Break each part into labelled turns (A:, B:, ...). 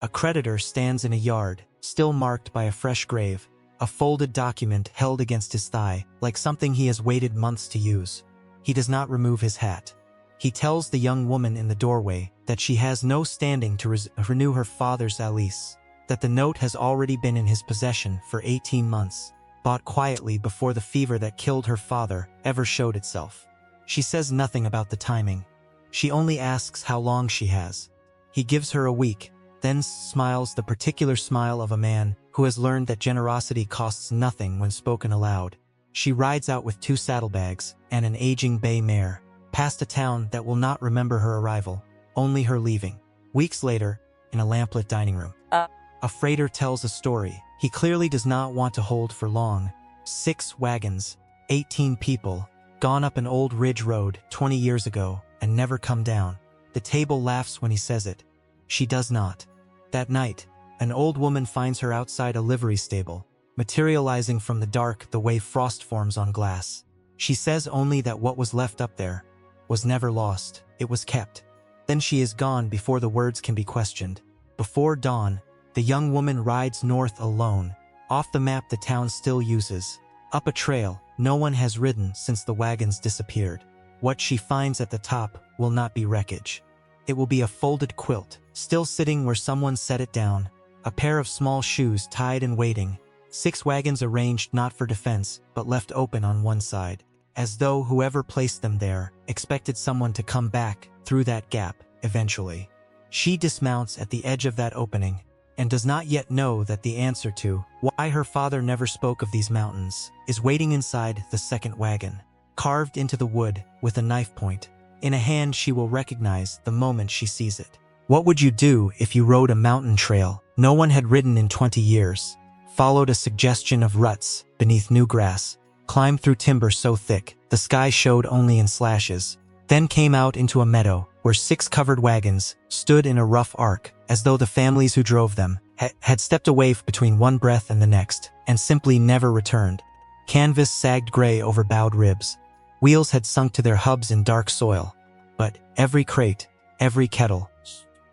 A: A creditor stands in a yard, still marked by a fresh grave, a folded document held against his thigh, like something he has waited months to use. He does not remove his hat. He tells the young woman in the doorway that she has no standing to renew her father's lease, that the note has already been in his possession for 18 months, bought quietly before the fever that killed her father ever showed itself. She says nothing about the timing. She only asks how long she has. He gives her a week, then smiles the particular smile of a man who has learned that generosity costs nothing when spoken aloud. She rides out with 2 saddlebags and an aging bay mare, past a town that will not remember her arrival, only her leaving. Weeks later, in a lamplit dining room, a freighter tells a story he clearly does not want to hold for long. 6 wagons, 18 people, gone up an old ridge road 20 years ago and never come down. The table laughs when he says it. She does not. That night, an old woman finds her outside a livery stable, materializing from the dark the way frost forms on glass. She says only that what was left up there was never lost, it was kept. Then she is gone before the words can be questioned. Before dawn, the young woman rides north alone, off the map the town still uses, up a trail no one has ridden since the wagons disappeared. What she finds at the top will not be wreckage. It will be a folded quilt, still sitting where someone set it down, a pair of small shoes tied and waiting, 6 wagons arranged not for defense but left open on one side, as though whoever placed them there expected someone to come back through that gap eventually. She dismounts at the edge of that opening and does not yet know that the answer to why her father never spoke of these mountains is waiting inside the second wagon, carved into the wood with a knife point. In a hand she will recognize the moment she sees it. What would you do if you rode a mountain trail no one had ridden in 20 years, followed a suggestion of ruts beneath new grass, climbed through timber so thick the sky showed only in slashes, then came out into a meadow where 6 covered wagons stood in a rough arc, as though the families who drove them had stepped away between one breath and the next, and simply never returned. Canvas sagged gray over bowed ribs. Wheels had sunk to their hubs in dark soil. But every crate, every kettle,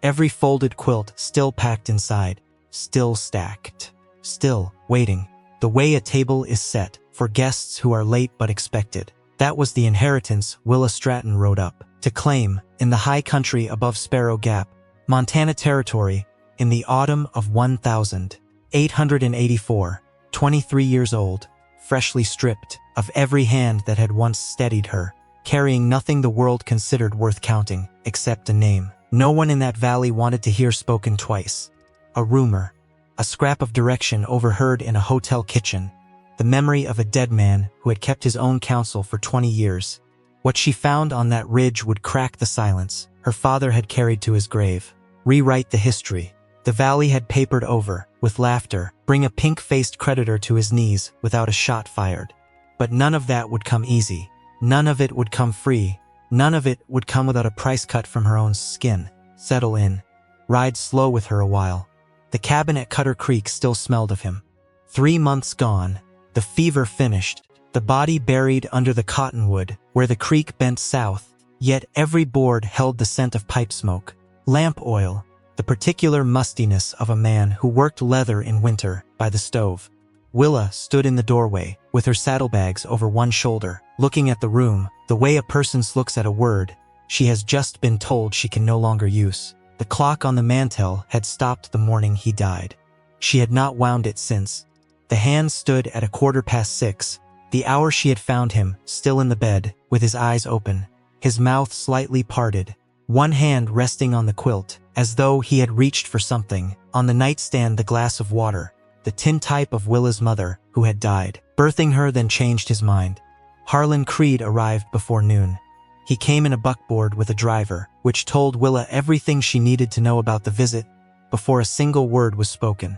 A: every folded quilt still packed inside, still stacked, still waiting, the way a table is set for guests who are late but expected. That was the inheritance Willa Stratton rode up to claim in the high country above Sparrow Gap, Montana Territory, in the autumn of 1884, 23 years old, freshly stripped of every hand that had once steadied her, carrying nothing the world considered worth counting, except a name no one in that valley wanted to hear spoken twice. A rumor, a scrap of direction overheard in a hotel kitchen, the memory of a dead man who had kept his own counsel for 20 years. What she found on that ridge would crack the silence her father had carried to his grave, rewrite the history the valley had papered over, with laughter, bring a pink-faced creditor to his knees without a shot fired. But none of that would come easy. None of it would come free. None of it would come without a price cut from her own skin. Settle in. Ride slow with her a while. The cabin at Cutter Creek still smelled of him. 3 months gone, the fever finished, the body buried under the cottonwood where the creek bent south, yet every board held the scent of pipe smoke, lamp oil, the particular mustiness of a man who worked leather in winter by the stove. Willa stood in the doorway, with her saddlebags over one shoulder, looking at the room, the way a person looks at a word she has just been told she can no longer use. The clock on the mantel had stopped the morning he died. She had not wound it since. The hands stood at 6:15, the hour she had found him, still in the bed, with his eyes open, his mouth slightly parted, one hand resting on the quilt, as though he had reached for something. On the nightstand the glass of water, the tintype of Willa's mother, who had died, birthing her then changed his mind. Harlan Creed arrived before noon. He came in a buckboard with a driver, which told Willa everything she needed to know about the visit, before a single word was spoken.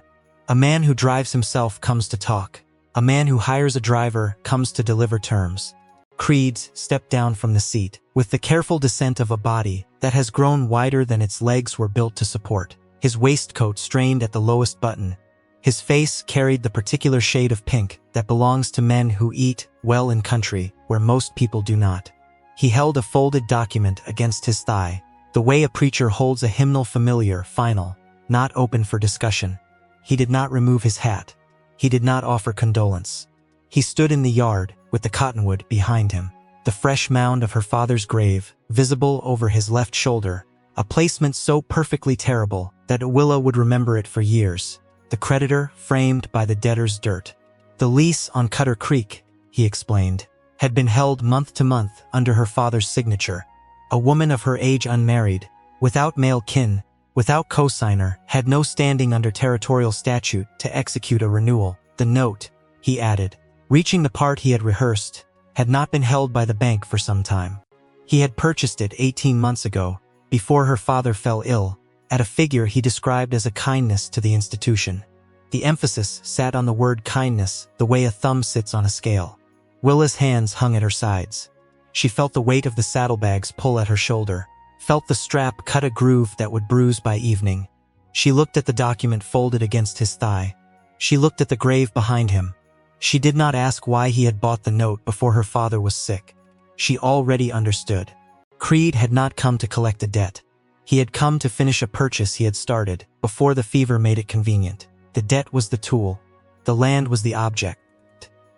A: A man who drives himself comes to talk. A man who hires a driver comes to deliver terms. Creed stepped down from the seat, with the careful descent of a body that has grown wider than its legs were built to support. His waistcoat strained at the lowest button. His face carried the particular shade of pink that belongs to men who eat well in country where most people do not. He held a folded document against his thigh, the way a preacher holds a hymnal familiar, final. not open for discussion. He did not remove his hat. He did not offer condolence. He stood in the yard, with the cottonwood behind him, the fresh mound of her father's grave, visible over his left shoulder, a placement so perfectly terrible that Willa would remember it for years. The creditor framed by the debtor's dirt. The lease on Cutter Creek, he explained, had been held month to month under her father's signature. A woman of her age, unmarried, without male kin, without cosigner, had no standing under territorial statute to execute a renewal. The note, he added, reaching the part he had rehearsed, had not been held by the bank for some time. He had purchased it 18 months ago, before her father fell ill, at a figure he described as a kindness to the institution. The emphasis sat on the word kindness the way a thumb sits on a scale. Willa's hands hung at her sides. She felt the weight of the saddlebags pull at her shoulder, felt the strap cut a groove that would bruise by evening. She looked at the document folded against his thigh. She looked at the grave behind him. She did not ask why he had bought the note before her father was sick. She already understood. Creed had not come to collect a debt. He had come to finish a purchase he had started, before the fever made it convenient. The debt was the tool. The land was the object.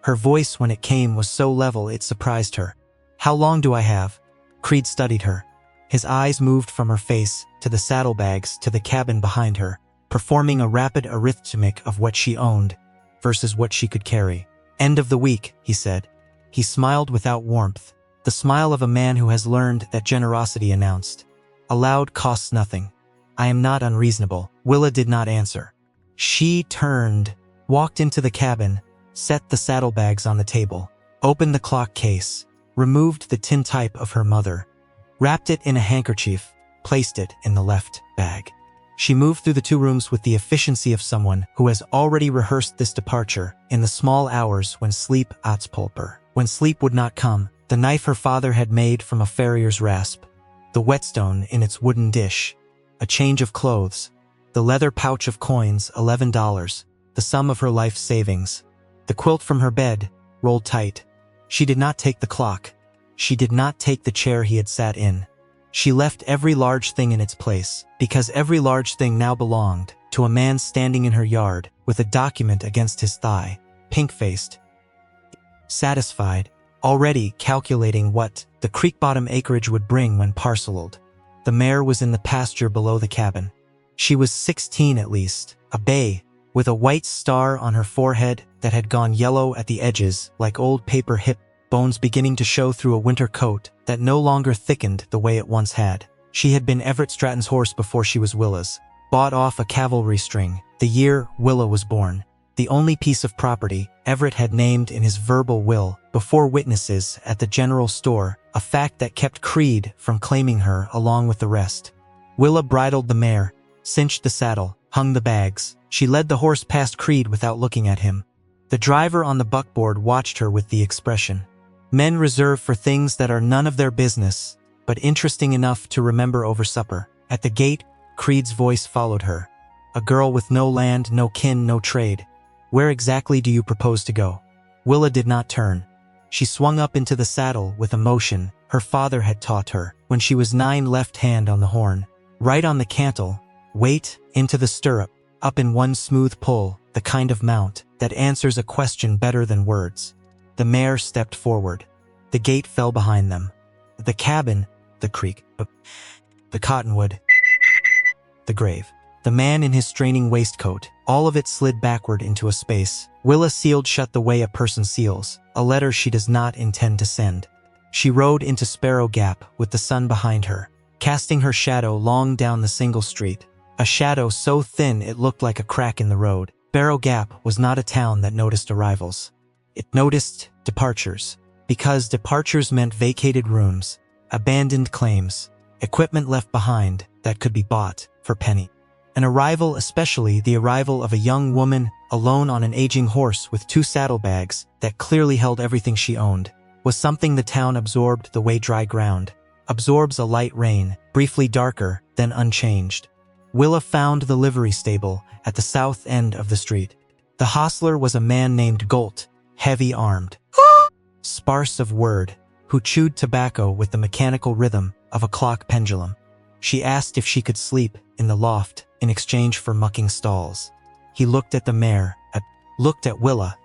A: Her voice when it came was so level it surprised her. "How long do I have?" Creed studied her. His eyes moved from her face, to the saddlebags, to the cabin behind her, performing a rapid arithmetic of what she owned, versus what she could carry. "End of the week," he said. He smiled without warmth, the smile of a man who has learned that generosity announced. "Allowed costs nothing. I am not unreasonable." Willa did not answer. She turned, walked into the cabin, set the saddlebags on the table, opened the clock case, removed the tintype of her mother, wrapped it in a handkerchief, placed it in the left bag. She moved through the 2 rooms with the efficiency of someone who has already rehearsed this departure in the small hours when sleep atspulper. When sleep would not come, the knife her father had made from a farrier's rasp, the whetstone in its wooden dish, a change of clothes, the leather pouch of coins, $11, the sum of her life savings, the quilt from her bed, rolled tight. She did not take the clock. She did not take the chair he had sat in. She left every large thing in its place, because every large thing now belonged to a man standing in her yard, with a document against his thigh, pink-faced, satisfied, already calculating what the creek-bottom acreage would bring when parceled. The mare was in the pasture below the cabin. She was 16 at least, a bay, with a white star on her forehead that had gone yellow at the edges like old paper hip bones beginning to show through a winter coat that no longer thickened the way it once had. She had been Everett Stratton's horse before she was Willa's, bought off a cavalry string, the year Willa was born. The only piece of property Everett had named in his verbal will before witnesses at the general store, a fact that kept Creed from claiming her along with the rest. Willa bridled the mare, cinched the saddle, hung the bags. She led the horse past Creed without looking at him. The driver on the buckboard watched her with the expression men reserve for things that are none of their business, but interesting enough to remember over supper. At the gate, Creed's voice followed her. "A girl with no land, no kin, no trade. Where exactly do you propose to go?" Willa did not turn. She swung up into the saddle with a motion her father had taught her when she was 9, left hand on the horn, right on the cantle, weight into the stirrup, up in one smooth pull, the kind of mount that answers a question better than words. The mare stepped forward. The gate fell behind them. The cabin, the creek, the cottonwood, the grave. The man in his straining waistcoat, all of it slid backward into a space. Willa sealed shut the way a person seals, a letter she does not intend to send. She rode into Sparrow Gap with the sun behind her, casting her shadow long down the single street, a shadow so thin it looked like a crack in the road. Sparrow Gap was not a town that noticed arrivals. It noticed departures, because departures meant vacated rooms, abandoned claims, equipment left behind that could be bought for penny. An arrival, especially the arrival of a young woman alone on an aging horse with 2 saddlebags that clearly held everything she owned, was something the town absorbed the way dry ground absorbs a light rain, briefly darker, then unchanged. Willa found the livery stable at the south end of the street. The hostler was a man named Golt, heavy-armed, sparse of word, who chewed tobacco with the mechanical rhythm of a clock pendulum. She asked if she could sleep in the loft in exchange for mucking stalls. He looked at the mare, looked at Willa,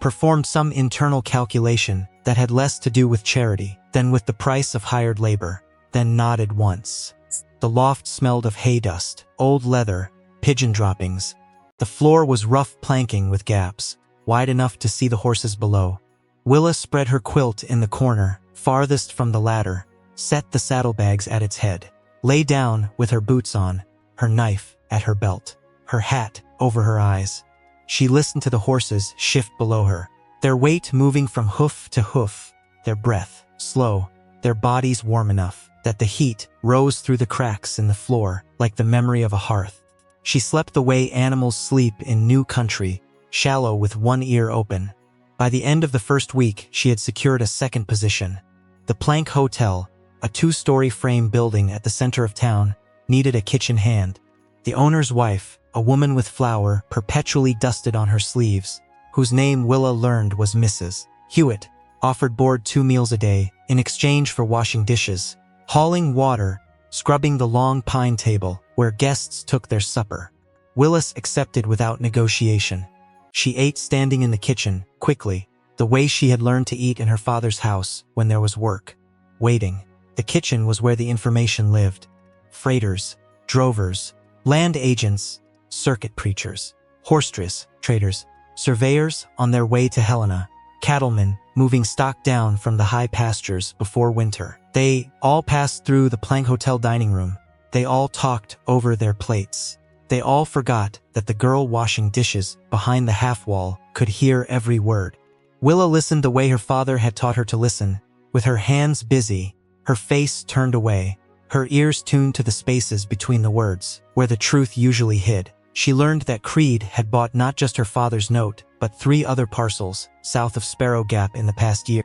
A: performed some internal calculation that had less to do with charity than with the price of hired labor, then nodded once. The loft smelled of hay dust, old leather, pigeon droppings. The floor was rough planking with gaps, wide enough to see the horses below. Willa spread her quilt in the corner, farthest from the ladder, set the saddlebags at its head, lay down with her boots on, her knife at her belt, her hat over her eyes. She listened to the horses shift below her, their weight moving from hoof to hoof, their breath slow, their bodies warm enough that the heat rose through the cracks in the floor like the memory of a hearth. She slept the way animals sleep in new country, shallow with one ear open. By the end of the first week, she had secured a second position. The Plank Hotel, a 2-story frame building at the center of town, needed a kitchen hand. The owner's wife, a woman with flour perpetually dusted on her sleeves, whose name Willa learned was Mrs. Hewitt, offered board 2 meals a day in exchange for washing dishes, hauling water, scrubbing the long pine table where guests took their supper. Willis accepted without negotiation. She ate standing in the kitchen, quickly, the way she had learned to eat in her father's house when there was work. Waiting. The kitchen was where the information lived. Freighters, drovers, land agents, circuit preachers, horse traders, surveyors on their way to Helena, cattlemen moving stock down from the high pastures before winter. They all passed through the Plank Hotel dining room. They all talked over their plates. They all forgot that the girl washing dishes behind the half-wall could hear every word. Willa listened the way her father had taught her to listen, with her hands busy, her face turned away, her ears tuned to the spaces between the words, where the truth usually hid. She learned that Creed had bought not just her father's note, but 3 other parcels south of Sparrow Gap in the past year.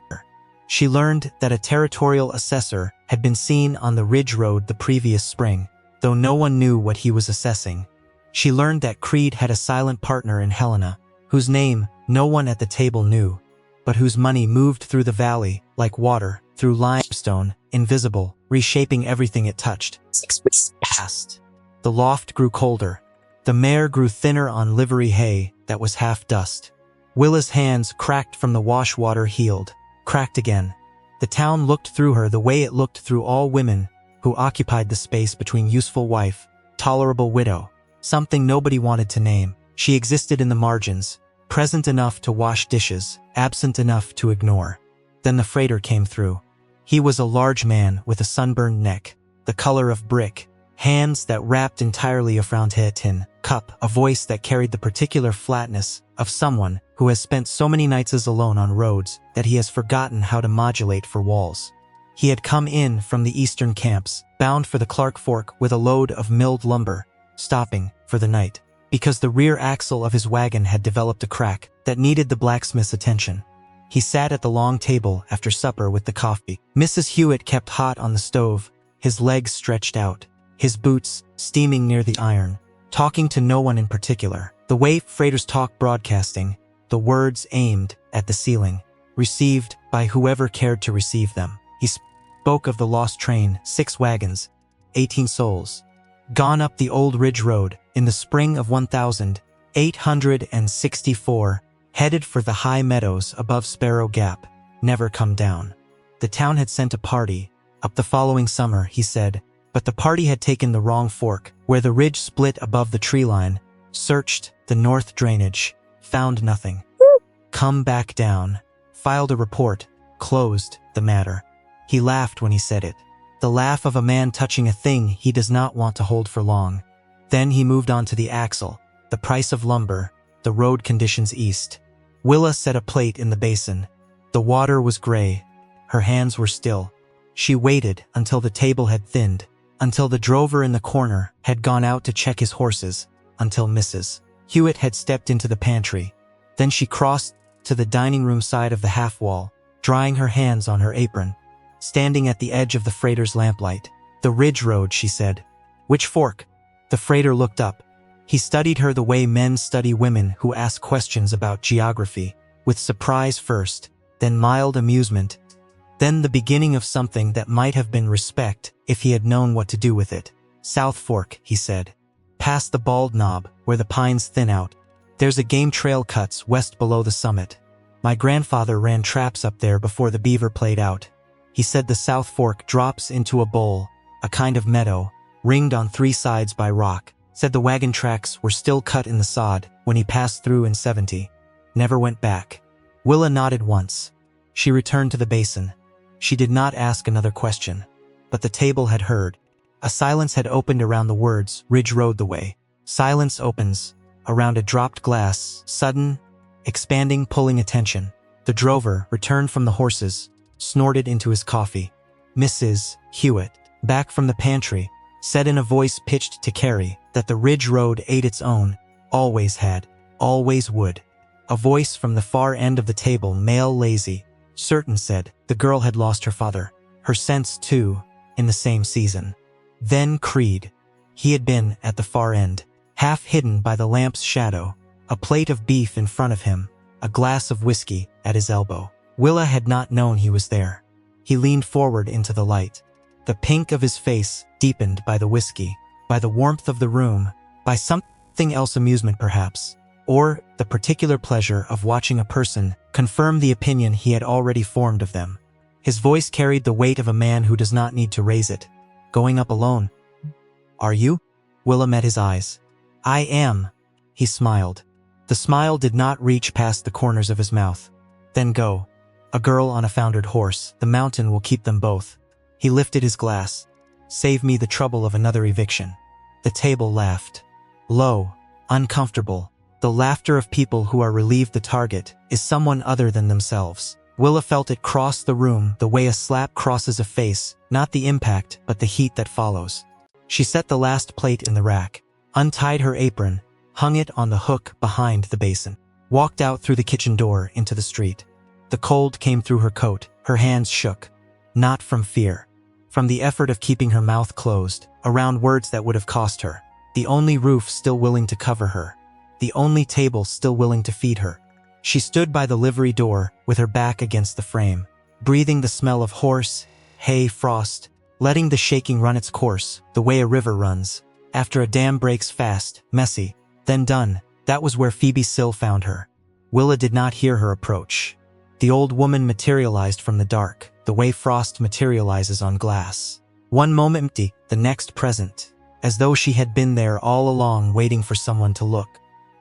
A: She learned that a territorial assessor had been seen on the Ridge Road the previous spring, though no one knew what he was assessing. She learned that Creed had a silent partner in Helena, whose name no one at the table knew, but whose money moved through the valley like water through limestone, invisible, reshaping everything it touched. 6 weeks passed. The loft grew colder. The mare grew thinner on livery hay that was half dust. Willa's hands, cracked from the wash water, healed, cracked again. The town looked through her the way it looked through all women who occupied the space between useful wife, tolerable widow, something nobody wanted to name. She existed in the margins, present enough to wash dishes, absent enough to ignore. Then the freighter came through. He was a large man with a sunburned neck, the color of brick, hands that wrapped entirely around a tin cup, a voice that carried the particular flatness of someone who has spent so many nights alone on roads that he has forgotten how to modulate for walls. He had come in from the eastern camps, bound for the Clark Fork with a load of milled lumber, stopping for the night, because the rear axle of his wagon had developed a crack that needed the blacksmith's attention. He sat at the long table after supper with the coffee Mrs. Hewitt kept hot on the stove, his legs stretched out, his boots steaming near the iron, talking to no one in particular. The way freighters talk, broadcasting, the words aimed at the ceiling, received by whoever cared to receive them. He spoke of the lost train, 6 wagons, 18 souls, gone up the old Ridge Road in the spring of 1864, headed for the high meadows above Sparrow Gap, never come down. The town had sent a party up the following summer, he said, but the party had taken the wrong fork, where the ridge split above the tree line, searched the north drainage, found nothing. Come back down, filed a report, closed the matter. He laughed when he said it, the laugh of a man touching a thing he does not want to hold for long. Then he moved on to the axle, the price of lumber, the road conditions east. Willa set a plate in the basin. The water was gray. Her hands were still. She waited until the table had thinned, until the drover in the corner had gone out to check his horses, until Mrs. Hewitt had stepped into the pantry. Then she crossed to the dining room side of the half-wall, drying her hands on her apron, standing at the edge of the freighter's lamplight. The Ridge Road, she said. Which fork? The freighter looked up. He studied her the way men study women who ask questions about geography, with surprise first, then mild amusement, then the beginning of something that might have been respect if he had known what to do with it. South Fork, he said. past the bald knob, where the pines thin out. There's a game trail cuts west below the summit. My grandfather ran traps up there before the beaver played out. He said the South Fork drops into a bowl, a kind of meadow, ringed on 3 sides by rock. Said the wagon tracks were still cut in the sod when he passed through in '70. Never went back. Willa nodded once. She returned to the basin. She did not ask another question. But the table had heard. A silence had opened around the words, "Ridge Road the way." Silence opens around a dropped glass, sudden, expanding, pulling attention. The drover returned from the horses, snorted into his coffee. Mrs. Hewitt, back from the pantry, said in a voice pitched to Carrie that the Ridge Road ate its own, always had, always would. A voice from the far end of the table, male, lazy, certain, said the girl had lost her father, her sense too, in the same season. Then Creed. He had been at the far end, half hidden by the lamp's shadow, a plate of beef in front of him, a glass of whiskey at his elbow. Willa had not known he was there. He leaned forward into the light. The pink of his face deepened by the whiskey, by the warmth of the room, by something else, amusement perhaps, or the particular pleasure of watching a person confirm the opinion he had already formed of them. His voice carried the weight of a man who does not need to raise it. "Going up alone?" "Are you?" Willa met his eyes. "I am." He smiled. The smile did not reach past the corners of his mouth. "Then go. A girl on a foundered horse, the mountain will keep them both." He lifted his glass. "Save me the trouble of another eviction." The table laughed. Low, uncomfortable. The laughter of people who are relieved the target is someone other than themselves. Willa felt it cross the room the way a slap crosses a face, not the impact, but the heat that follows. She set the last plate in the rack, untied her apron, hung it on the hook behind the basin, walked out through the kitchen door into the street. The cold came through her coat, her hands shook. Not from fear. From the effort of keeping her mouth closed, around words that would have cost her. The only roof still willing to cover her. The only table still willing to feed her. She stood by the livery door, with her back against the frame, breathing the smell of horse, hay, frost, letting the shaking run its course, the way a river runs. After a dam breaks fast, messy, then done, that was where Phoebe Sill found her. Willa did not hear her approach. The old woman materialized from the dark, the way frost materializes on glass. One moment empty, the next present, as though she had been there all along waiting for someone to look.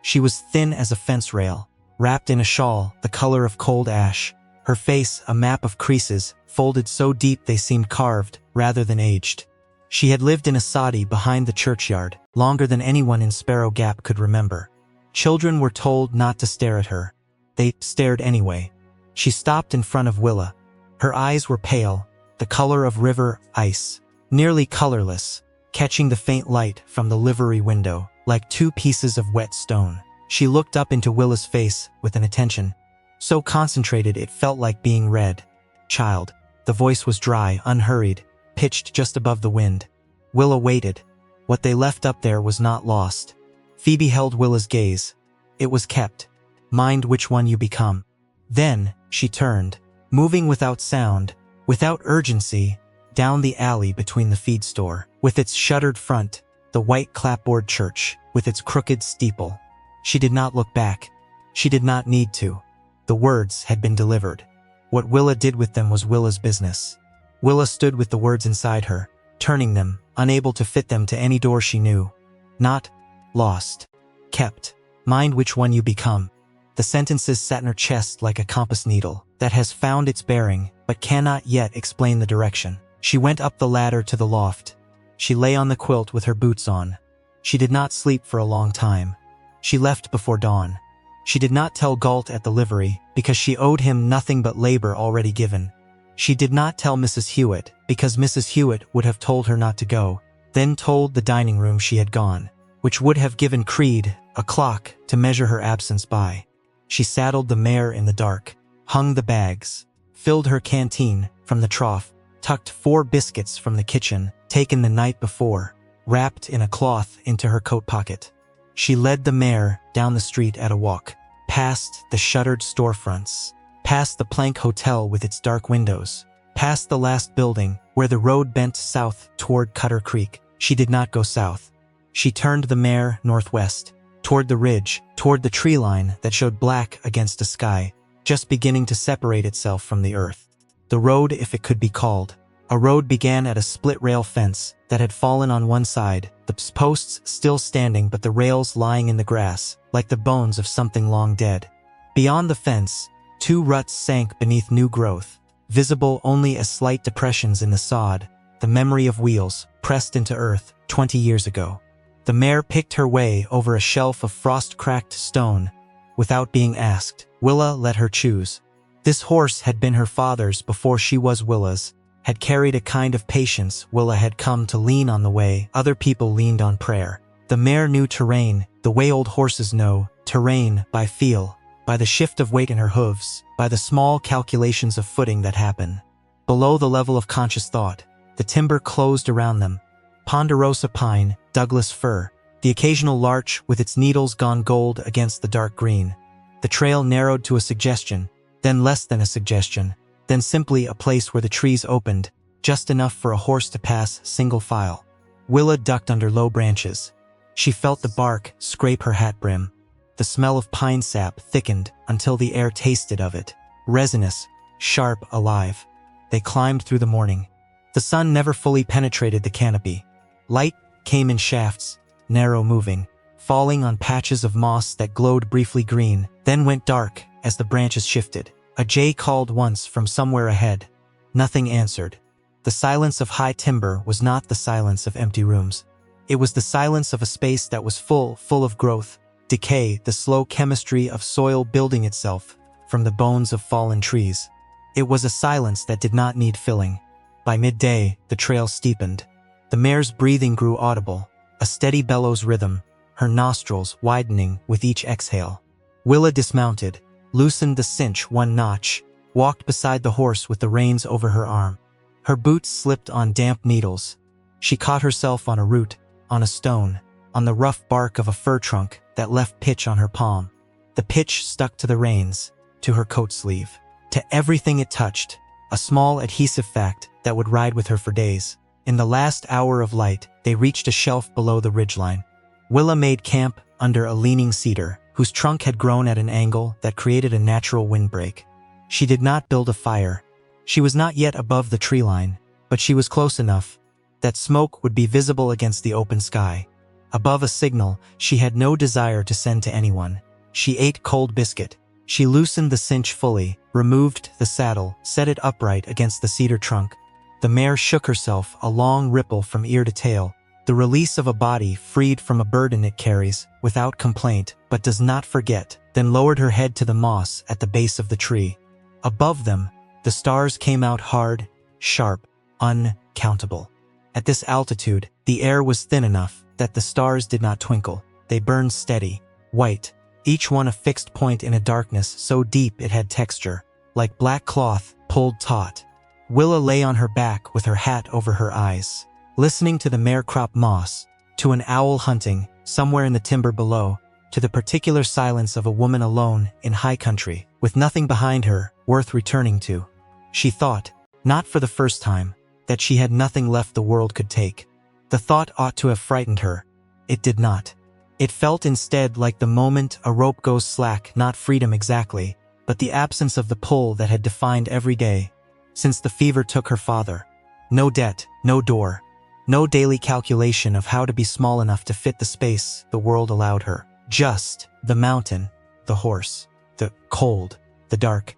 A: She was thin as a fence rail, wrapped in a shawl the color of cold ash, her face a map of creases, folded so deep they seemed carved rather than aged. She had lived in a soddy behind the churchyard, longer than anyone in Sparrow Gap could remember. Children were told not to stare at her. They stared anyway. She stopped in front of Willa. Her eyes were pale, the color of river ice, nearly colorless, catching the faint light from the livery window, like 2 pieces of wet stone. She looked up into Willa's face with an attention, so concentrated it felt like being read. "Child." The voice was dry, unhurried, pitched just above the wind. Willa waited. What they left up there was not lost. Phoebe held Willa's gaze. It was kept. "Mind which one you become." Then, she turned, moving without sound, without urgency, down the alley between the feed store, with its shuttered front, the white clapboard church, with its crooked steeple. She did not look back. She did not need to. The words had been delivered. What Willa did with them was Willa's business. Willa stood with the words inside her, turning them, unable to fit them to any door she knew. Not lost. Kept. Mind which one you become. The sentences sat in her chest like a compass needle that has found its bearing but cannot yet explain the direction. She went up the ladder to the loft. She lay on the quilt with her boots on. She did not sleep for a long time. She left before dawn. She did not tell Galt at the livery because she owed him nothing but labor already given. She did not tell Mrs. Hewitt because Mrs. Hewitt would have told her not to go, then told the dining room she had gone, which would have given Creed a clock to measure her absence by. She saddled the mare in the dark, hung the bags, filled her canteen from the trough, tucked 4 biscuits from the kitchen, taken the night before, wrapped in a cloth into her coat pocket. She led the mare down the street at a walk, past the shuttered storefronts, past the plank hotel with its dark windows, past the last building where the road bent south toward Cutter Creek. She did not go south. She turned the mare northwest, toward the ridge, toward the tree line that showed black against a sky, just beginning to separate itself from the earth. The road, if it could be called. A road began at a split-rail fence that had fallen on one side, the posts still standing but the rails lying in the grass, like the bones of something long dead. Beyond the fence, 2 ruts sank beneath new growth, visible only as slight depressions in the sod, the memory of wheels pressed into earth 20 years ago. The mare picked her way over a shelf of frost-cracked stone. Without being asked, Willa let her choose. This horse had been her father's before she was Willa's, had carried a kind of patience Willa had come to lean on the way other people leaned on prayer. The mare knew terrain, the way old horses know terrain by feel, by the shift of weight in her hooves, by the small calculations of footing that happen. Below the level of conscious thought, the timber closed around them. Ponderosa pine, Douglas fir, the occasional larch with its needles gone gold against the dark green. The trail narrowed to a suggestion, then less than a suggestion, then simply a place where the trees opened, just enough for a horse to pass single file. Willa ducked under low branches. She felt the bark scrape her hat brim. The smell of pine sap thickened until the air tasted of it, resinous, sharp, alive. They climbed through the morning. The sun never fully penetrated the canopy. Light came in shafts, narrow moving, falling on patches of moss that glowed briefly green, then went dark as the branches shifted. A jay called once from somewhere ahead. Nothing answered. The silence of high timber was not the silence of empty rooms. It was the silence of a space that was full of growth, decay, the slow chemistry of soil building itself from the bones of fallen trees. It was a silence that did not need filling. By midday, the trail steepened. The mare's breathing grew audible, a steady bellows rhythm, her nostrils widening with each exhale. Willa dismounted, loosened the cinch 1 notch, walked beside the horse with the reins over her arm. Her boots slipped on damp needles. She caught herself on a root, on a stone, on the rough bark of a fir trunk that left pitch on her palm. The pitch stuck to the reins, to her coat sleeve, to everything it touched, a small adhesive fact that would ride with her for days. In the last hour of light, they reached a shelf below the ridgeline. Willa made camp under a leaning cedar, whose trunk had grown at an angle that created a natural windbreak. She did not build a fire. She was not yet above the tree line, but she was close enough that smoke would be visible against the open sky. Above a signal she had no desire to send to anyone. She ate cold biscuit. She loosened the cinch fully, removed the saddle, set it upright against the cedar trunk. The mare shook herself, a long ripple from ear to tail, the release of a body freed from a burden it carries, without complaint, but does not forget, then lowered her head to the moss at the base of the tree. Above them, the stars came out hard, sharp, uncountable. At this altitude, the air was thin enough that the stars did not twinkle. They burned steady, white, each one a fixed point in a darkness so deep it had texture, like black cloth pulled taut. Willa lay on her back with her hat over her eyes, listening to the mare crop moss, to an owl hunting somewhere in the timber below, to the particular silence of a woman alone in high country, with nothing behind her worth returning to. She thought, not for the first time, that she had nothing left the world could take. The thought ought to have frightened her. It did not. It felt instead like the moment a rope goes slack, not freedom exactly, but the absence of the pull that had defined every day since the fever took her father. No debt, no door, no daily calculation of how to be small enough to fit the space the world allowed her. Just the mountain, the horse, the cold, the dark,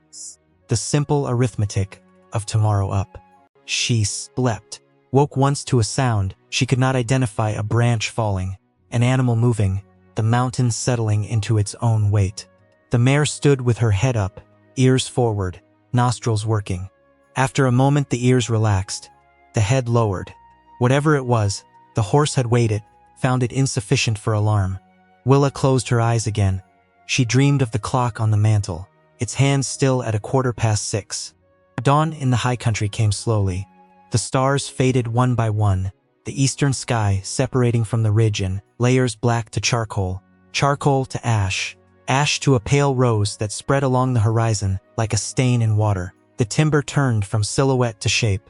A: the simple arithmetic of tomorrow up. She slept, woke once to a sound. She could not identify a branch falling, an animal moving, the mountain settling into its own weight. The mare stood with her head up, ears forward, nostrils working. After a moment the ears relaxed, the head lowered. Whatever it was, the horse had weighed it, found it insufficient for alarm. Willa closed her eyes again. She dreamed of the clock on the mantel, its hands still at 6:15. Dawn in the high country came slowly. The stars faded one by one, the eastern sky separating from the ridge in layers black to charcoal, charcoal to ash, ash to a pale rose that spread along the horizon like a stain in water. The timber turned from silhouette to shape,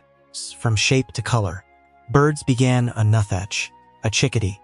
A: from shape to color. Birds began a nuthatch, a chickadee,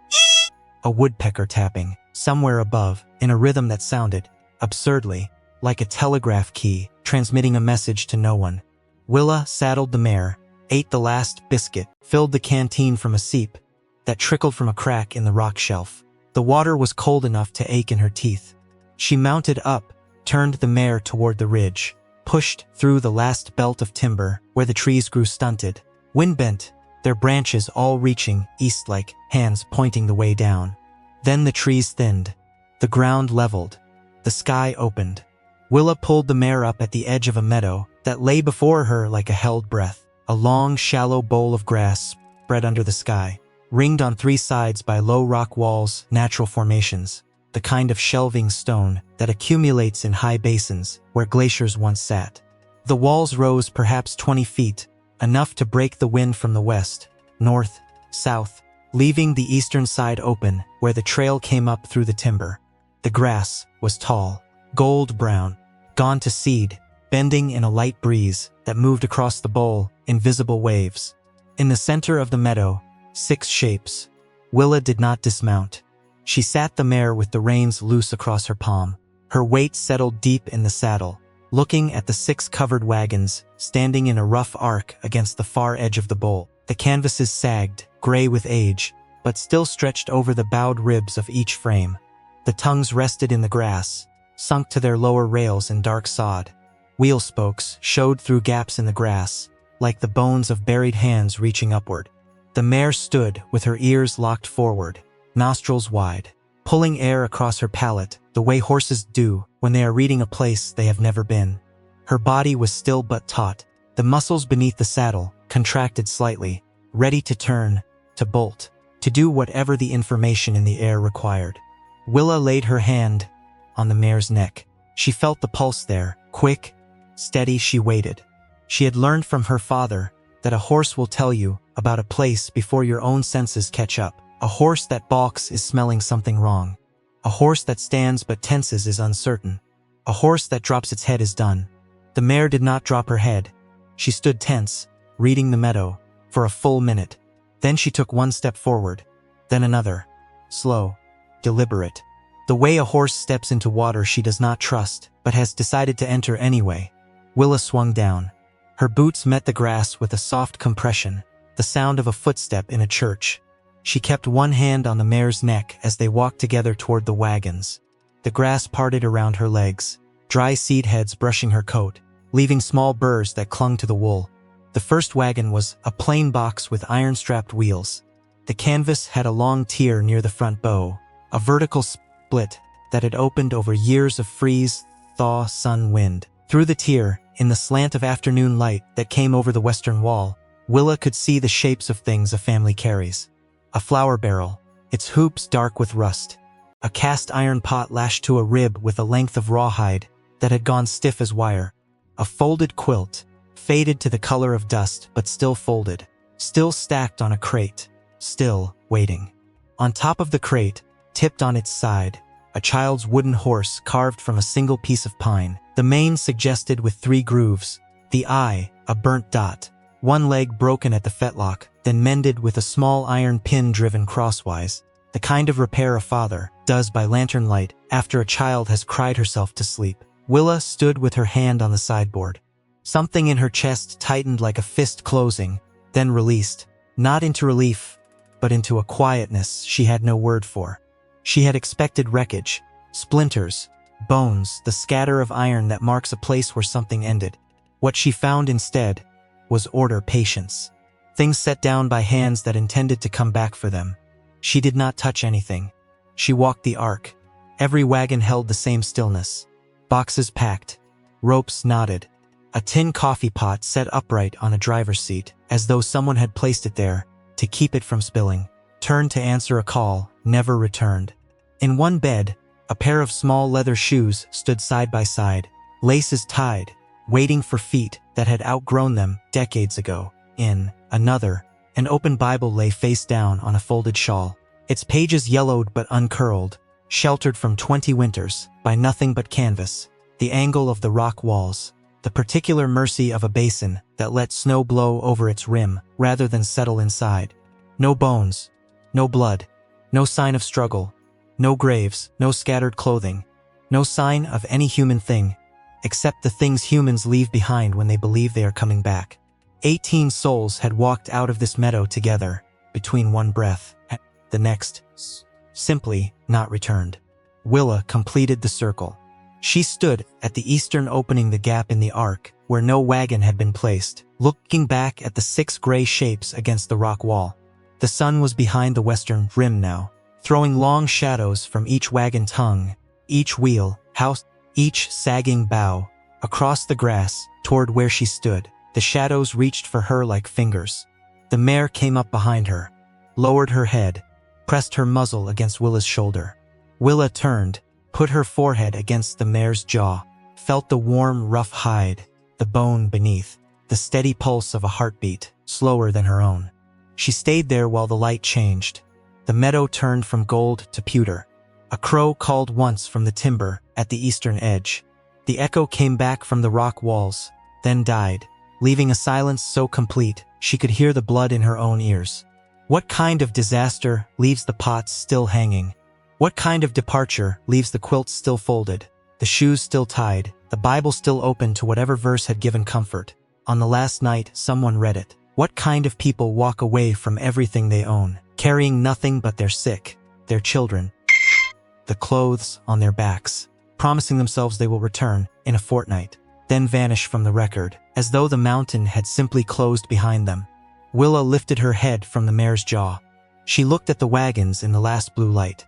A: a woodpecker tapping, somewhere above, in a rhythm that sounded, absurdly, like a telegraph key, transmitting a message to no one. Willa saddled the mare, ate the last biscuit, filled the canteen from a seep that trickled from a crack in the rock shelf. The water was cold enough to ache in her teeth. She mounted up, turned the mare toward the ridge, pushed through the last belt of timber where the trees grew stunted, wind-bent, their branches all reaching east like hands pointing the way down. Then the trees thinned, the ground leveled, the sky opened. Willa pulled the mare up at the edge of a meadow that lay before her like a held breath, a long, shallow bowl of grass spread under the sky, ringed on three sides by low rock walls, natural formations, the kind of shelving stone that accumulates in high basins where glaciers once sat. The walls rose perhaps 20 feet, enough to break the wind from the west, north, south, leaving the eastern side open where the trail came up through the timber. The grass was tall, gold-brown, gone to seed, bending in a light breeze that moved across the bowl in visible waves. In the center of the meadow, 6 shapes. Willa did not dismount. She sat the mare with the reins loose across her palm. Her weight settled deep in the saddle, looking at the 6 covered wagons standing in a rough arc against the far edge of the bowl. The canvases sagged, gray with age, but still stretched over the bowed ribs of each frame. The tongues rested in the grass, sunk to their lower rails in dark sod. Wheel spokes showed through gaps in the grass, like the bones of buried hands reaching upward. The mare stood with her ears locked forward, nostrils wide, pulling air across her palate the way horses do when they are reading a place they have never been. Her body was still but taut, the muscles beneath the saddle contracted slightly, ready to turn, to bolt, to do whatever the information in the air required. Willa laid her hand on the mare's neck. She felt the pulse there, quick, steady. She waited. She had learned from her father that a horse will tell you about a place before your own senses catch up. A horse that balks is smelling something wrong. A horse that stands but tenses is uncertain. A horse that drops its head is done. The mare did not drop her head. She stood tense, reading the meadow, for a full minute. Then she took one step forward, then another, slow, deliberate. The way a horse steps into water she does not trust, but has decided to enter anyway. Willa swung down. Her boots met the grass with a soft compression, the sound of a footstep in a church. She kept one hand on the mare's neck as they walked together toward the wagons. The grass parted around her legs, dry seed heads brushing her coat, leaving small burrs that clung to the wool. The first wagon was a plain box with iron-strapped wheels. The canvas had a long tier near the front bow, a vertical split that had opened over years of freeze, thaw, sun, wind. Through the tier, in the slant of afternoon light that came over the western wall, Willa could see the shapes of things a family carries. A flour barrel, its hoops dark with rust. A cast iron pot lashed to a rib with a length of rawhide that had gone stiff as wire. A folded quilt, faded to the color of dust but still folded, still stacked on a crate, still waiting. On top of the crate, tipped on its side, a child's wooden horse carved from a single piece of pine, the mane suggested with 3 grooves, the eye a burnt dot, one leg broken at the fetlock, then mended with a small iron pin driven crosswise, the kind of repair a father does by lantern light after a child has cried herself to sleep. Willa stood with her hand on the sideboard. Something in her chest tightened like a fist closing, then released, not into relief, but into a quietness she had no word for. She had expected wreckage, splinters, bones, the scatter of iron that marks a place where something ended. What she found instead was order, patience. Things set down by hands that intended to come back for them. She did not touch anything. She walked the arc. Every wagon held the same stillness. Boxes packed. Ropes knotted. A tin coffee pot set upright on a driver's seat, as though someone had placed it there to keep it from spilling. Turned to answer a call, never returned. In one bed, a pair of small leather shoes stood side by side, laces tied, waiting for feet that had outgrown them decades ago. In another, an open Bible lay face down on a folded shawl, its pages yellowed but uncurled, sheltered from 20 winters by nothing but canvas, the angle of the rock walls, the particular mercy of a basin that let snow blow over its rim rather than settle inside. No bones, no blood, No sign of struggle. No graves, no scattered clothing. No sign of any human thing, except the things humans leave behind when they believe they are coming back. 18 souls had walked out of this meadow together, between one breath and the next, simply not returned. Willa completed the circle. She stood at the eastern opening, the gap in the arc, where no wagon had been placed, looking back at the 6 gray shapes against the rock wall. The sun was behind the western rim now, throwing long shadows from each wagon tongue, each wheel, house, each sagging bough. Across the grass, toward where she stood, the shadows reached for her like fingers. The mare came up behind her, lowered her head, pressed her muzzle against Willa's shoulder. Willa turned, put her forehead against the mare's jaw, felt the warm, rough hide, the bone beneath, the steady pulse of a heartbeat, slower than her own. She stayed there while the light changed. The meadow turned from gold to pewter. A crow called once from the timber at the eastern edge. The echo came back from the rock walls, then died, leaving a silence so complete she could hear the blood in her own ears. What kind of disaster leaves the pots still hanging? What kind of departure leaves the quilts still folded, the shoes still tied, the Bible still open to whatever verse had given comfort? On the last night, someone read it. What kind of people walk away from everything they own, carrying nothing but their sick, their children, the clothes on their backs, promising themselves they will return in a fortnight, then vanish from the record, as though the mountain had simply closed behind them? Willa lifted her head from the mare's jaw. She looked at the wagons in the last blue light.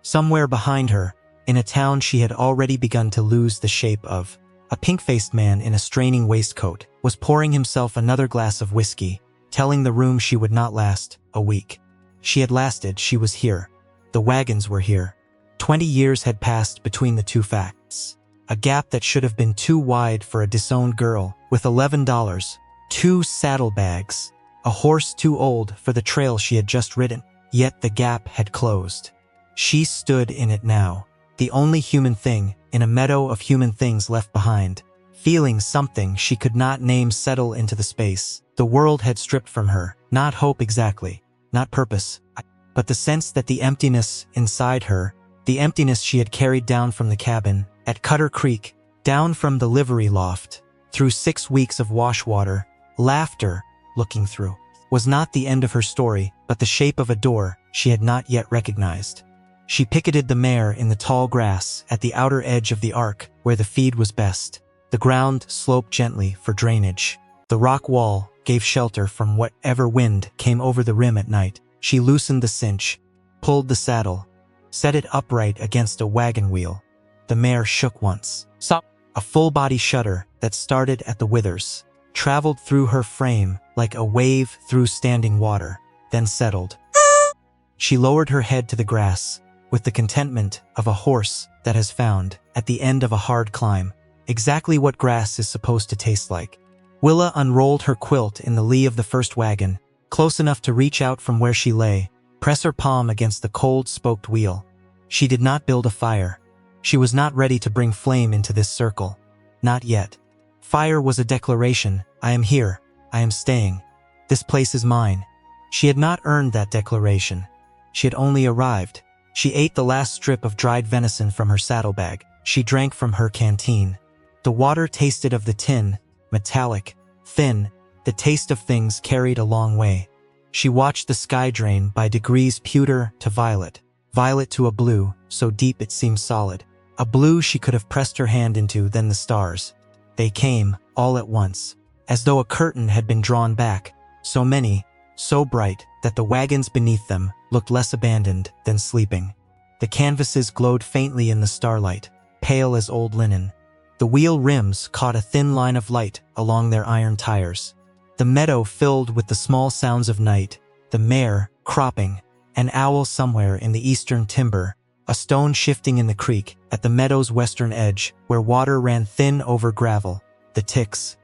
A: Somewhere behind her, in a town she had already begun to lose the shape of, a pink-faced man in a straining waistcoat was pouring himself another glass of whiskey, telling the room she would not last a week. She had lasted, she was here. The wagons were here. 20 years had passed between the two facts. A gap that should have been too wide for a disowned girl, with $11, 2 saddlebags, a horse too old for the trail she had just ridden. Yet the gap had closed. She stood in it now, the only human thing in a meadow of human things left behind, feeling something she could not name settle into the space. The world had stripped from her, not hope exactly, not purpose, but the sense that the emptiness inside her, the emptiness she had carried down from the cabin at Cutter Creek, down from the livery loft, through 6 weeks of wash water, laughter looking through, was not the end of her story, but the shape of a door she had not yet recognized. She picketed the mare in the tall grass at the outer edge of the arc where the feed was best. The ground sloped gently for drainage. The rock wall gave shelter from whatever wind came over the rim at night. She loosened the cinch, pulled the saddle, set it upright against a wagon wheel. The mare shook once. A full-body shudder that started at the withers, traveled through her frame like a wave through standing water, then settled. She lowered her head to the grass, with the contentment of a horse that has found, at the end of a hard climb, exactly what grass is supposed to taste like. Willa unrolled her quilt in the lee of the first wagon, close enough to reach out from where she lay, press her palm against the cold, spoked wheel. She did not build a fire. She was not ready to bring flame into this circle. Not yet. Fire was a declaration. I am here. I am staying. This place is mine. She had not earned that declaration. She had only arrived. She ate the last strip of dried venison from her saddlebag. She drank from her canteen. The water tasted of the tin, metallic, thin, the taste of things carried a long way. She watched the sky drain by degrees pewter to violet, violet to a blue, so deep it seemed solid. A blue she could have pressed her hand into, then the stars. They came, all at once, as though a curtain had been drawn back, so many, so bright that the wagons beneath them looked less abandoned than sleeping. The canvases glowed faintly in the starlight, pale as old linen. The wheel rims caught a thin line of light along their iron tires. The meadow filled with the small sounds of night, the mare cropping, an owl somewhere in the eastern timber, a stone shifting in the creek at the meadow's western edge where water ran thin over gravel, the ticks,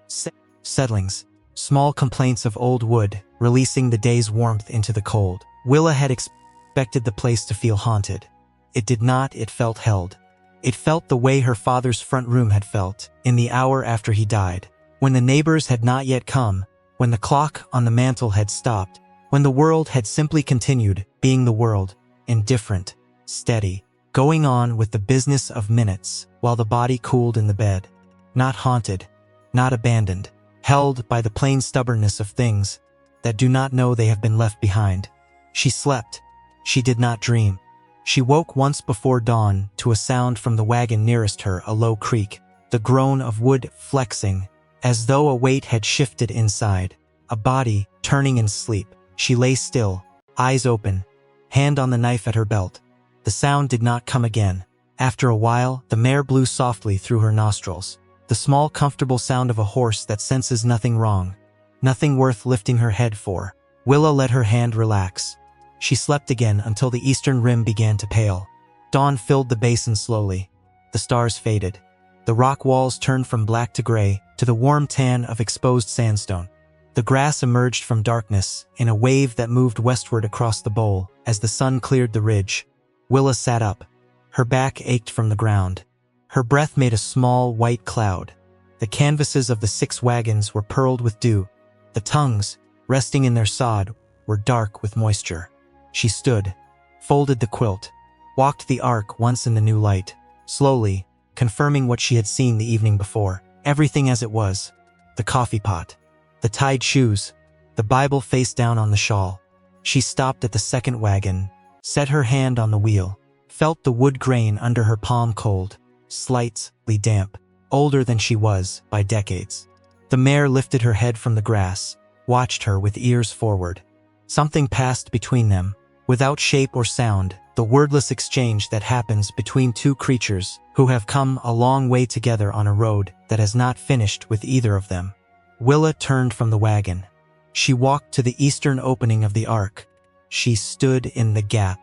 A: settlings, small complaints of old wood releasing the day's warmth into the cold. Willa had expected the place to feel haunted. It did not, it felt held. It felt the way her father's front room had felt in the hour after he died, when the neighbors had not yet come, when the clock on the mantel had stopped, when the world had simply continued being the world. indifferent, steady, going on with the business of minutes while the body cooled in the bed. Not haunted, not abandoned, held by the plain stubbornness of things that do not know they have been left behind. She slept. She did not dream. She woke once before dawn to a sound from the wagon nearest her, a low creak, the groan of wood flexing, as though a weight had shifted inside, a body turning in sleep. She lay still, eyes open, hand on the knife at her belt. The sound did not come again. After a while, the mare blew softly through her nostrils, the small, comfortable sound of a horse that senses nothing wrong, nothing worth lifting her head for. Willa let her hand relax. She slept again until the eastern rim began to pale. Dawn filled the basin slowly. The stars faded. The rock walls turned from black to gray, to the warm tan of exposed sandstone. The grass emerged from darkness in a wave that moved westward across the bowl as the sun cleared the ridge. Willa sat up. Her back ached from the ground. Her breath made a small white cloud. The canvases of the 6 wagons were pearled with dew. The tongues, resting in their sod, were dark with moisture. She stood, folded the quilt, walked the ark once in the new light, slowly, confirming what she had seen the evening before. Everything as it was. The coffee pot, the tied shoes, the Bible face down on the shawl. She stopped at the second wagon, set her hand on the wheel, felt the wood grain under her palm cold, slightly damp, older than she was by decades. The mare lifted her head from the grass, watched her with ears forward. Something passed between them, without shape or sound, the wordless exchange that happens between two creatures who have come a long way together on a road that has not finished with either of them. Willa turned from the wagon. She walked to the eastern opening of the ark. She stood in the gap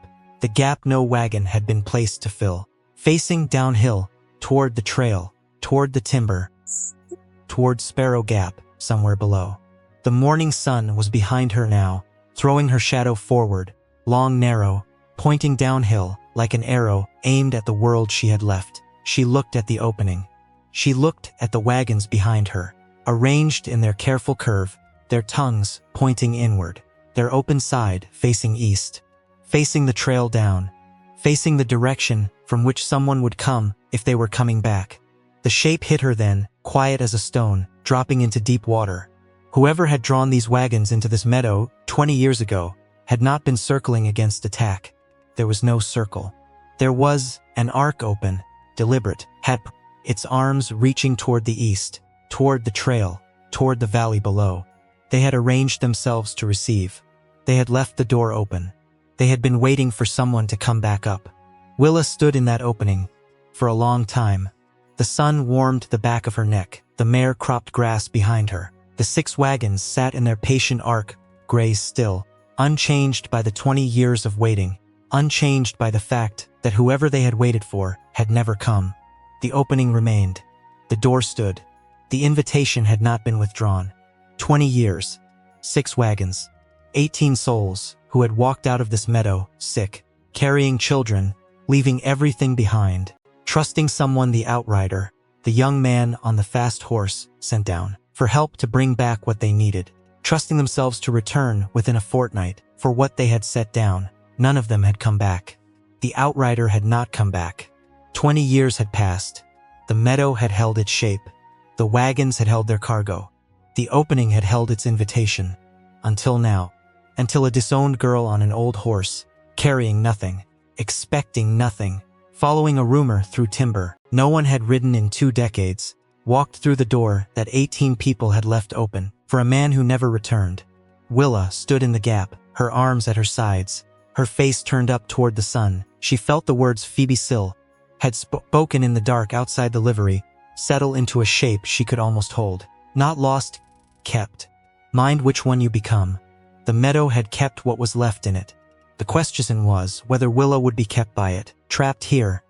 A: no wagon had been placed to fill, facing downhill, toward the trail, toward the timber, toward Sparrow Gap, somewhere below. The morning sun was behind her now, throwing her shadow forward, long, narrow, pointing downhill like an arrow aimed at the world she had left. She looked at the opening. She looked at the wagons behind her, arranged in their careful curve, their tongues pointing inward, their open side facing east, facing the trail down, facing the direction from which someone would come if they were coming back. The shape hit her then, quiet as a stone, dropping into deep water. Whoever had drawn these wagons into this meadow 20 years ago had not been circling against attack. There was no circle. There was an arc open, deliberate, had its arms reaching toward the east, toward the trail, toward the valley below. They had arranged themselves to receive. They had left the door open. They had been waiting for someone to come back up. Willa stood in that opening for a long time. The sun warmed the back of her neck. The mare cropped grass behind her. The 6 wagons sat in their patient arc, grays still, unchanged by the 20 years of waiting, unchanged by the fact that whoever they had waited for had never come. The opening remained. The door stood. The invitation had not been withdrawn. 20 years, 6 wagons, 18 souls who had walked out of this meadow, sick, carrying children, leaving everything behind, trusting someone, the outrider, the young man on the fast horse, sent down for help to bring back what they needed, trusting themselves to return within a fortnight for what they had set down. None of them had come back. The outrider had not come back. 20 years had passed. The meadow had held its shape. The wagons had held their cargo. The opening had held its invitation. Until now. Until a disowned girl on an old horse, carrying nothing, expecting nothing, following a rumor through timber no one had ridden in 2 decades, walked through the door that 18 people had left open for a man who never returned. Willa stood in the gap, her arms at her sides, her face turned up toward the sun. She felt the words Phoebe Sill had spoken in the dark outside the livery settle into a shape she could almost hold. Not lost, kept. Mind which one you become. The meadow had kept what was left in it. The question was whether Willa would be kept by it, trapped here,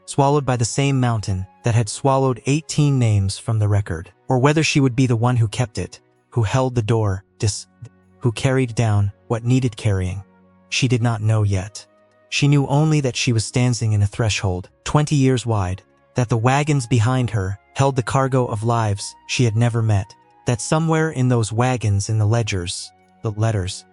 A: swallowed by the same mountain that had swallowed 18 names from the record, or whether she would be the one who kept it, who held the door, who carried down what needed carrying. She did not know yet. She knew only that she was standing in a threshold, 20 years wide, that the wagons behind her held the cargo of lives she had never met, that somewhere in those wagons in the ledgers, the letters,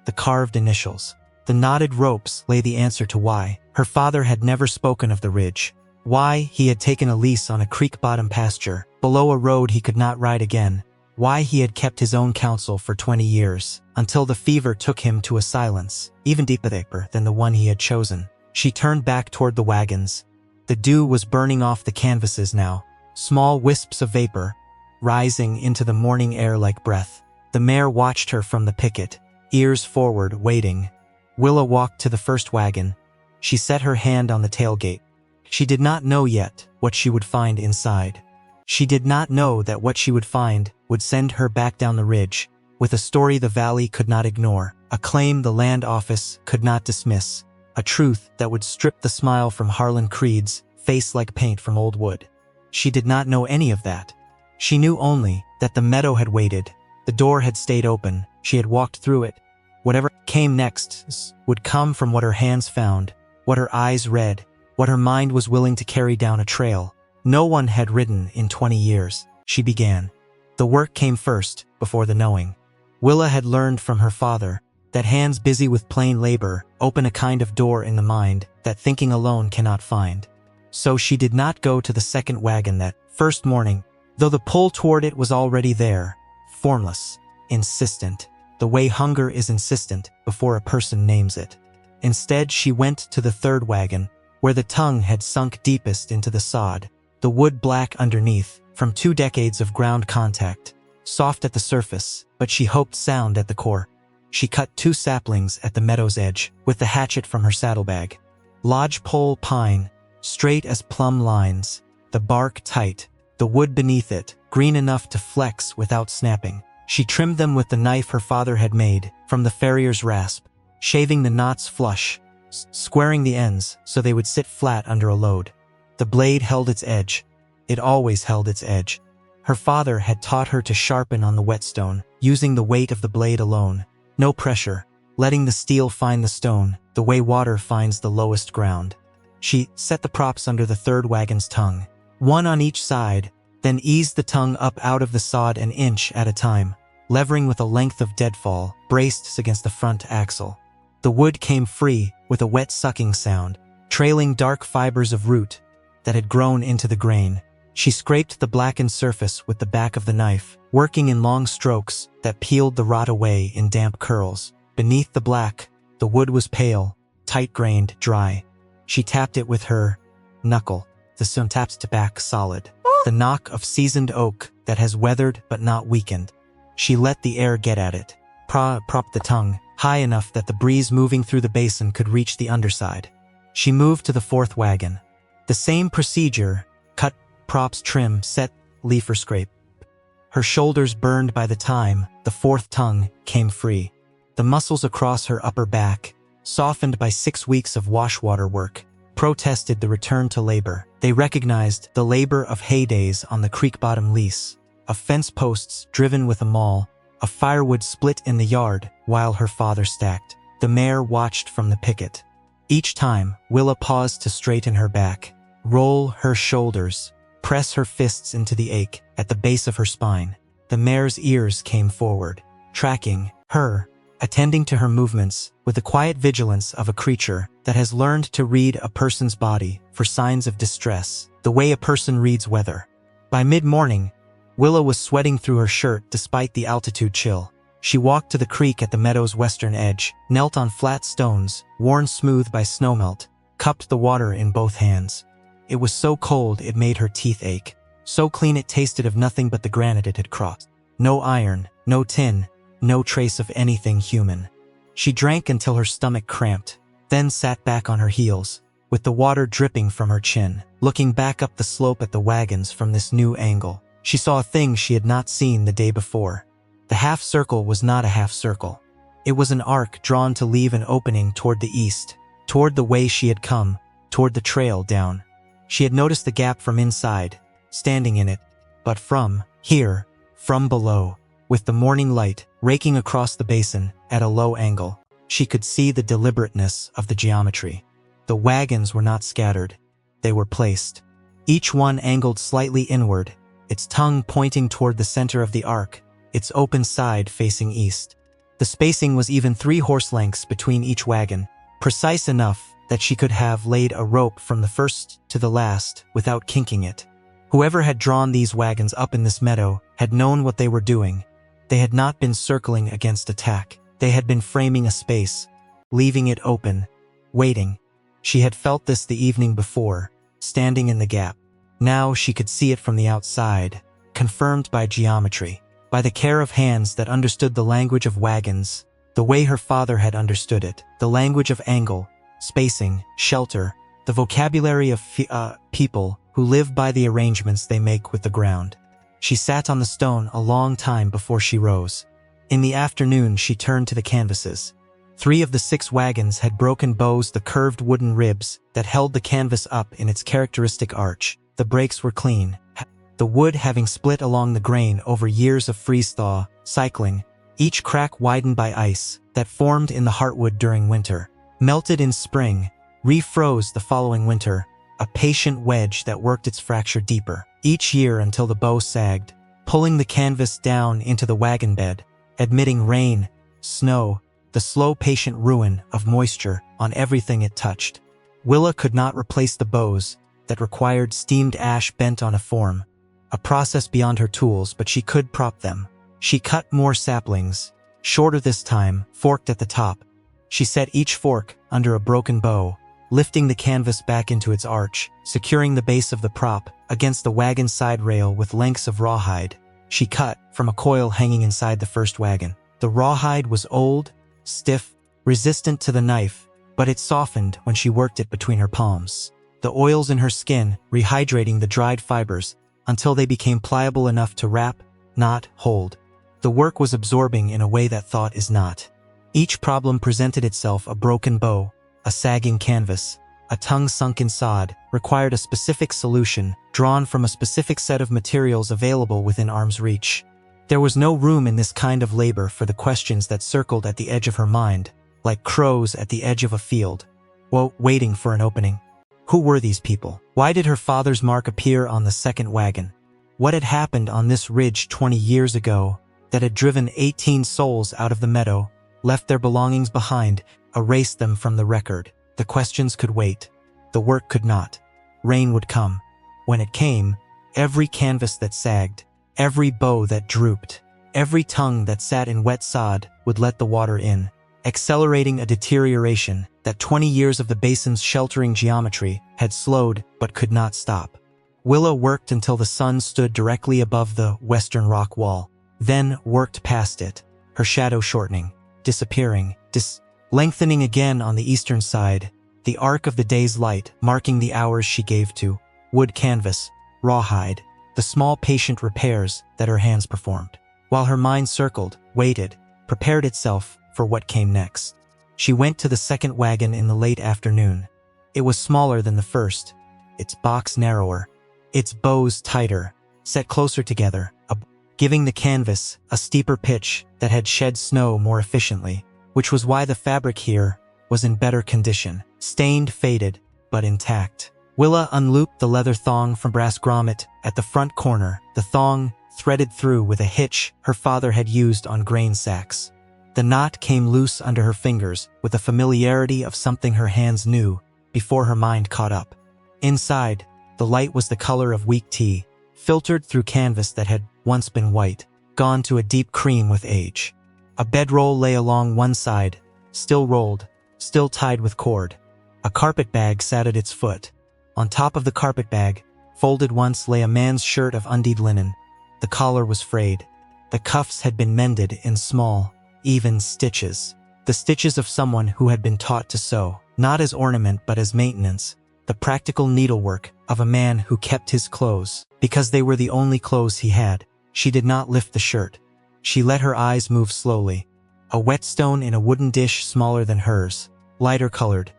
A: the carved initials, The knotted ropes lay the answer to why her father had never spoken of the ridge. Why he had taken a lease on a creek-bottom pasture, below a road he could not ride again. Why he had kept his own counsel for 20 years, until the fever took him to a silence, even deeper than the one he had chosen. She turned back toward the wagons. The dew was burning off the canvases now, small wisps of vapor, rising into the morning air like breath. The mare watched her from the picket, ears forward, waiting. Willa walked to the first wagon. She set her hand on the tailgate. She did not know yet what she would find inside. She did not know that what she would find would send her back down the ridge, with a story the valley could not ignore, a claim the land office could not dismiss, a truth that would strip the smile from Harlan Creed's face like paint from old wood. She did not know any of that. She knew only that the meadow had waited, the door had stayed open, she had walked through it. Whatever came next would come from what her hands found, what her eyes read, what her mind was willing to carry down a trail no one had ridden in 20 years. She began. The work came first, before the knowing. Willa had learned from her father that hands busy with plain labor open a kind of door in the mind that thinking alone cannot find. So she did not go to the second wagon that first morning, though the pull toward it was already there, formless, insistent, the way hunger is insistent before a person names it. Instead, she went to the third wagon, where the tongue had sunk deepest into the sod, the wood black underneath, from 2 decades of ground contact, soft at the surface, but she hoped sound at the core. She cut 2 saplings at the meadow's edge, with the hatchet from her saddlebag. Lodgepole pine, straight as plumb lines, the bark tight, the wood beneath it, green enough to flex without snapping. She trimmed them with the knife her father had made, from the farrier's rasp, shaving the knots flush, squaring the ends so they would sit flat under a load. The blade held its edge. It always held its edge. Her father had taught her to sharpen on the whetstone, using the weight of the blade alone. No pressure, letting the steel find the stone, the way water finds the lowest ground. She set the props under the third wagon's tongue, 1 on each side, then eased the tongue up out of the sod an inch at a time, levering with a length of deadfall, braced against the front axle. The wood came free, with a wet sucking sound, trailing dark fibers of root that had grown into the grain. She scraped the blackened surface with the back of the knife, working in long strokes that peeled the rot away in damp curls. Beneath the black, the wood was pale, tight-grained, dry. She tapped it with her knuckle. The sun taps to back solid. The knock of seasoned oak that has weathered but not weakened. She let the air get at it, propped the tongue high enough that the breeze moving through the basin could reach the underside. She moved to the fourth wagon. The same procedure, cut, props, trim, set, leaf or scrape. Her shoulders burned by the time the fourth tongue came free. The muscles across her upper back, softened by 6 weeks of washwater work, protested the return to labor. They recognized the labor of heydays on the creek bottom lease, of fence posts driven with a maul, of firewood split in the yard while her father stacked. The mare watched from the picket. Each time, Willa paused to straighten her back, roll her shoulders, press her fists into the ache at the base of her spine. The mare's ears came forward, tracking her, attending to her movements with the quiet vigilance of a creature that has learned to read a person's body for signs of distress, the way a person reads weather. By mid-morning, Willa was sweating through her shirt despite the altitude chill. She walked to the creek at the meadow's western edge, knelt on flat stones, worn smooth by snowmelt, cupped the water in both hands. It was so cold it made her teeth ache, so clean it tasted of nothing but the granite it had crossed. No iron, no tin, no trace of anything human. She drank until her stomach cramped, then sat back on her heels, with the water dripping from her chin, looking back up the slope at the wagons from this new angle. She saw a thing she had not seen the day before. The half-circle was not a half-circle. It was an arc drawn to leave an opening toward the east, toward the way she had come, toward the trail down. She had noticed the gap from inside, standing in it, but from here, from below, with the morning light raking across the basin at a low angle, she could see the deliberateness of the geometry. The wagons were not scattered. They were placed. Each one angled slightly inward, its tongue pointing toward the center of the arc, its open side facing east. The spacing was even 3 horse lengths between each wagon, precise enough that she could have laid a rope from the first to the last without kinking it. Whoever had drawn these wagons up in this meadow had known what they were doing. They had not been circling against attack. They had been framing a space, leaving it open, waiting. She had felt this the evening before, standing in the gap. Now she could see it from the outside, confirmed by geometry, by the care of hands that understood the language of wagons, the way her father had understood it, the language of angle, spacing, shelter, the vocabulary of people who live by the arrangements they make with the ground. She sat on the stone a long time before she rose. In the afternoon she turned to the canvases. 3 of the 6 wagons had broken bows, the curved wooden ribs that held the canvas up in its characteristic arch. The brakes were clean, the wood having split along the grain over years of freeze-thaw, cycling, each crack widened by ice that formed in the heartwood during winter, melted in spring, refroze the following winter, a patient wedge that worked its fracture deeper, each year until the bow sagged, pulling the canvas down into the wagon bed, admitting rain, snow, the slow patient ruin of moisture on everything it touched. Willa could not replace the bows that required steamed ash bent on a form, a process beyond her tools, but she could prop them. She cut more saplings, shorter this time, forked at the top. She set each fork under a broken bow, lifting the canvas back into its arch, securing the base of the prop against the wagon side rail with lengths of rawhide. She cut from a coil hanging inside the first wagon. The rawhide was old, stiff, resistant to the knife, but it softened when she worked it between her palms. The oils in her skin rehydrating the dried fibers until they became pliable enough to wrap, not hold. The work was absorbing in a way that thought is not. Each problem presented itself: a broken bow, a sagging canvas, a tongue sunk in sod, required a specific solution, drawn from a specific set of materials available within arm's reach. There was no room in this kind of labor for the questions that circled at the edge of her mind, like crows at the edge of a field, waiting for an opening. Who were these people? Why did her father's mark appear on the second wagon? What had happened on this ridge 20 years ago that had driven 18 souls out of the meadow, left their belongings behind, erased them from the record? The questions could wait. The work could not. Rain would come. When it came, every canvas that sagged, every bow that drooped, every tongue that sat in wet sod would let the water in, accelerating a deterioration that 20 years of the basin's sheltering geometry had slowed but could not stop. Willa worked until the sun stood directly above the western rock wall, then worked past it, her shadow shortening, disappearing, lengthening again on the eastern side, the arc of the day's light marking the hours she gave to wood canvas, rawhide, the small patient repairs that her hands performed, while her mind circled, waited, prepared itself for what came next. She went to the second wagon in the late afternoon. It was smaller than the first, its box narrower, its bows tighter, set closer together, giving the canvas a steeper pitch that had shed snow more efficiently, which was why the fabric here was in better condition, stained, faded, but intact. Willa unlooped the leather thong from brass grommet at the front corner, the thong threaded through with a hitch her father had used on grain sacks. The knot came loose under her fingers with the familiarity of something her hands knew before her mind caught up. Inside, the light was the color of weak tea, filtered through canvas that had once been white, gone to a deep cream with age. A bedroll lay along one side, still rolled, still tied with cord. A carpet bag sat at its foot. On top of the carpet bag, folded once, lay a man's shirt of undied linen. The collar was frayed. The cuffs had been mended in small, even stitches. The stitches of someone who had been taught to sew, not as ornament but as maintenance. The practical needlework of a man who kept his clothes, because they were the only clothes he had. She did not lift the shirt. She let her eyes move slowly. A whetstone in a wooden dish smaller than hers, lighter colored,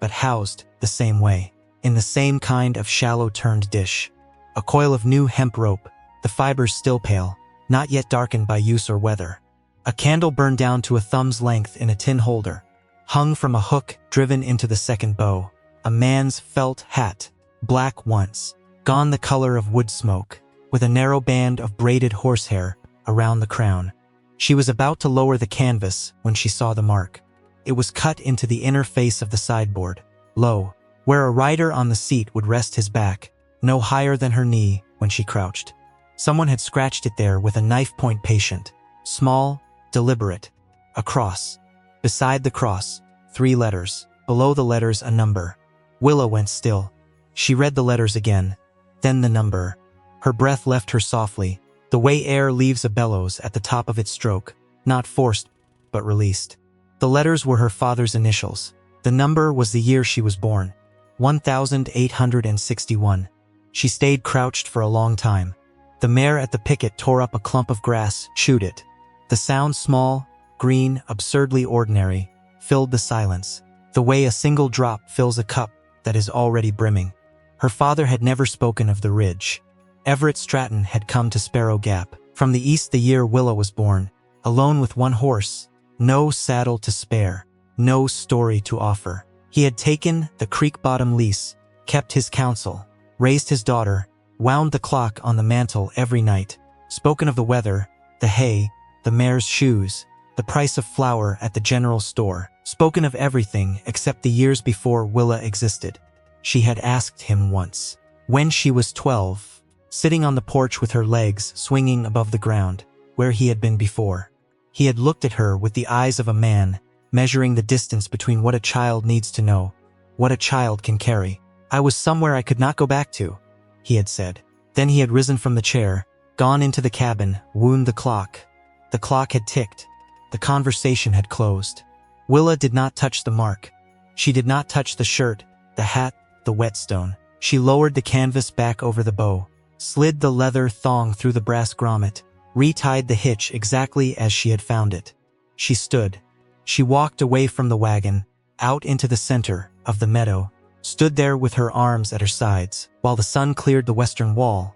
A: but housed the same way, in the same kind of shallow-turned dish. A coil of new hemp rope, the fibers still pale, not yet darkened by use or weather. A candle burned down to a thumb's length in a tin holder, hung from a hook driven into the second bow. A man's felt hat, black once, gone the color of wood smoke, with a narrow band of braided horsehair around the crown. She was about to lower the canvas when she saw the mark. It was cut into the inner face of the sideboard, low, where a rider on the seat would rest his back, no higher than her knee when she crouched. Someone had scratched it there with a knife point patient, small, deliberate. A cross. Beside the cross, 3 letters. Below the letters, a number. Willa went still. She read the letters again, then the number. Her breath left her softly, the way air leaves a bellows at the top of its stroke, not forced, but released. The letters were her father's initials. The number was the year she was born, 1861. She stayed crouched for a long time. The mare at the picket tore up a clump of grass, chewed it. The sound, small, green, absurdly ordinary, filled the silence, the way a single drop fills a cup that is already brimming. Her father had never spoken of the ridge. Everett Stratton had come to Sparrow Gap, from the east the year Willa was born, alone with 1 horse, no saddle to spare, no story to offer. He had taken the creek-bottom lease, kept his counsel, raised his daughter, wound the clock on the mantle every night, spoken of the weather, the hay, the mare's shoes, the price of flour at the general store, spoken of everything except the years before Willa existed. She had asked him once, when she was 12, sitting on the porch with her legs swinging above the ground, where he had been before. He had looked at her with the eyes of a man, measuring the distance between what a child needs to know, what a child can carry. "I was somewhere I could not go back to," he had said. Then he had risen from the chair, gone into the cabin, wound the clock. The clock had ticked. The conversation had closed. Willa did not touch the mark. She did not touch the shirt, the hat, the whetstone. She lowered the canvas back over the bow, slid the leather thong through the brass grommet, retied the hitch exactly as she had found it. She stood. She walked away from the wagon, out into the center of the meadow, stood there with her arms at her sides, while the sun cleared the western wall,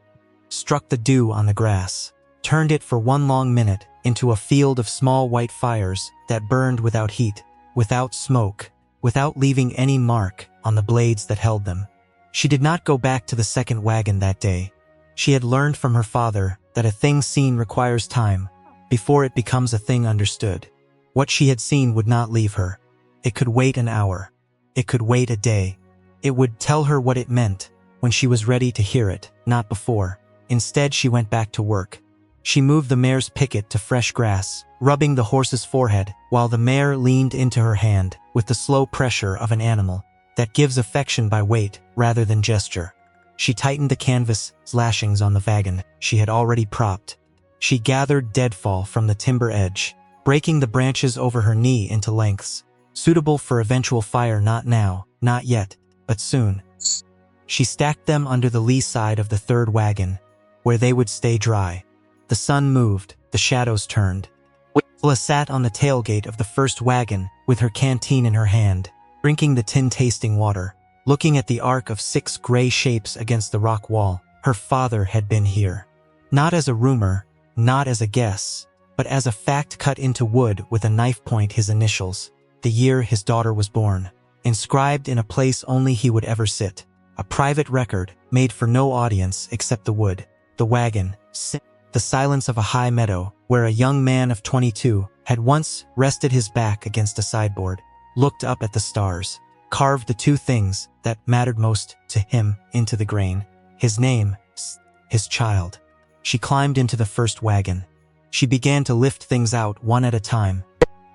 A: struck the dew on the grass, turned it for 1 long minute into a field of small white fires that burned without heat, without smoke, without leaving any mark on the blades that held them. She did not go back to the second wagon that day. She had learned from her father that a thing seen requires time before it becomes a thing understood. What she had seen would not leave her. It could wait an hour. It could wait a day. It would tell her what it meant when she was ready to hear it, not before. Instead, she went back to work. She moved the mare's picket to fresh grass, rubbing the horse's forehead, while the mare leaned into her hand with the slow pressure of an animal that gives affection by weight rather than gesture. She tightened the canvas lashings on the wagon she had already propped. She gathered deadfall from the timber edge, breaking the branches over her knee into lengths, suitable for eventual fire. Not now, not yet, but soon. She stacked them under the lee side of the third wagon, where they would stay dry. The sun moved, the shadows turned. Willa sat on the tailgate of the first wagon with her canteen in her hand, drinking the tin-tasting water, looking at the arc of 6 gray shapes against the rock wall. Her father had been here. Not as a rumor, not as a guess, but as a fact cut into wood with a knife point, his initials, the year his daughter was born, inscribed in a place only he would ever sit. A private record made for no audience except the wood, the wagon, the silence of a high meadow where a young man of 22 had once rested his back against a sideboard, looked up at the stars, carved the 2 things that mattered most to him into the grain: his name, his child. She climbed into the first wagon. She began to lift things out one at a time,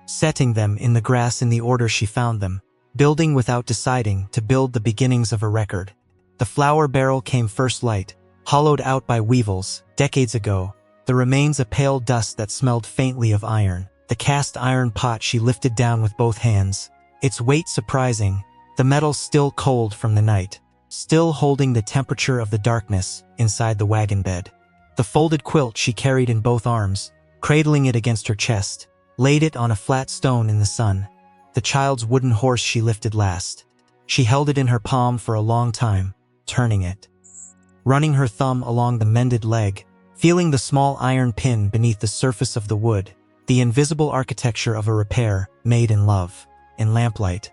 A: setting them in the grass in the order she found them, building without deciding to build the beginnings of a record. The flour barrel came first, light, hollowed out by weevils, decades ago, the remains a pale dust that smelled faintly of iron. The cast iron pot she lifted down with both hands, its weight surprising, the metal still cold from the night, still holding the temperature of the darkness inside the wagon bed. The folded quilt she carried in both arms, cradling it against her chest, laid it on a flat stone in the sun. The child's wooden horse she lifted last. She held it in her palm for a long time, turning it, running her thumb along the mended leg, feeling the small iron pin beneath the surface of the wood, the invisible architecture of a repair made in love, in lamplight.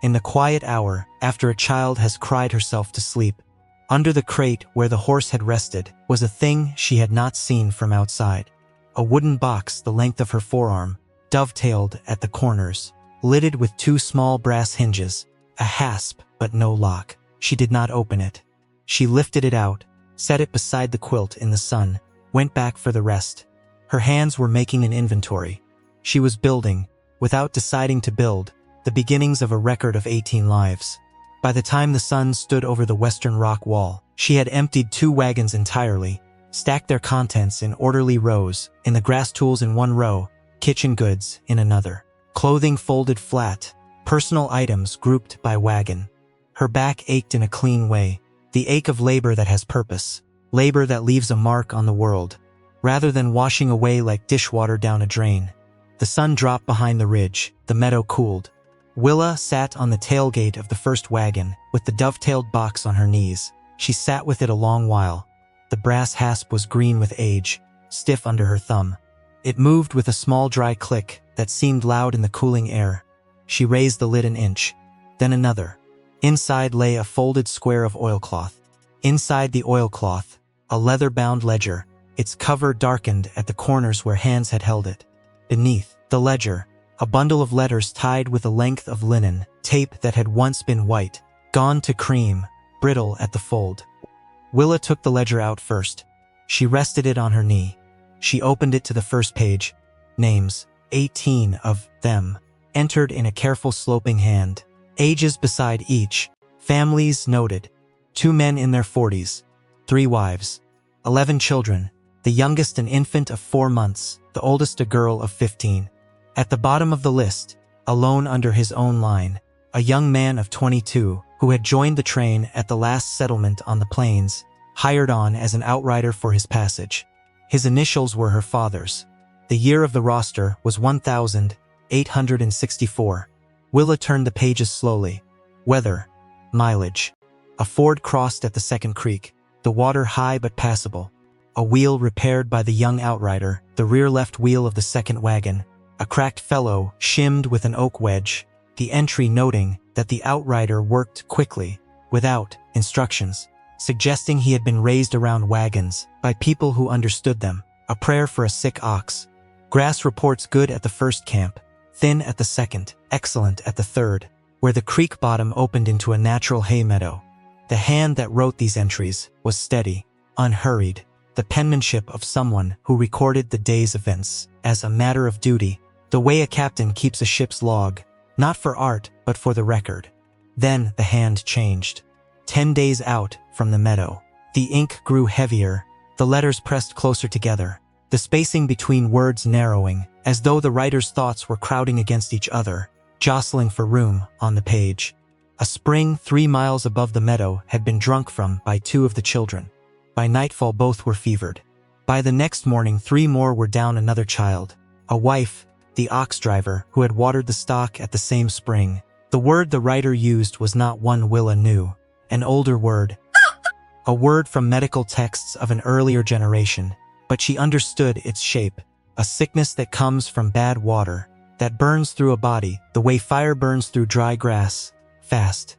A: In the quiet hour, after a child has cried herself to sleep, under the crate where the horse had rested was a thing she had not seen from outside. a wooden box the length of her forearm, dovetailed at the corners, lidded with 2 small brass hinges, a hasp but no lock. She did not open it. She lifted it out, set it beside the quilt in the sun, went back for the rest. Her hands were making an inventory. She was building, without deciding to build, the beginnings of a record of 18 lives. By the time the sun stood over the western rock wall, she had emptied 2 wagons entirely, stacked their contents in orderly rows, in the grass tools in one row, kitchen goods in another, clothing folded flat, personal items grouped by wagon. Her back ached in a clean way, the ache of labor that has purpose, labor that leaves a mark on the world, rather than washing away like dishwater down a drain. The sun dropped behind the ridge, the meadow cooled. Willa sat on the tailgate of the first wagon, with the dovetailed box on her knees. She sat with it a long while. The brass hasp was green with age, stiff under her thumb. It moved with a small dry click that seemed loud in the cooling air. She raised the lid an inch, then another. Inside lay a folded square of oilcloth. Inside the oilcloth, a leather-bound ledger, its cover darkened at the corners where hands had held it. Beneath the ledger, a bundle of letters tied with a length of linen, tape that had once been white, gone to cream, brittle at the fold. Willa took the ledger out first. She rested it on her knee. She opened it to the first page. Names, 18 of them, entered in a careful sloping hand. Ages beside each. Families noted. 2 men in their 40s. 3 wives. 11 children. The youngest an infant of 4 months, the oldest a girl of 15. At the bottom of the list, alone under his own line, a young man of 22 who had joined the train at the last settlement on the plains, hired on as an outrider for his passage. His initials were her father's. The year of the roster was 1864. Willa turned the pages slowly. Weather. Mileage. A ford crossed at the second creek, the water high but passable. A wheel repaired by the young outrider, the rear left wheel of the second wagon. A cracked felloe, shimmed with an oak wedge, the entry noting that the outrider worked quickly, without instructions, suggesting he had been raised around wagons, by people who understood them. A prayer for a sick ox. Grass reports good at the first camp, thin at the second, excellent at the third, where the creek bottom opened into a natural hay meadow. The hand that wrote these entries was steady, unhurried, the penmanship of someone who recorded the day's events as a matter of duty, the way a captain keeps a ship's log, not for art but for the record. Then the hand changed. 10 days out from the meadow. The ink grew heavier, the letters pressed closer together, the spacing between words narrowing, as though the writer's thoughts were crowding against each other, jostling for room on the page. A spring 3 miles above the meadow had been drunk from by 2 of the children. By nightfall both were fevered. By the next morning 3 more were down another child. A wife, the ox driver, who had watered the stock at the same spring. The word the writer used was not one Willa knew, an older word. A word from medical texts of an earlier generation, but she understood its shape. A sickness that comes from bad water, that burns through a body the way fire burns through dry grass, fast,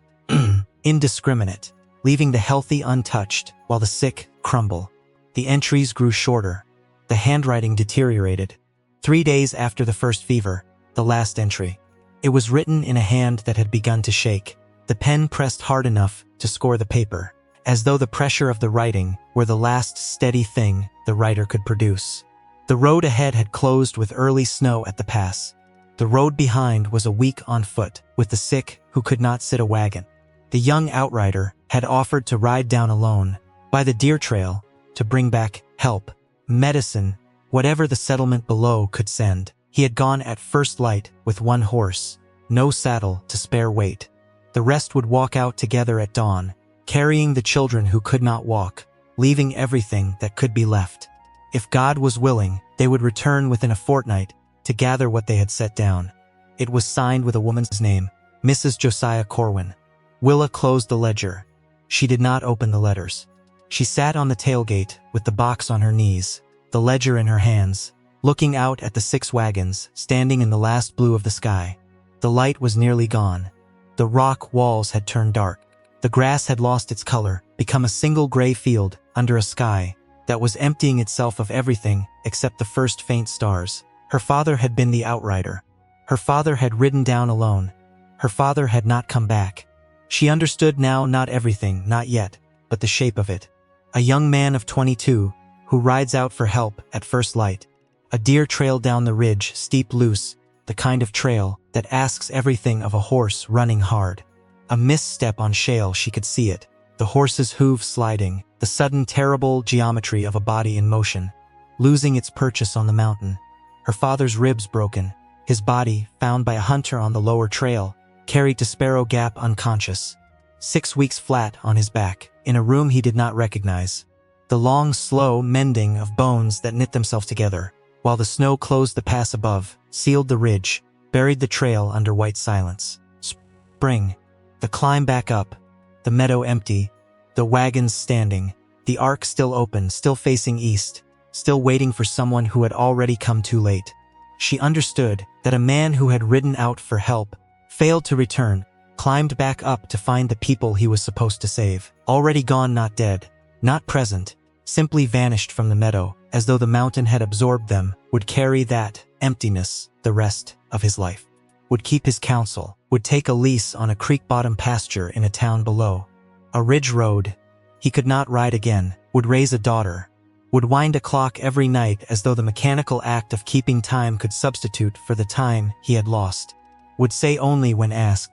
A: indiscriminate, leaving the healthy untouched while the sick crumble. The entries grew shorter. The handwriting deteriorated. 3 days after the first fever, the last entry. It was written in a hand that had begun to shake. The pen pressed hard enough to score the paper, as though the pressure of the writing were the last steady thing the writer could produce. The road ahead had closed with early snow at the pass. The road behind was a week on foot, with the sick who could not sit a wagon. The young outrider had offered to ride down alone, by the deer trail, to bring back help, medicine, whatever the settlement below could send. He had gone at first light with 1 horse, no saddle to spare weight. The rest would walk out together at dawn, carrying the children who could not walk, leaving everything that could be left. If God was willing, they would return within a fortnight to gather what they had set down. It was signed with a woman's name, Mrs. Josiah Corwin. Willa closed the ledger. She did not open the letters. She sat on the tailgate with the box on her knees, the ledger in her hands, looking out at the 6 wagons standing in the last blue of the sky. The light was nearly gone. The rock walls had turned dark. The grass had lost its color, become a single gray field under a sky that was emptying itself of everything except the first faint stars. Her father had been the outrider. Her father had ridden down alone. Her father had not come back. She understood now, not everything, not yet, but the shape of it. A young man of 22, who rides out for help at first light. A deer trail down the ridge, steep, loose, the kind of trail that asks everything of a horse running hard. A misstep on shale, she could see it, the horse's hooves sliding, the sudden terrible geometry of a body in motion, losing its purchase on the mountain. Her father's ribs broken, his body, found by a hunter on the lower trail, carried to Sparrow Gap unconscious. 6 weeks flat on his back, in a room he did not recognize. The long, slow mending of bones that knit themselves together, while the snow closed the pass above, sealed the ridge, buried the trail under white silence. Spring. The climb back up. The meadow empty. The wagons standing. The ark still open, still facing east, still waiting for someone who had already come too late. She understood that a man who had ridden out for help, failed to return, climbed back up to find the people he was supposed to save. Already gone, not dead, not present, simply vanished from the meadow, as though the mountain had absorbed them, would carry that emptiness the rest of his life. Would keep his counsel, would take a lease on a creek-bottom pasture in a town below. A ridge road. He could not ride again, would raise a daughter, would wind a clock every night as though the mechanical act of keeping time could substitute for the time he had lost. Would say only when asked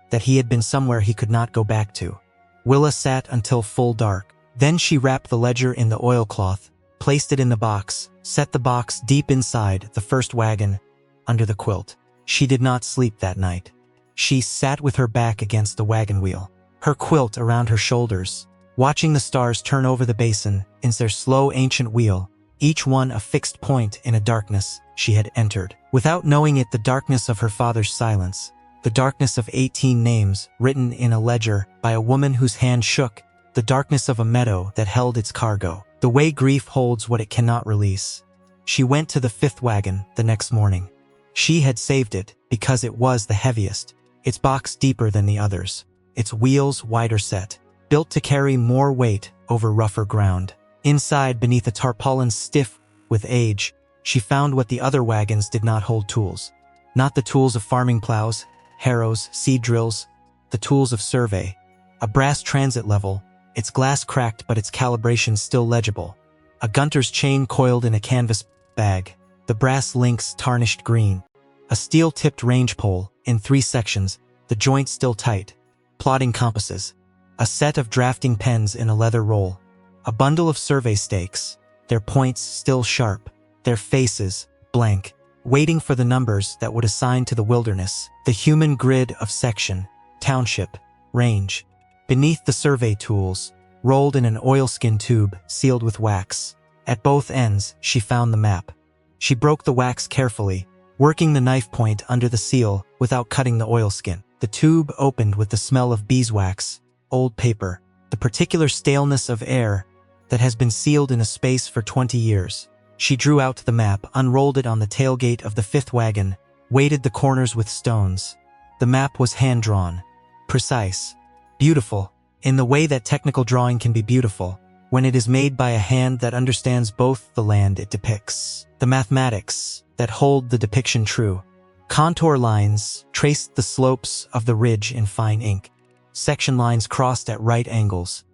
A: that he had been somewhere he could not go back to. Willa sat until full dark. Then she wrapped the ledger in the oilcloth, placed it in the box, set the box deep inside the first wagon, under the quilt. She did not sleep that night. She sat with her back against the wagon wheel, her quilt around her shoulders, watching the stars turn over the basin in their slow ancient wheel, each one a fixed point in a darkness she had entered. Without knowing it, the darkness of her father's silence, the darkness of 18 names written in a ledger by a woman whose hand shook, the darkness of a meadow that held its cargo, the way grief holds what it cannot release. She went to the 5th wagon the next morning. She had saved it because it was the heaviest, its box deeper than the others, its wheels wider set, built to carry more weight over rougher ground. Inside, beneath a tarpaulin stiff with age, she found what the other wagons did not hold: tools. Not the tools of farming plows, harrows, seed drills, the tools of survey. A brass transit level, its glass cracked but its calibration still legible. A gunter's chain coiled in a canvas bag, the brass links tarnished green. A steel-tipped range pole, in 3 sections, the joints still tight. Plotting compasses. A set of drafting pens in a leather roll. A bundle of survey stakes, their points still sharp, their faces blank, waiting for the numbers that would assign to the wilderness, the human grid of section, township, range. Beneath the survey tools, rolled in an oilskin tube sealed with wax. At both ends, she found the map. She broke the wax carefully, working the knife point under the seal without cutting the oilskin. The tube opened with the smell of beeswax, old paper, the particular staleness of air that has been sealed in a space for 20 years. She drew out the map, unrolled it on the tailgate of the 5th wagon, weighted the corners with stones. The map was hand-drawn, precise, beautiful, in the way that technical drawing can be beautiful, when it is made by a hand that understands both the land it depicts, the mathematics that hold the depiction true. Contour lines traced the slopes of the ridge in fine ink. Section lines crossed at right angles,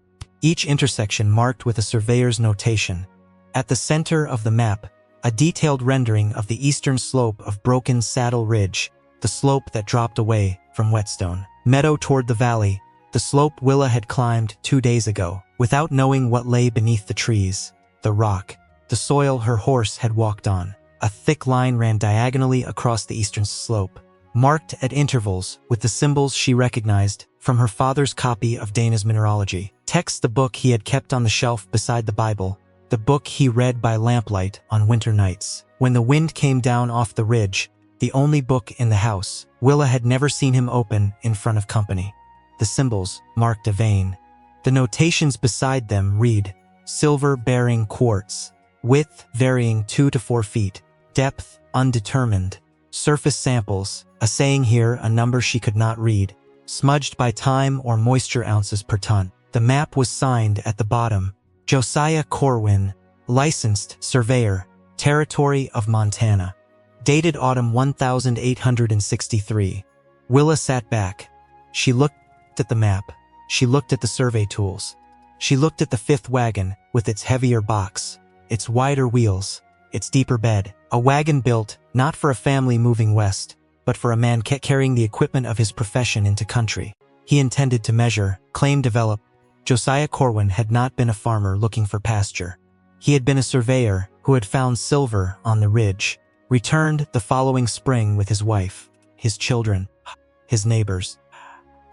A: each intersection marked with a surveyor's notation. At the center of the map, a detailed rendering of the eastern slope of Broken Saddle Ridge, the slope that dropped away from Whetstone Meadow toward the valley, the slope Willa had climbed 2 days ago, without knowing what lay beneath the trees, the rock, the soil her horse had walked on. A thick line ran diagonally across the eastern slope, marked at intervals with the symbols she recognized from her father's copy of Dana's mineralogy. Text, the book he had kept on the shelf beside the Bible, the book he read by lamplight on winter nights. When the wind came down off the ridge, the only book in the house, Willa had never seen him open in front of company. The symbols marked a vein. The notations beside them read, silver-bearing quartz, width varying 2 to 4 feet, depth undetermined, surface samples, a saying here, a number she could not read, smudged by time or moisture, ounces per ton. The map was signed at the bottom, Josiah Corwin, licensed surveyor, territory of Montana. Dated autumn 1863. Willa sat back. She looked at the map. She looked at the survey tools. She looked at the fifth wagon with its heavier box, its wider wheels, its deeper bed. A wagon built not for a family moving west, but for a man carrying the equipment of his profession into country. He intended to measure, claim, develop. Josiah Corwin had not been a farmer looking for pasture. He had been a surveyor who had found silver on the ridge, returned the following spring with his wife, his children, his neighbors,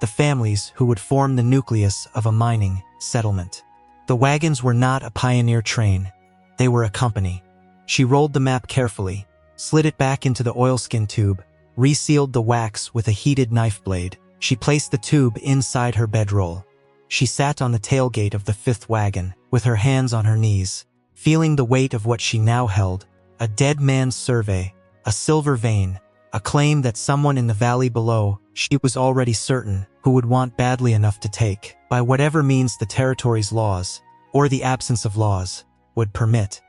A: the families who would form the nucleus of a mining settlement. The wagons were not a pioneer train. They were a company. She rolled the map carefully, slid it back into the oilskin tube, resealed the wax with a heated knife blade. She placed the tube inside her bedroll. She sat on the tailgate of the fifth wagon, with her hands on her knees, feeling the weight of what she now held, a dead man's survey, a silver vein, a claim that someone in the valley below, she was already certain, who would want badly enough to take, by whatever means the territory's laws, or the absence of laws, would permit.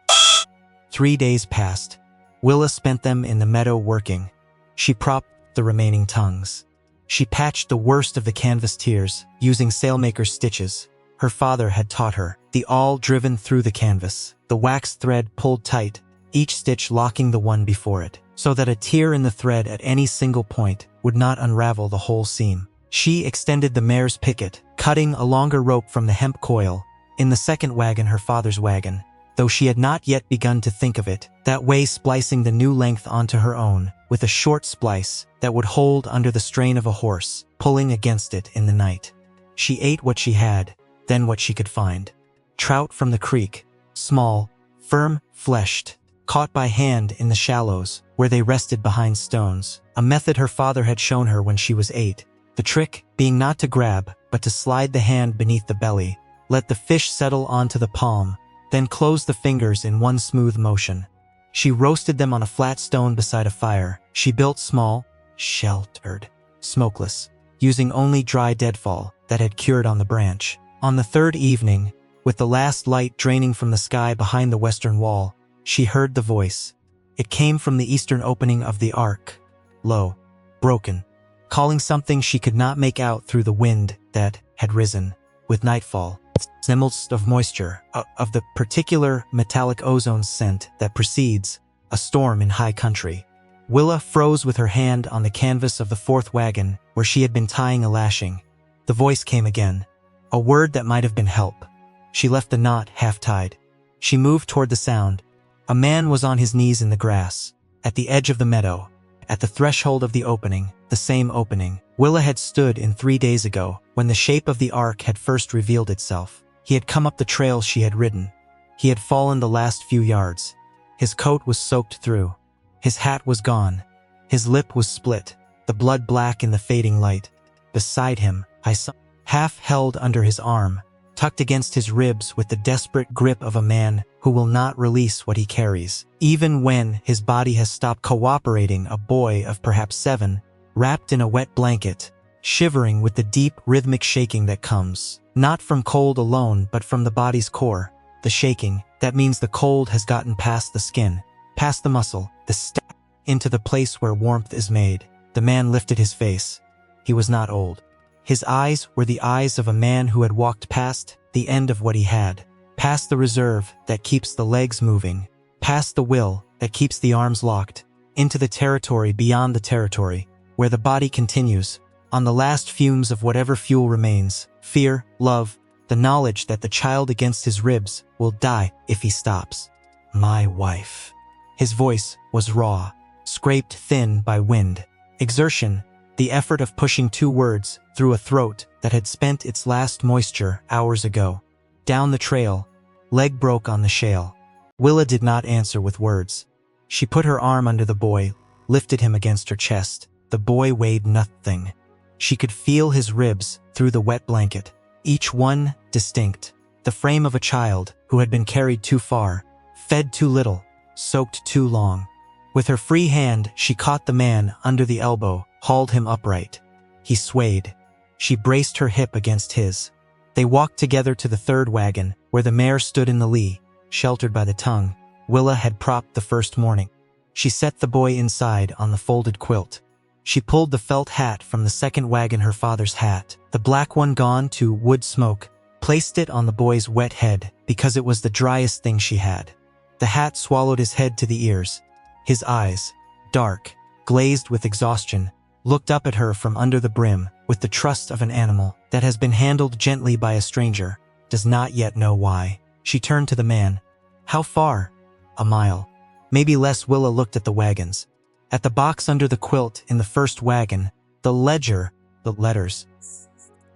A: 3 days passed. Willa spent them in the meadow working. She propped the remaining tongues. She patched the worst of the canvas tiers, using sailmaker's stitches. Her father had taught her, the awl driven through the canvas, the wax thread pulled tight, each stitch locking the one before it, so that a tear in the thread at any single point would not unravel the whole seam. She extended the mare's picket, cutting a longer rope from the hemp coil, in the second wagon, her father's wagon, though she had not yet begun to think of it, that way splicing the new length onto her own, with a short splice that would hold under the strain of a horse, pulling against it in the night. She ate what she had, then what she could find. Trout from the creek, small, firm-fleshed, caught by hand in the shallows, where they rested behind stones, a method her father had shown her when she was 8. The trick being not to grab, but to slide the hand beneath the belly, let the fish settle onto the palm, then close the fingers in one smooth motion. She roasted them on a flat stone beside a fire. She built small, sheltered, smokeless, using only dry deadfall that had cured on the branch. On the third evening, with the last light draining from the sky behind the western wall, she heard the voice. It came from the eastern opening of the ark, low, broken, calling something she could not make out through the wind that had risen with nightfall. Semblance of moisture, of the particular metallic ozone scent that precedes a storm in high country. Willa froze with her hand on the canvas of the fourth wagon where she had been tying a lashing. The voice came again, a word that might have been help. She left the knot half-tied. She moved toward the sound. A man was on his knees in the grass, at the edge of the meadow, at the threshold of the opening, the same opening Willa had stood in 3 days ago, when the shape of the ark had first revealed itself. He had come up the trail she had ridden. He had fallen the last few yards. His coat was soaked through. His hat was gone. His lip was split, the blood black in the fading light. Beside him, I saw, half held under his arm, tucked against his ribs with the desperate grip of a man who will not release what he carries, even when his body has stopped cooperating, a boy of perhaps 7, wrapped in a wet blanket, shivering with the deep rhythmic shaking that comes, not from cold alone but from the body's core. The shaking, that means the cold has gotten past the skin, past the muscle, the step, into the place where warmth is made. The man lifted his face. He was not old. His eyes were the eyes of a man who had walked past the end of what he had, past the reserve that keeps the legs moving, past the will that keeps the arms locked, into the territory beyond the territory, where the body continues, on the last fumes of whatever fuel remains, fear, love, the knowledge that the child against his ribs will die if he stops. My wife. His voice was raw, scraped thin by wind, exertion, the effort of pushing 2 words through a throat that had spent its last moisture hours ago. Down the trail, leg broke on the shale. Willa did not answer with words. She put her arm under the boy, lifted him against her chest. The boy weighed nothing. She could feel his ribs through the wet blanket, each one distinct, the frame of a child who had been carried too far, fed too little, soaked too long. With her free hand, she caught the man under the elbow, hauled him upright. He swayed. She braced her hip against his. They walked together to the third wagon, where the mare stood in the lee, sheltered by the tongue Willa had propped the first morning. She set the boy inside on the folded quilt. She pulled the felt hat from the second wagon, her father's hat, the black one gone to wood smoke, placed it on the boy's wet head because it was the driest thing she had. The hat swallowed his head to the ears. His eyes, dark, glazed with exhaustion, looked up at her from under the brim with the trust of an animal that has been handled gently by a stranger, does not yet know why. She turned to the man. "How far?" "A mile. Maybe less." Willa looked at the wagons. At the box under the quilt in the first wagon, the ledger, the letters,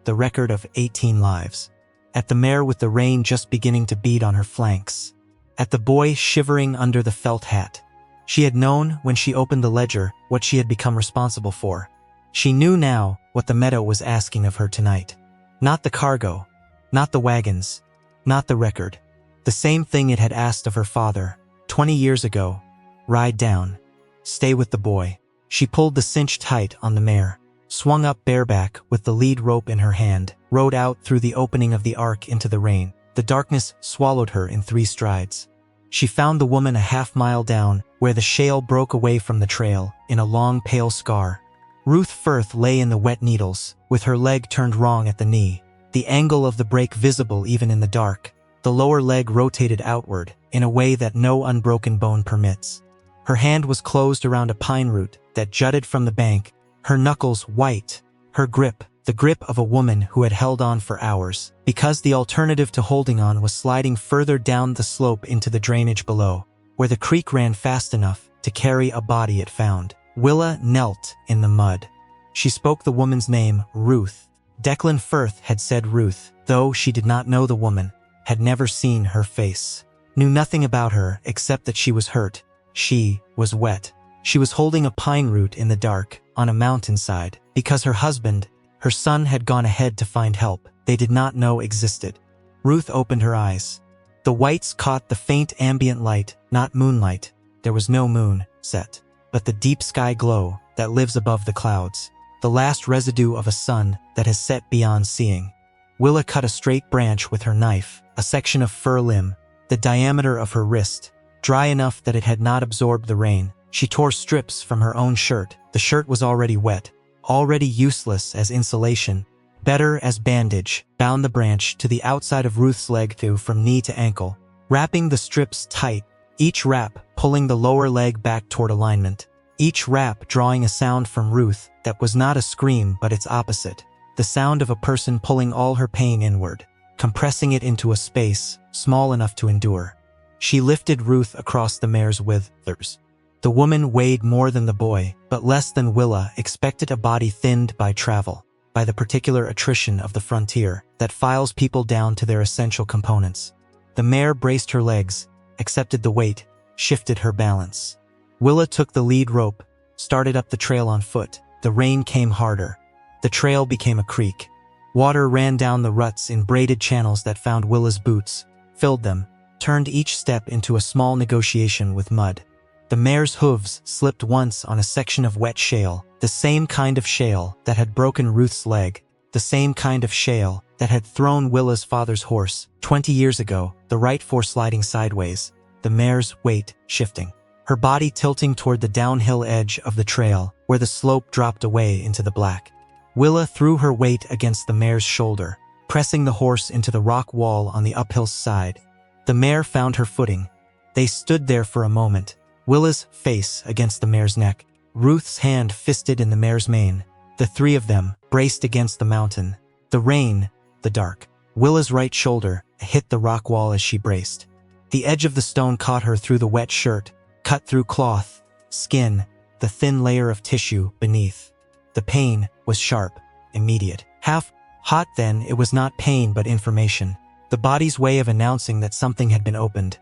A: the record of 18 lives. At the mare with the rain just beginning to beat on her flanks. At the boy shivering under the felt hat. She had known when she opened the ledger what she had become responsible for. She knew now what the Meadow was asking of her tonight. Not the cargo, not the wagons, not the record. The same thing it had asked of her father 20 years ago. Ride down. Stay with the boy. She pulled the cinch tight on the mare, swung up bareback with the lead rope in her hand, rode out through the opening of the ark into the rain. The darkness swallowed her in 3 strides. She found the woman a half-mile down, where the shale broke away from the trail, in a long pale scar. Ruth Firth lay in the wet needles, with her leg turned wrong at the knee, the angle of the break visible even in the dark. The lower leg rotated outward, in a way that no unbroken bone permits. Her hand was closed around a pine root that jutted from the bank, her knuckles white, her grip, the grip of a woman who had held on for hours, because the alternative to holding on was sliding further down the slope into the drainage below, where the creek ran fast enough to carry a body it found. Willa knelt in the mud. She spoke the woman's name, Ruth. Declan Firth had said Ruth, though she did not know the woman, had never seen her face, knew nothing about her except that she was hurt. She was wet. She was holding a pine root in the dark, on a mountainside, because her husband, her son, had gone ahead to find help they did not know existed. Ruth opened her eyes. The whites caught the faint ambient light, not moonlight. There was no moon set, but the deep sky glow that lives above the clouds, the last residue of a sun that has set beyond seeing. Willa cut a straight branch with her knife, a section of fir limb, the diameter of her wrist, dry enough that it had not absorbed the rain. She tore strips from her own shirt. The shirt was already wet, already useless as insulation, better as bandage, bound the branch to the outside of Ruth's leg from knee to ankle, wrapping the strips tight, each wrap pulling the lower leg back toward alignment, each wrap drawing a sound from Ruth that was not a scream but its opposite, the sound of a person pulling all her pain inward, compressing it into a space small enough to endure. She lifted Ruth across the mare's withers. The woman weighed more than the boy, but less than Willa expected, a body thinned by travel, by the particular attrition of the frontier that files people down to their essential components. The mare braced her legs, accepted the weight, shifted her balance. Willa took the lead rope, started up the trail on foot. The rain came harder. The trail became a creek. Water ran down the ruts in braided channels that found Willa's boots, filled them, turned each step into a small negotiation with mud. The mare's hooves slipped once on a section of wet shale, the same kind of shale that had broken Ruth's leg, the same kind of shale that had thrown Willa's father's horse 20 years ago, the right fore sliding sideways, the mare's weight shifting, her body tilting toward the downhill edge of the trail where the slope dropped away into the black. Willa threw her weight against the mare's shoulder, pressing the horse into the rock wall on the uphill side. The mare found her footing. They stood there for a moment, Willa's face against the mare's neck, Ruth's hand fisted in the mare's mane. The three of them braced against the mountain. The rain, the dark. Willa's right shoulder hit the rock wall as she braced. The edge of the stone caught her through the wet shirt, cut through cloth, skin, the thin layer of tissue beneath. The pain was sharp, immediate. Half hot then, it was not pain but information. The body's way of announcing that something had been opened.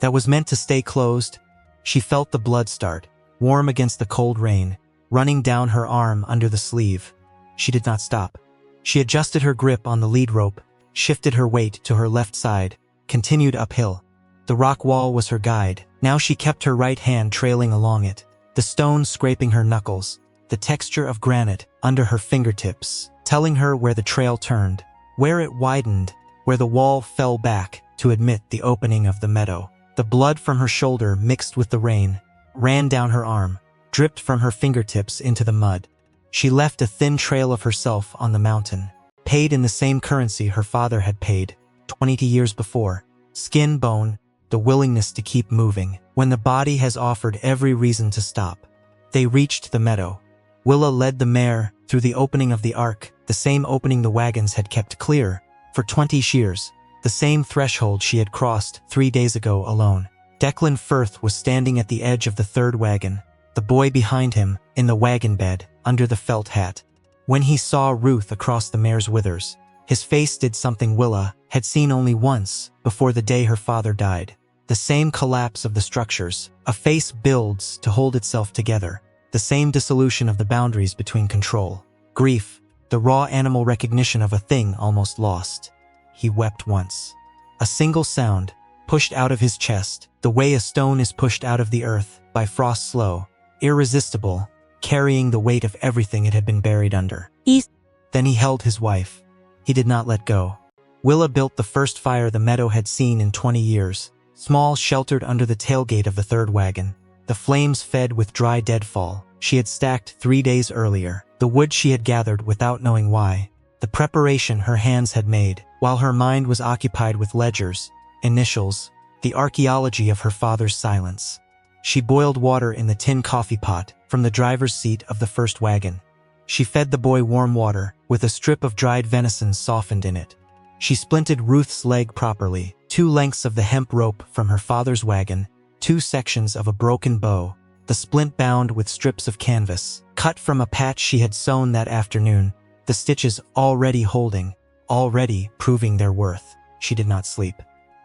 A: That was meant to stay closed. She felt the blood start, warm against the cold rain, running down her arm under the sleeve. She did not stop. She adjusted her grip on the lead rope, shifted her weight to her left side, continued uphill. The rock wall was her guide. Now she kept her right hand trailing along it, the stone scraping her knuckles, the texture of granite under her fingertips, telling her where the trail turned. where it widened, where the wall fell back to admit the opening of the meadow. The blood from her shoulder mixed with the rain, ran down her arm, dripped from her fingertips into the mud. She left a thin trail of herself on the mountain, paid in the same currency her father had paid 20 years before. Skin, bone, the willingness to keep moving, when the body has offered every reason to stop. They reached the meadow. Willa led the mare through the opening of the ark, the same opening the wagons had kept clear for 20 years, the same threshold she had crossed 3 days ago alone. Declan Firth was standing at the edge of the third wagon, the boy behind him, in the wagon bed, under the felt hat. When he saw Ruth across the mare's withers, his face did something Willa had seen only once before the day her father died. The same collapse of the structures. A face builds to hold itself together. The same dissolution of the boundaries between control. Grief, the raw animal recognition of a thing almost lost. He wept once. A single sound, pushed out of his chest, the way a stone is pushed out of the earth, by frost slow, irresistible, carrying the weight of everything it had been buried under. Then he held his wife. He did not let go. Willa built the first fire the meadow had seen in 20 years, small, sheltered under the tailgate of the third wagon. The flames fed with dry deadfall she had stacked 3 days earlier, the wood she had gathered without knowing why, the preparation her hands had made, while her mind was occupied with ledgers, initials, the archaeology of her father's silence. She boiled water in the tin coffee pot from the driver's seat of the first wagon. She fed the boy warm water, with a strip of dried venison softened in it. She splinted Ruth's leg properly, 2 lengths of the hemp rope from her father's wagon, 2 sections of a broken bow, the splint bound with strips of canvas, cut from a patch she had sewn that afternoon, the stitches already holding, already proving their worth. She did not sleep.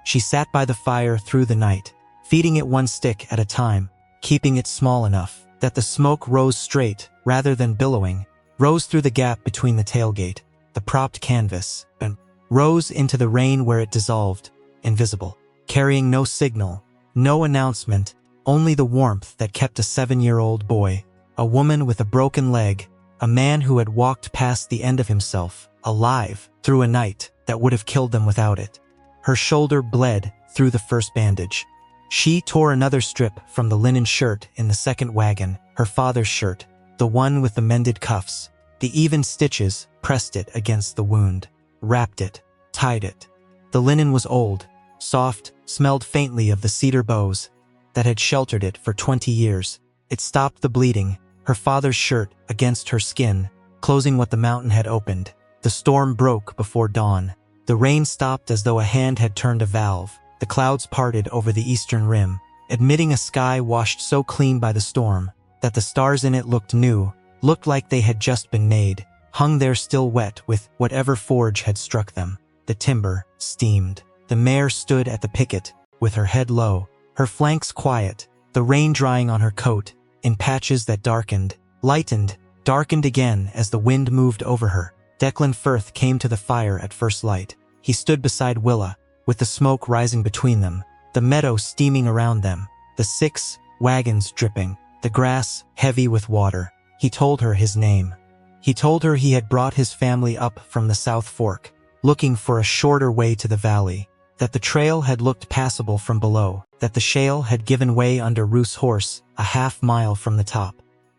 A: She sat by the fire through the night, feeding it 1 stick at a time, keeping it small enough that the smoke rose straight rather than billowing, rose through the gap between the tailgate, the propped canvas, and rose into the rain where it dissolved, invisible, carrying no signal, no announcement, only the warmth that kept a 7-year-old boy, a woman with a broken leg, a man who had walked past the end of himself, alive, through a night that would have killed them without it. Her shoulder bled through the first bandage. She tore another strip from the linen shirt in the second wagon, her father's shirt, the one with the mended cuffs. The even stitches pressed it against the wound, wrapped it, tied it. The linen was old, soft, smelled faintly of the cedar boughs that had sheltered it for 20 years. It stopped the bleeding, her father's shirt against her skin, closing what the mountain had opened. The storm broke before dawn. The rain stopped as though a hand had turned a valve. The clouds parted over the eastern rim, admitting a sky washed so clean by the storm that the stars in it looked new, looked like they had just been made, hung there still wet with whatever forge had struck them. The timber steamed. The mare stood at the picket, with her head low, her flanks quiet, the rain drying on her coat, in patches that darkened, lightened, darkened again as the wind moved over her. Declan Firth came to the fire at first light. He stood beside Willa, with the smoke rising between them, the meadow steaming around them, the 6 wagons dripping, the grass heavy with water. He told her his name. He told her he had brought his family up from the South Fork, looking for a shorter way to the valley, that the trail had looked passable from below, that the shale had given way under Ruth's horse a half-mile from the top.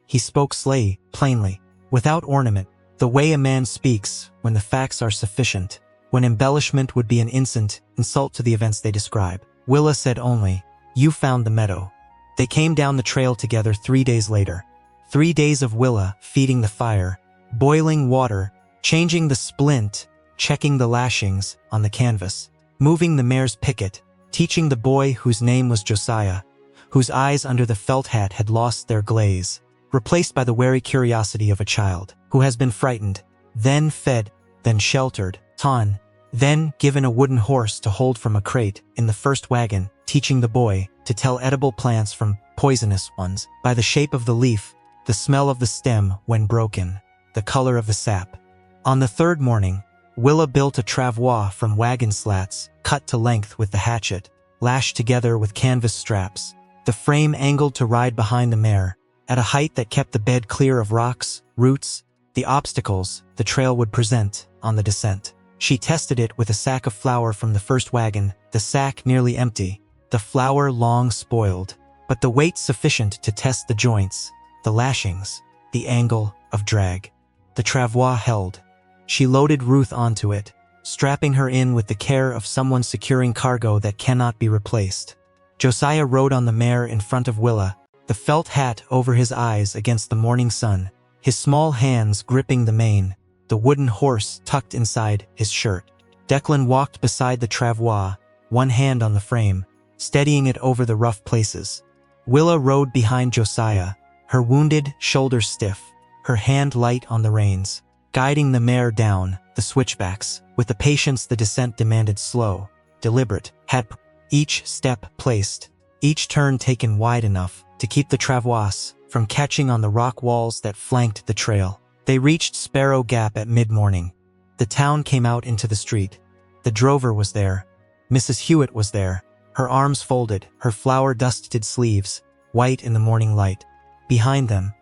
A: He spoke slowly, plainly, without ornament, the way a man speaks when the facts are sufficient, when embellishment would be an instant insult to the events they describe. Willa said only, "You found the meadow." They came down the trail together 3 days later. 3 days of Willa feeding the fire, boiling water, changing the splint, checking the lashings on the canvas, moving the mare's picket, teaching the boy whose name was Josiah, whose eyes under the felt hat had lost their glaze, replaced by the wary curiosity of a child who has been frightened, then fed, then sheltered, taught, then given a wooden horse to hold from a crate in the first wagon, teaching the boy to tell edible plants from poisonous ones by the shape of the leaf, the smell of the stem when broken, the color of the sap. On the third morning, Willa built a travois from wagon slats, cut to length with the hatchet, lashed together with canvas straps, the frame angled to ride behind the mare, at a height that kept the bed clear of rocks, roots, the obstacles the trail would present on the descent. She tested it with a sack of flour from the first wagon, the sack nearly empty, the flour long spoiled, but the weight sufficient to test the joints, the lashings, the angle of drag. The travois held. She loaded Ruth onto it, strapping her in with the care of someone securing cargo that cannot be replaced. Josiah rode on the mare in front of Willa, the felt hat over his eyes against the morning sun, his small hands gripping the mane, the wooden horse tucked inside his shirt. Declan walked beside the travois, one hand on the frame, steadying it over the rough places. Willa rode behind Josiah, her wounded shoulders stiff, her hand light on the reins, guiding the mare down the switchbacks with the patience the descent demanded. Slow, deliberate, had each step placed, each turn taken wide enough to keep the travois from catching on the rock walls that flanked the trail. They reached Sparrow Gap at mid-morning. The town came out into the street. The drover was there. Mrs. Hewitt was there, her arms folded, her flour-dusted sleeves, white in the morning light. Behind them,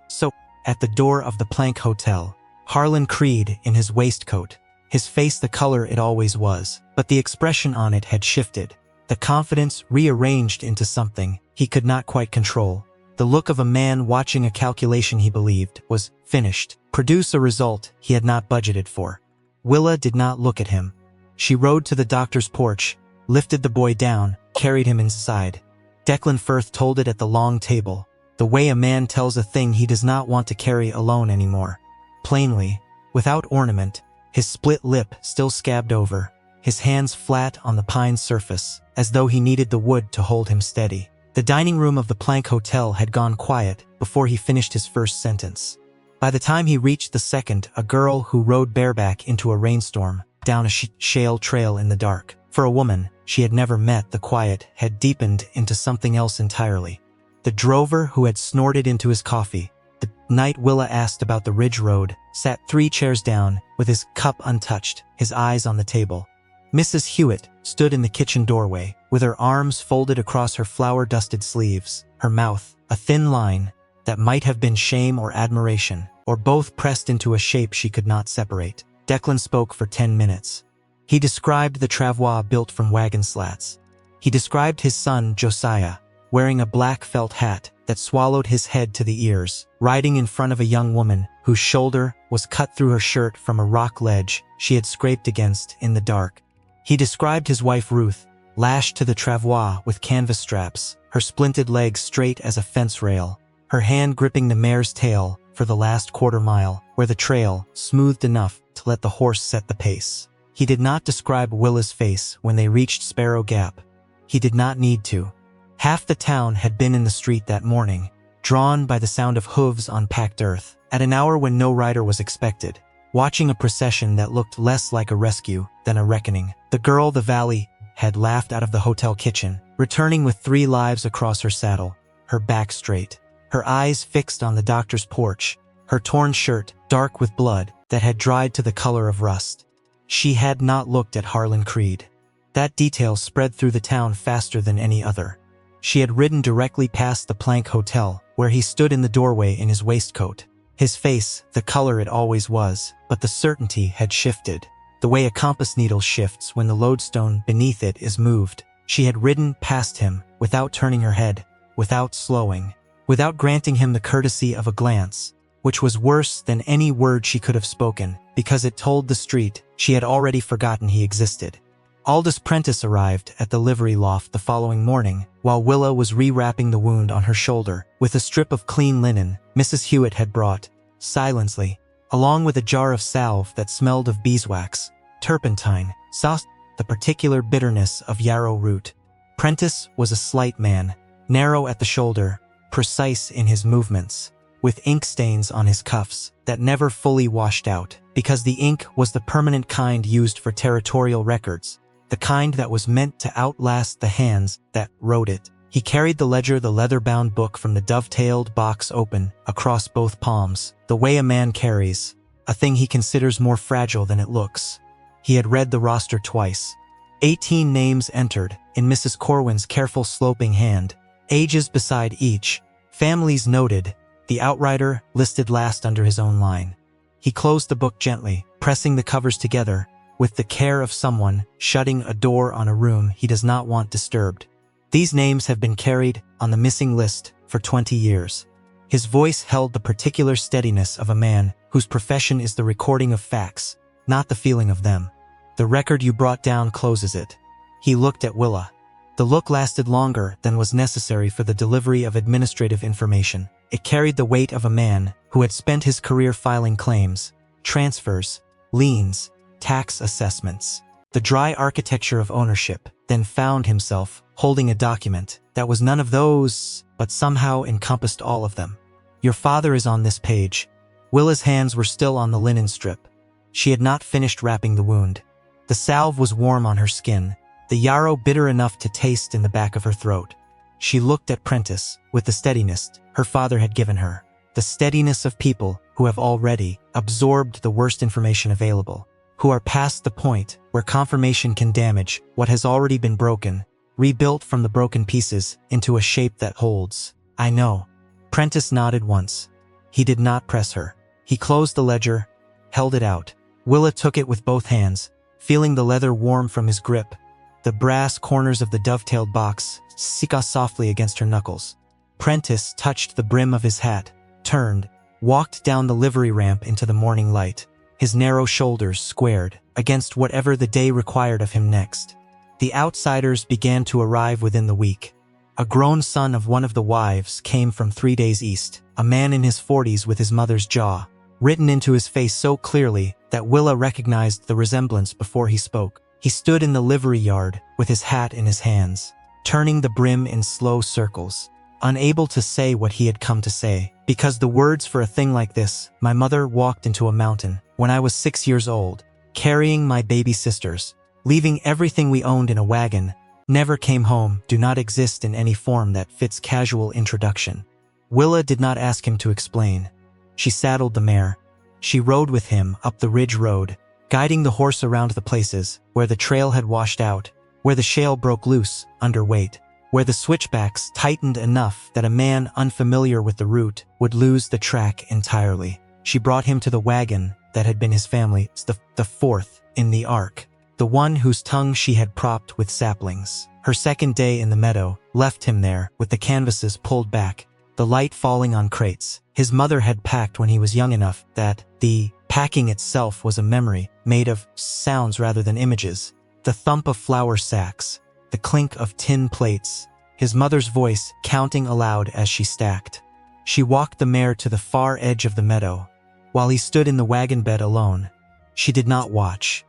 A: at the door of the Plank Hotel, Harlan Creed in his waistcoat, his face the color it always was, but the expression on it had shifted, the confidence rearranged into something he could not quite control. The look of a man watching a calculation he believed was finished, produce a result he had not budgeted for. Willa did not look at him. She rode to the doctor's porch, lifted the boy down, carried him inside. Declan Firth told it at the long table, the way a man tells a thing he does not want to carry alone anymore. Plainly, without ornament, his split lip still scabbed over, his hands flat on the pine surface, as though he needed the wood to hold him steady. The dining room of the Plank Hotel had gone quiet before he finished his first sentence. By the time he reached the second, a girl who rode bareback into a rainstorm, down a shale trail in the dark. For a woman she had never met, the quiet had deepened into something else entirely. The drover who had snorted into his coffee, the night Willa asked about the Ridge Road, sat 3 chairs down, with his cup untouched, his eyes on the table. Mrs. Hewitt stood in the kitchen doorway, with her arms folded across her flour-dusted sleeves, her mouth, a thin line that might have been shame or admiration, or both pressed into a shape she could not separate. Declan spoke for 10 minutes. He described the travois built from wagon slats. He described his son, Josiah, wearing a black felt hat that swallowed his head to the ears, riding in front of a young woman whose shoulder was cut through her shirt from a rock ledge she had scraped against in the dark. He described his wife Ruth, lashed to the travois with canvas straps, her splinted legs straight as a fence rail, her hand gripping the mare's tail for the last quarter mile, where the trail smoothed enough to let the horse set the pace. He did not describe Willa's face when they reached Sparrow Gap. He did not need to. Half the town had been in the street that morning, drawn by the sound of hooves on packed earth, at an hour when no rider was expected, watching a procession that looked less like a rescue than a reckoning. The girl the valley had laughed out of the hotel kitchen, returning with 3 lives across her saddle, her back straight, her eyes fixed on the doctor's porch, her torn shirt dark with blood that had dried to the color of rust. She had not looked at Harlan Creed. That detail spread through the town faster than any other. She had ridden directly past the Plank Hotel, where he stood in the doorway in his waistcoat. His face, the color it always was, but the certainty had shifted, the way a compass needle shifts when the lodestone beneath it is moved. She had ridden past him, without turning her head, without slowing, without granting him the courtesy of a glance, which was worse than any word she could have spoken, because it told the street she had already forgotten he existed. Aldous Prentice arrived at the livery loft the following morning, while Willa was rewrapping the wound on her shoulder with a strip of clean linen Mrs. Hewitt had brought, silently, along with a jar of salve that smelled of beeswax, turpentine, sauce, the particular bitterness of yarrow root. Prentice was a slight man, narrow at the shoulder, precise in his movements, with ink stains on his cuffs that never fully washed out, because the ink was the permanent kind used for territorial records, the kind that was meant to outlast the hands that wrote it. He carried the ledger, the leather-bound book from the dovetailed box open across both palms, the way a man carries a thing he considers more fragile than it looks. He had read the roster twice. 18 names entered, in Mrs. Corwin's careful sloping hand, ages beside each, families noted, the outrider listed last under his own line. He closed the book gently, pressing the covers together, with the care of someone shutting a door on a room he does not want disturbed. These names have been carried on the missing list for 20 years. His voice held the particular steadiness of a man whose profession is the recording of facts, not the feeling of them. The record you brought down closes it. He looked at Willa. The look lasted longer than was necessary for the delivery of administrative information. It carried the weight of a man who had spent his career filing claims, transfers, liens, tax assessments. The dry architecture of ownership then found himself holding a document that was none of those, but somehow encompassed all of them. Your father is on this page. Willa's hands were still on the linen strip. She had not finished wrapping the wound. The salve was warm on her skin, the yarrow bitter enough to taste in the back of her throat. She looked at Prentice with the steadiness her father had given her, the steadiness of people who have already absorbed the worst information available, who are past the point where confirmation can damage what has already been broken, rebuilt from the broken pieces into a shape that holds. I know. Prentice nodded once. He did not press her. He closed the ledger, held it out. Willa took it with both hands, feeling the leather warm from his grip. The brass corners of the dovetailed box sika softly against her knuckles. Prentice touched the brim of his hat, turned, walked down the livery ramp into the morning light, his narrow shoulders squared against whatever the day required of him next. The outsiders began to arrive within the week. A grown son of one of the wives came from 3 days east, a man in his 40s with his mother's jaw written into his face so clearly that Willa recognized the resemblance before he spoke. He stood in the livery yard with his hat in his hands, turning the brim in slow circles, unable to say what he had come to say, because the words for a thing like this, my mother walked into a mountain when I was 6 years old, carrying my baby sisters, leaving everything we owned in a wagon, never came home, do not exist in any form that fits casual introduction. Willa did not ask him to explain. She saddled the mare. She rode with him up the ridge road, guiding the horse around the places where the trail had washed out, where the shale broke loose under weight, where the switchbacks tightened enough that a man unfamiliar with the route would lose the track entirely. She brought him to the wagon that had been his family's, the fourth in the ark, the one whose tongue she had propped with saplings. Her second day in the meadow left him there with the canvases pulled back, the light falling on crates. His mother had packed when he was young enough that the packing itself was a memory made of sounds rather than images. The thump of flour sacks, the clink of tin plates, his mother's voice counting aloud as she stacked. She walked the mare to the far edge of the meadow, while he stood in the wagon bed alone. She did not watch.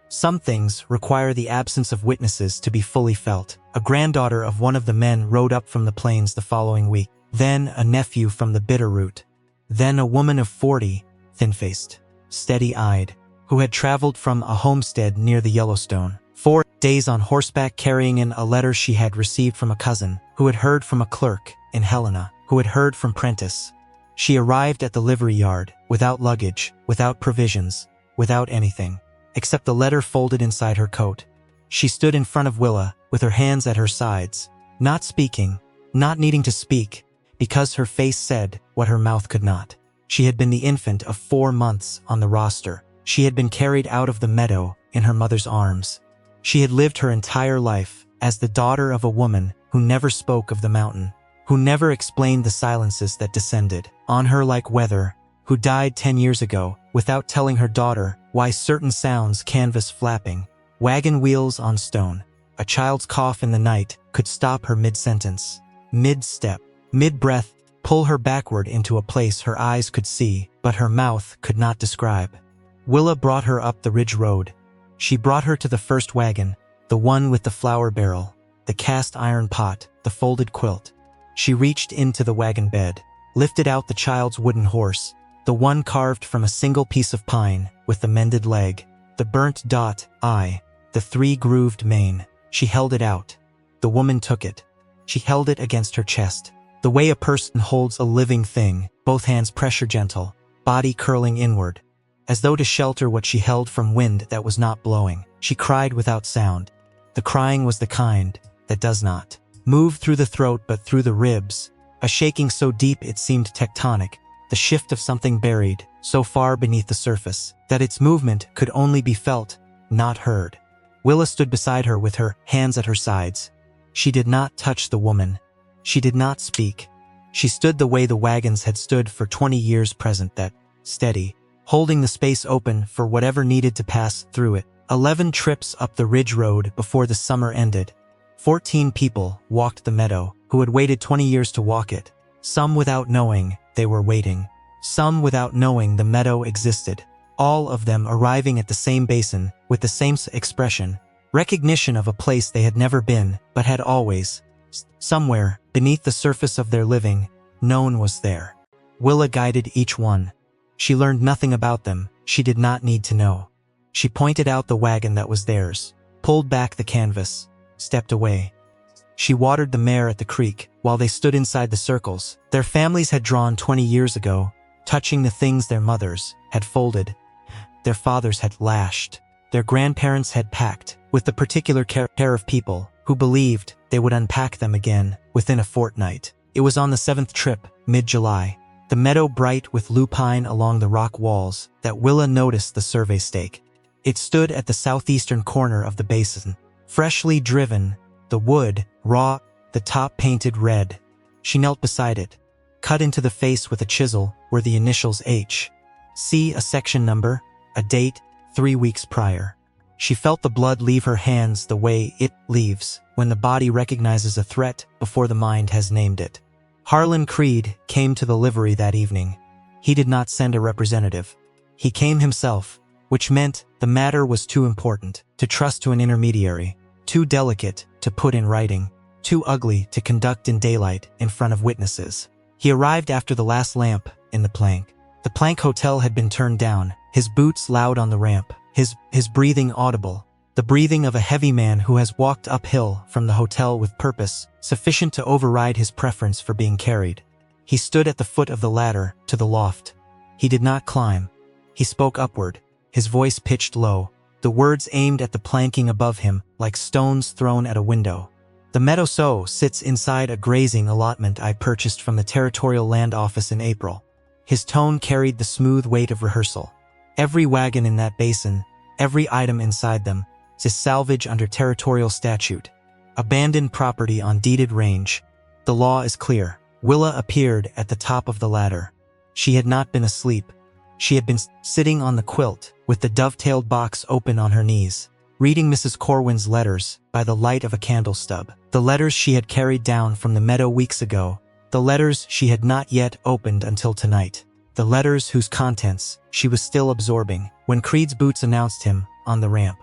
A: Some things require the absence of witnesses to be fully felt. A granddaughter of one of the men rode up from the plains the following week, then a nephew from the Bitterroot, then a woman of 40, thin-faced, steady-eyed, who had traveled from a homestead near the Yellowstone. 4 days on horseback carrying in a letter she had received from a cousin, who had heard from a clerk in Helena, who had heard from Prentice. She arrived at the livery yard, without luggage, without provisions, without anything, except the letter folded inside her coat. She stood in front of Willa, with her hands at her sides, not speaking, not needing to speak, because her face said what her mouth could not. She had been the infant of 4 months on the roster. She had been carried out of the meadow in her mother's arms. She had lived her entire life as the daughter of a woman who never spoke of the mountain, who never explained the silences that descended on her like weather, who died 10 years ago without telling her daughter why certain sounds, canvas flapping, wagon wheels on stone, a child's cough in the night, could stop her mid-sentence, mid-step, mid-breath, pull her backward into a place her eyes could see, but her mouth could not describe. Willa brought her up the ridge road. She brought her to the first wagon, the one with the flour barrel, the cast iron pot, the folded quilt. She reached into the wagon bed, lifted out the child's wooden horse, the one carved from a single piece of pine with the mended leg, the burnt eye, the 3-grooved mane. She held it out. The woman took it. She held it against her chest, the way a person holds a living thing, both hands pressure gentle, body curling inward, as though to shelter what she held from wind that was not blowing. She cried without sound. The crying was the kind that does not move through the throat but through the ribs, a shaking so deep it seemed tectonic, the shift of something buried so far beneath the surface that its movement could only be felt not heard. Willa stood beside her with her hands at her sides. She did not touch the woman. She did not speak. She stood the way the Wagons had stood for 20 years present, that steady, holding the space open for whatever needed to pass through it. 11 trips up the ridge road before the summer ended. 14 people walked the meadow who had waited 20 years to walk it, some without knowing they were waiting, some without knowing the meadow existed, all of them arriving at the same basin with the same expression, recognition of a place they had never been but had always, somewhere beneath the surface of their living, known was there. Willa guided each one. She learned nothing about them. She did not need to know. She pointed out the wagon that was theirs, pulled back the canvas, stepped away. She watered the mare at the creek while they stood inside the circles their families had drawn 20 years ago, touching the things their mothers had folded, their fathers had lashed, their grandparents had packed, with the particular care of people who believed they would unpack them again within a fortnight. It was on the 7th trip, mid-July, the meadow bright with lupine along the rock walls, that Willa noticed the survey stake. It stood at the southeastern corner of the basin, freshly driven, the wood raw, the top painted red. She knelt beside it. Cut into the face with a chisel were the initials H. C, a section number, a date, 3 weeks prior. She felt the blood leave her hands the way it leaves when the body recognizes a threat before the mind has named it. Harlan Creed came to the livery that evening. He did not send a representative. He came himself, which meant the matter was too important to trust to an intermediary, too delicate to put in writing, too ugly to conduct in daylight in front of witnesses. He arrived after the last lamp in the plank. The plank hotel had been turned down, his boots loud on the ramp, his breathing audible, the breathing of a heavy man who has walked uphill from the hotel with purpose sufficient to override his preference for being carried. He stood at the foot of the ladder to the loft. He did not climb. He spoke upward, his voice pitched low, the words aimed at the planking above him like stones thrown at a window. The meadow sits inside a grazing allotment I purchased from the Territorial Land Office in April. His tone carried the smooth weight of rehearsal. Every wagon in that basin, every item inside them, is salvage under territorial statute. Abandoned property on deeded range. The law is clear. Willa appeared at the top of the ladder. She had not been asleep. She had been sitting on the quilt, with the dovetailed box open on her knees, reading Mrs. Corwin's letters by the light of a candle stub. The letters she had carried down from the meadow weeks ago. The letters she had not yet opened until tonight. The letters whose contents she was still absorbing when Creed's boots announced him on the ramp.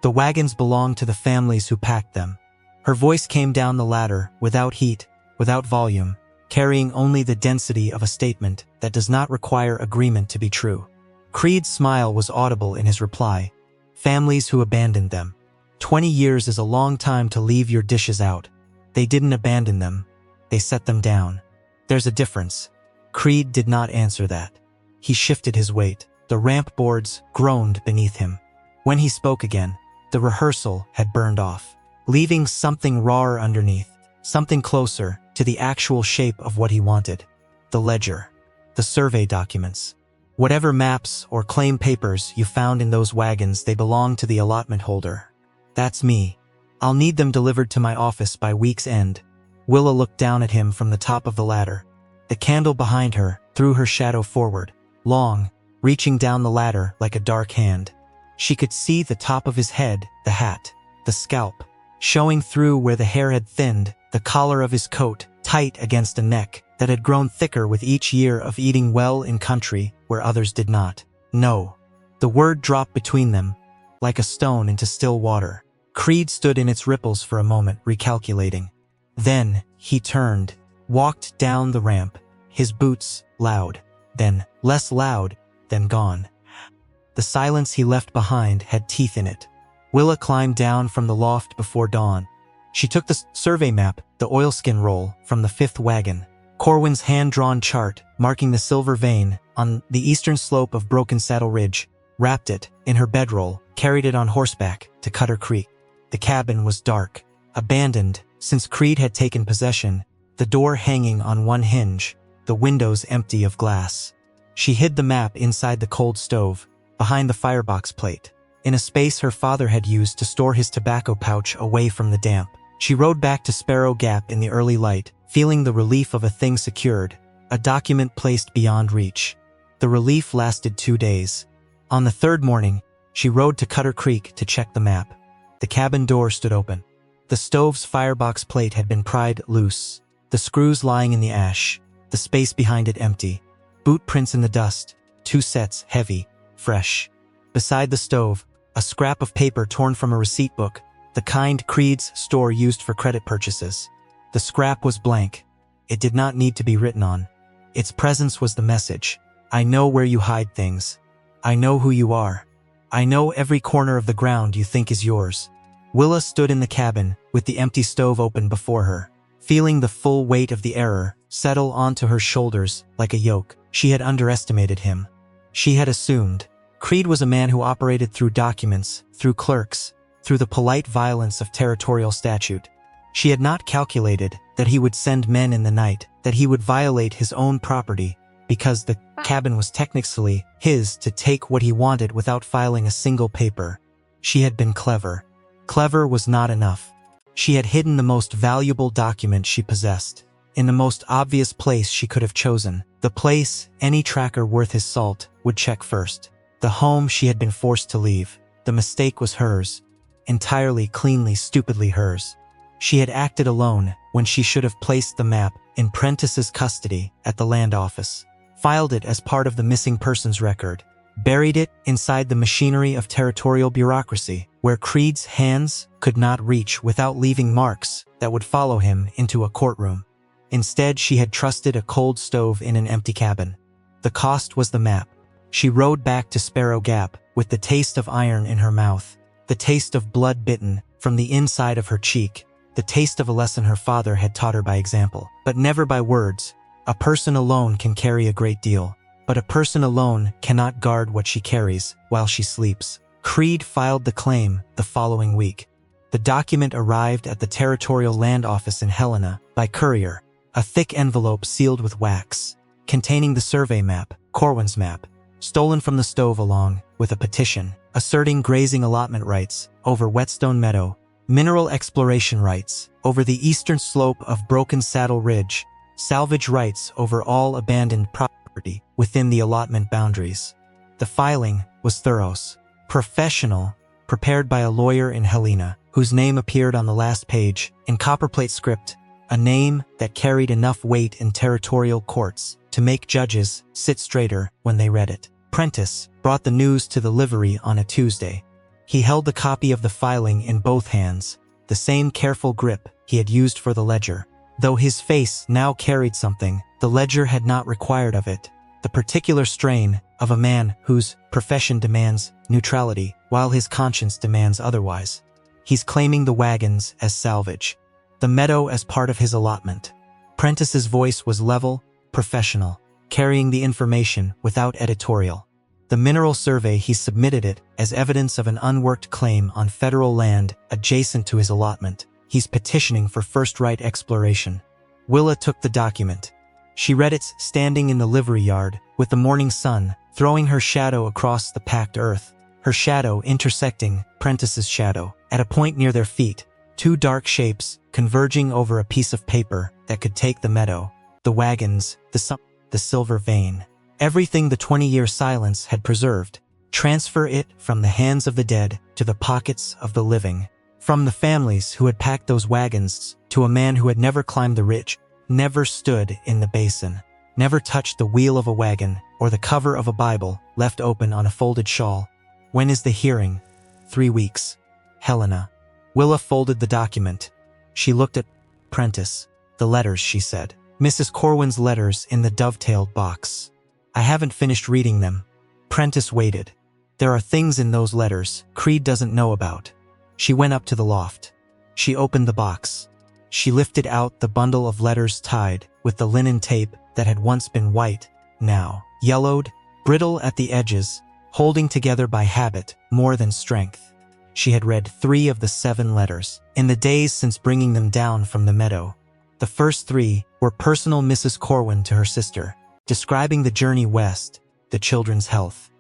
A: The wagons belonged to the families who packed them. Her voice came down the ladder without heat, without volume, carrying only the density of a statement that does not require agreement to be true. Creed's smile was audible in his reply. Families who abandoned them. 20 years is a long time to leave your dishes out. They didn't abandon them. They set them down. There's a difference. Creed did not answer that. He shifted his weight. The ramp boards groaned beneath him. When he spoke again, the rehearsal had burned off, leaving something rawer underneath, something closer to the actual shape of what he wanted. The ledger. The survey documents. Whatever maps or claim papers you found in those wagons, they belong to the allotment holder. That's me. I'll need them delivered to my office by week's end. Willa looked down at him from the top of the ladder. The candle behind her threw her shadow forward, long, reaching down the ladder like a dark hand. She could see the top of his head, the hat, the scalp, showing through where the hair had thinned, the collar of his coat tight against a neck that had grown thicker with each year of eating well in country where others did not. No. The word dropped between them, like a stone into still water. Creed stood in its ripples for a moment, recalculating. Then he turned, walked down the ramp, his boots loud, then less loud, then gone. The silence he left behind had teeth in it. Willa climbed down from the loft before dawn. She took the survey map, the oilskin roll, from the 5th wagon. Corwin's hand-drawn chart, marking the silver vein on the eastern slope of Broken Saddle Ridge, wrapped it in her bedroll, carried it on horseback to Cutter Creek. The cabin was dark, abandoned since Creed had taken possession, the door hanging on one hinge, the windows empty of glass. She hid the map inside the cold stove, behind the firebox plate. in a space her father had used to store his tobacco pouch away from the damp. She rode back to Sparrow Gap in the early light, feeling the relief of a thing secured, a document placed beyond reach. The relief lasted 2 days. On the third morning, she rode to Cutter Creek to check the map. The cabin door stood open. The stove's firebox plate had been pried loose, the screws lying in the ash, the space behind it empty. Boot prints in the dust, 2 sets, heavy, fresh. Beside the stove, a scrap of paper torn from a receipt book, the kind Creed's store used for credit purchases. The scrap was blank. It did not need to be written on. Its presence was the message. I know where you hide things. I know who you are. I know every corner of the ground you think is yours. Willa stood in the cabin, with the empty stove open before her. Feeling the full weight of the error settle onto her shoulders like a yoke, she had underestimated him. She had assumed Creed was a man who operated through documents, through clerks, through the polite violence of territorial statute. She had not calculated that he would send men in the night, that he would violate his own property, because the cabin was technically his to take what he wanted without filing a single paper. She had been clever. Clever was not enough. She had hidden the most valuable document she possessed, in the most obvious place she could have chosen, the place any tracker worth his salt would check first. The home she had been forced to leave. The mistake was hers. Entirely, cleanly, stupidly hers. She had acted alone when she should have placed the map in Prentice's custody at the land office, filed it as part of the missing persons record, buried it inside the machinery of territorial bureaucracy, where Creed's hands could not reach without leaving marks that would follow him into a courtroom. Instead, she had trusted a cold stove in an empty cabin. The cost was the map. She rode back to Sparrow Gap with the taste of iron in her mouth, the taste of blood bitten from the inside of her cheek, the taste of a lesson her father had taught her by example, but never by words. A person alone can carry a great deal, but a person alone cannot guard what she carries while she sleeps. Creed filed the claim the following week. The document arrived at the Territorial Land Office in Helena by courier, a thick envelope sealed with wax, containing the survey map, Corwin's map, stolen from the stove along with a petition, asserting grazing allotment rights over Whetstone Meadow, mineral exploration rights over the eastern slope of Broken Saddle Ridge, salvage rights over all abandoned property within the allotment boundaries. The filing was thorough, professional, prepared by a lawyer in Helena, whose name appeared on the last page in copperplate script, a name that carried enough weight in territorial courts to make judges sit straighter when they read it. Prentice brought the news to the livery on a Tuesday. He held the copy of the filing in both hands, the same careful grip he had used for the ledger. Though his face now carried something the ledger had not required of it, the particular strain of a man whose profession demands neutrality while his conscience demands otherwise. He's claiming the Wagons as salvage, the Meadow as part of his allotment. Prentice's voice was level, professional, carrying the information without editorial. The mineral survey, he submitted it as evidence of an unworked claim on federal land adjacent to his allotment. He's petitioning for first right exploration. Willa took the document. She read it standing in the livery yard with the morning sun throwing her shadow across the packed earth, her shadow intersecting Prentice's shadow. At a point near their feet, 2 dark shapes converging over a piece of paper that could take the Meadow, the Wagons, the silver vein. Everything the 20-year silence had preserved. Transfer it from the hands of the dead to the pockets of the living. From the families who had packed those wagons to a man who had never climbed the ridge, never stood in the basin, never touched the wheel of a wagon or the cover of a Bible left open on a folded shawl. When is the hearing? 3 weeks. Helena. Willa folded the document. She looked at Prentice. The letters, she said. Mrs. Corwin's letters in the dovetailed box. I haven't finished reading them. Prentice waited. There are things in those letters Creed doesn't know about. She went up to the loft. She opened the box. She lifted out the bundle of letters tied with the linen tape that had once been white, now yellowed, brittle at the edges, holding together by habit more than strength. She had read 3 of the 7 letters in the days since bringing them down from the Meadow. The first 3 were personal Mrs. Corwin to her sister, describing the journey west, the children's health,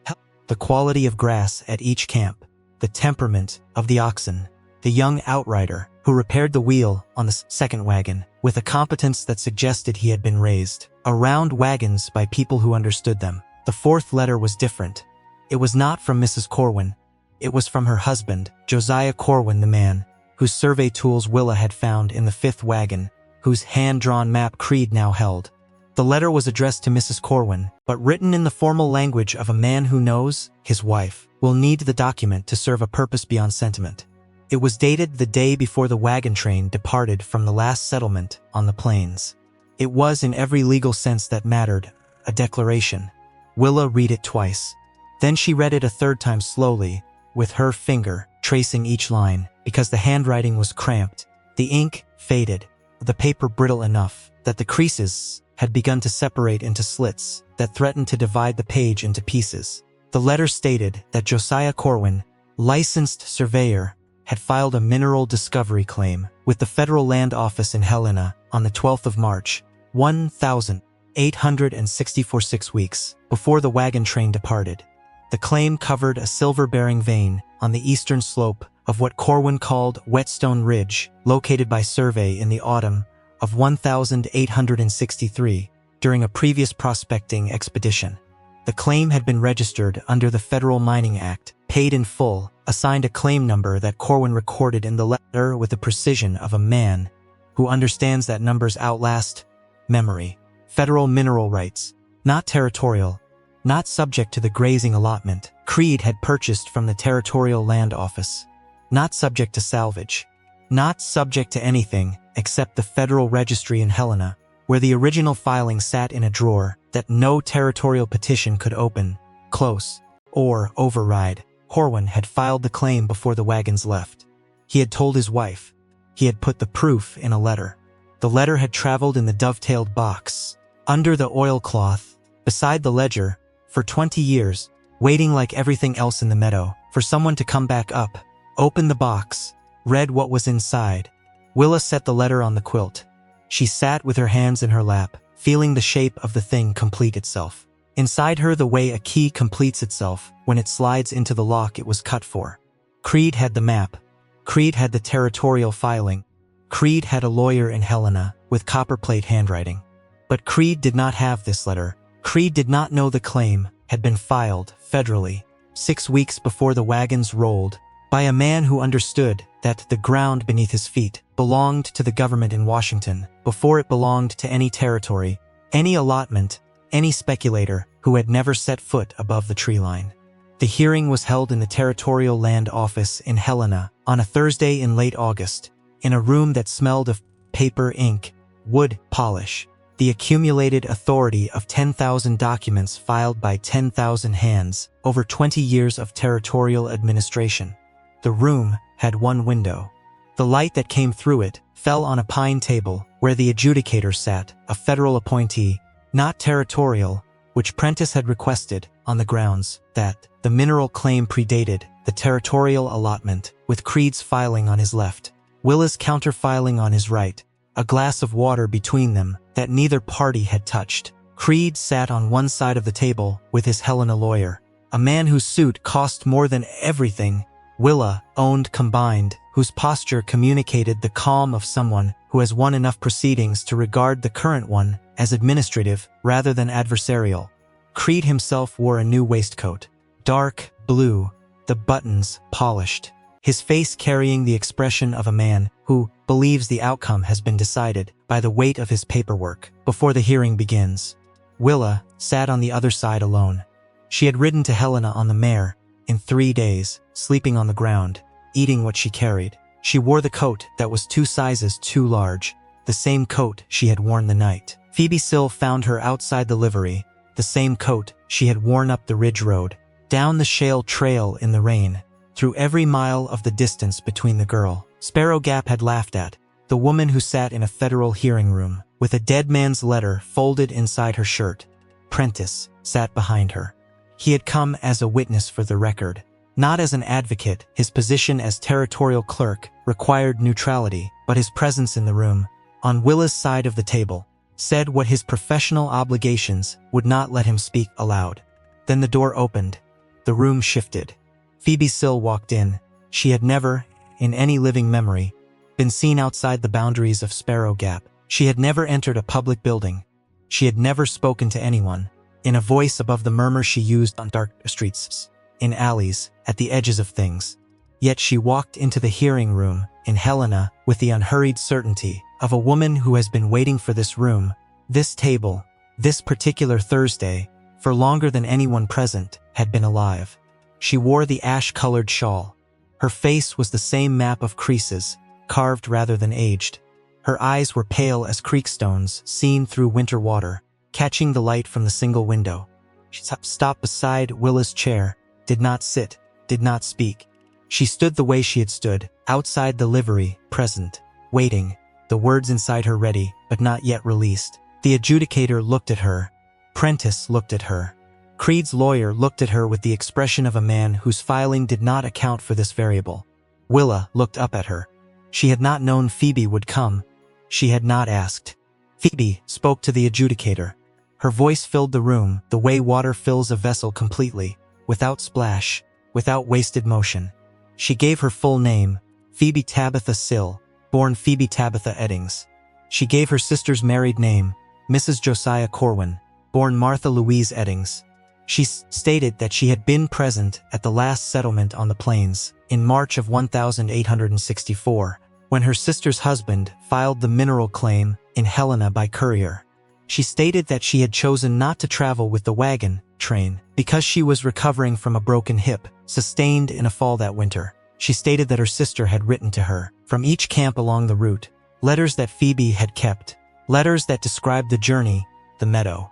A: the quality of grass at each camp, the temperament of the oxen, the young outrider who repaired the wheel on the second wagon with a competence that suggested he had been raised around wagons by people who understood them. The fourth letter was different. It was not from Mrs. Corwin. It was from her husband, Josiah Corwin, the man whose survey tools Willa had found in the fifth wagon, whose hand-drawn map Creed now held. The letter was addressed to Mrs. Corwin, but written in the formal language of a man who knows his wife will need the document to serve a purpose beyond sentiment. It was dated the day before the wagon train departed from the last settlement on the plains. It was, in every legal sense that mattered, a declaration. Willa read it twice. Then she read it a third time slowly, with her finger tracing each line, because the handwriting was cramped, the ink faded, the paper brittle enough that the creases had begun to separate into slits that threatened to divide the page into pieces. The letter stated that Josiah Corwin, licensed surveyor, had filed a mineral discovery claim with the Federal Land Office in Helena on the 12th of March, 1864, 6 weeks before the wagon train departed. The claim covered a silver-bearing vein on the eastern slope of what Corwin called Whetstone Ridge, located by survey in the autumn of 1863 during a previous prospecting expedition. The claim had been registered under the Federal Mining Act, paid in full, assigned a claim number that Corwin recorded in the letter with the precision of a man who understands that numbers outlast memory. Federal mineral rights, not territorial, not subject to the grazing allotment Creed had purchased from the Territorial Land Office, not subject to salvage, not subject to anything except the Federal Registry in Helena, where the original filing sat in a drawer that no territorial petition could open, close, or override. Corwin had filed the claim before the wagons left. He had told his wife. He had put the proof in a letter. The letter had traveled in the dovetailed box, under the oilcloth, beside the ledger, for 20 years, waiting like everything else in the meadow, for someone to come back up, open the box, read what was inside. Willa set the letter on the quilt. She sat with her hands in her lap, feeling the shape of the thing complete itself. Inside her the way a key completes itself when it slides into the lock it was cut for. Creed had the map. Creed had the territorial filing. Creed had a lawyer in Helena with copperplate handwriting. But Creed did not have this letter. Creed did not know the claim had been filed federally 6 weeks before the wagons rolled by a man who understood that the ground beneath his feet belonged to the government in Washington before it belonged to any territory, any allotment, any speculator who had never set foot above the tree line. The hearing was held in the Territorial Land Office in Helena on a Thursday in late August, in a room that smelled of paper, ink, wood polish, the accumulated authority of 10,000 documents filed by 10,000 hands over 20 years of territorial administration. The room had one window. The light that came through it fell on a pine table where the adjudicator sat, a federal appointee, not territorial, which Prentice had requested on the grounds that the mineral claim predated the territorial allotment, with Creed's filing on his left, Willa's counterfiling on his right, a glass of water between them that neither party had touched. Creed sat on one side of the table with his Helena lawyer, a man whose suit cost more than everything Willa owned combined, whose posture communicated the calm of someone who has won enough proceedings to regard the current one as administrative rather than adversarial. Creed himself wore a new waistcoat, dark blue, the buttons polished, his face carrying the expression of a man who believes the outcome has been decided by the weight of his paperwork before the hearing begins. Willa sat on the other side alone. She had ridden to Helena on the mare in 3 days, sleeping on the ground, eating what she carried. She wore the coat that was 2 sizes too large, the same coat she had worn the night Phoebe Sill found her outside the livery, the same coat she had worn up the ridge road, down the shale trail in the rain, through every mile of the distance between the girl Sparrow Gap had laughed at, the woman who sat in a federal hearing room, with a dead man's letter folded inside her shirt. Prentice sat behind her. He had come as a witness for the record, not as an advocate. His position as territorial clerk required neutrality, but his presence in the room, on Willa's side of the table, said what his professional obligations would not let him speak aloud. Then the door opened. The room shifted. Phoebe Sill walked in. She had never, in any living memory, been seen outside the boundaries of Sparrow Gap. She had never entered a public building. She had never spoken to anyone. In a voice above the murmur she used on dark streets, in alleys, at the edges of things. Yet she walked into the hearing room, in Helena, with the unhurried certainty of a woman who has been waiting for this room, this table, this particular Thursday, for longer than anyone present had been alive. She wore the ash-colored shawl. Her face was the same map of creases, carved rather than aged. Her eyes were pale as creek stones seen through winter water, catching the light from the single window. She stopped beside Willa's chair, did not sit, did not speak. She stood the way she had stood, outside the livery, present, waiting, the words inside her ready, but not yet released. The adjudicator looked at her. Prentice looked at her. Creed's lawyer looked at her with the expression of a man whose filing did not account for this variable. Willa looked up at her. She had not known Phoebe would come. She had not asked. Phoebe spoke to the adjudicator. Her voice filled the room the way water fills a vessel completely, without splash, without wasted motion. She gave her full name, Phoebe Tabitha Sill, born Phoebe Tabitha Eddings. She gave her sister's married name, Mrs. Josiah Corwin, born Martha Louise Eddings. She stated that she had been present at the last settlement on the plains, in March of 1864, when her sister's husband filed the mineral claim in Helena by courier. She stated that she had chosen not to travel with the wagon train because she was recovering from a broken hip, sustained in a fall that winter. She stated that her sister had written to her, from each camp along the route, letters that Phoebe had kept, letters that described the journey, the meadow,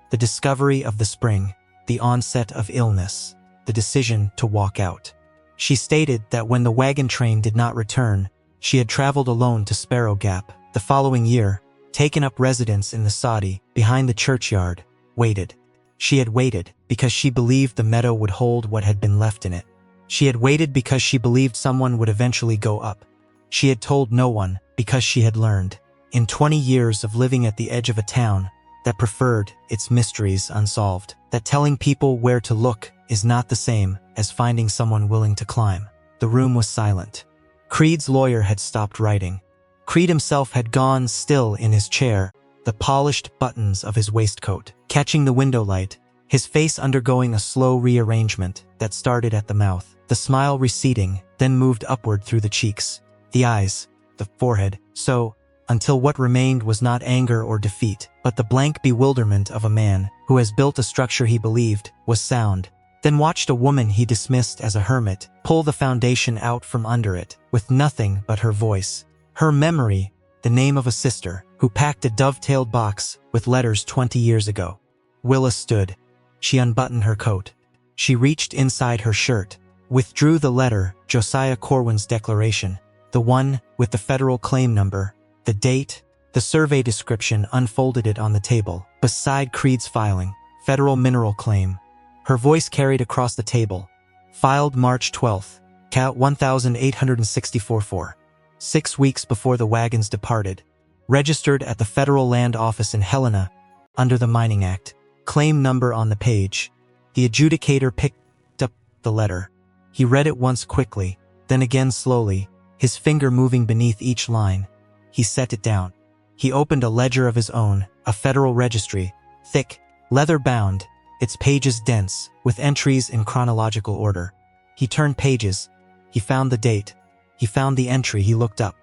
A: the discovery of the spring, the onset of illness, the decision to walk out. She stated that when the wagon train did not return, she had traveled alone to Sparrow Gap. The following year, taken up residence in the soddy, behind the churchyard, waited. She had waited because she believed the meadow would hold what had been left in it. She had waited because she believed someone would eventually go up. She had told no one because she had learned, in 20 years of living at the edge of a town that preferred its mysteries unsolved, that telling people where to look is not the same as finding someone willing to climb. The room was silent. Creed's lawyer had stopped writing. Creed himself had gone still in his chair, the polished buttons of his waistcoat catching the window light, his face undergoing a slow rearrangement that started at the mouth, the smile receding, then moved upward through the cheeks, the eyes, the forehead, so, until what remained was not anger or defeat, but the blank bewilderment of a man who has built a structure he believed was sound, then watched a woman he dismissed as a hermit pull the foundation out from under it, with nothing but her voice, her memory, the name of a sister who packed a dovetailed box with letters 20 years ago. Willa stood. She unbuttoned her coat. She reached inside her shirt, withdrew the letter, Josiah Corwin's declaration, the one with the federal claim number, the date, the survey description, unfolded it on the table, beside Creed's filing, federal mineral claim. Her voice carried across the table. Filed March 12, count 1864-4. 6 weeks before the wagons departed. Registered at the Federal Land Office in Helena, under the Mining Act. Claim number on the page. The adjudicator picked up the letter. He read it once quickly, then again slowly, his finger moving beneath each line. He set it down. He opened a ledger of his own, a federal registry, thick, leather-bound, its pages dense, with entries in chronological order. He turned pages. He found the date. He found the entry. He looked up.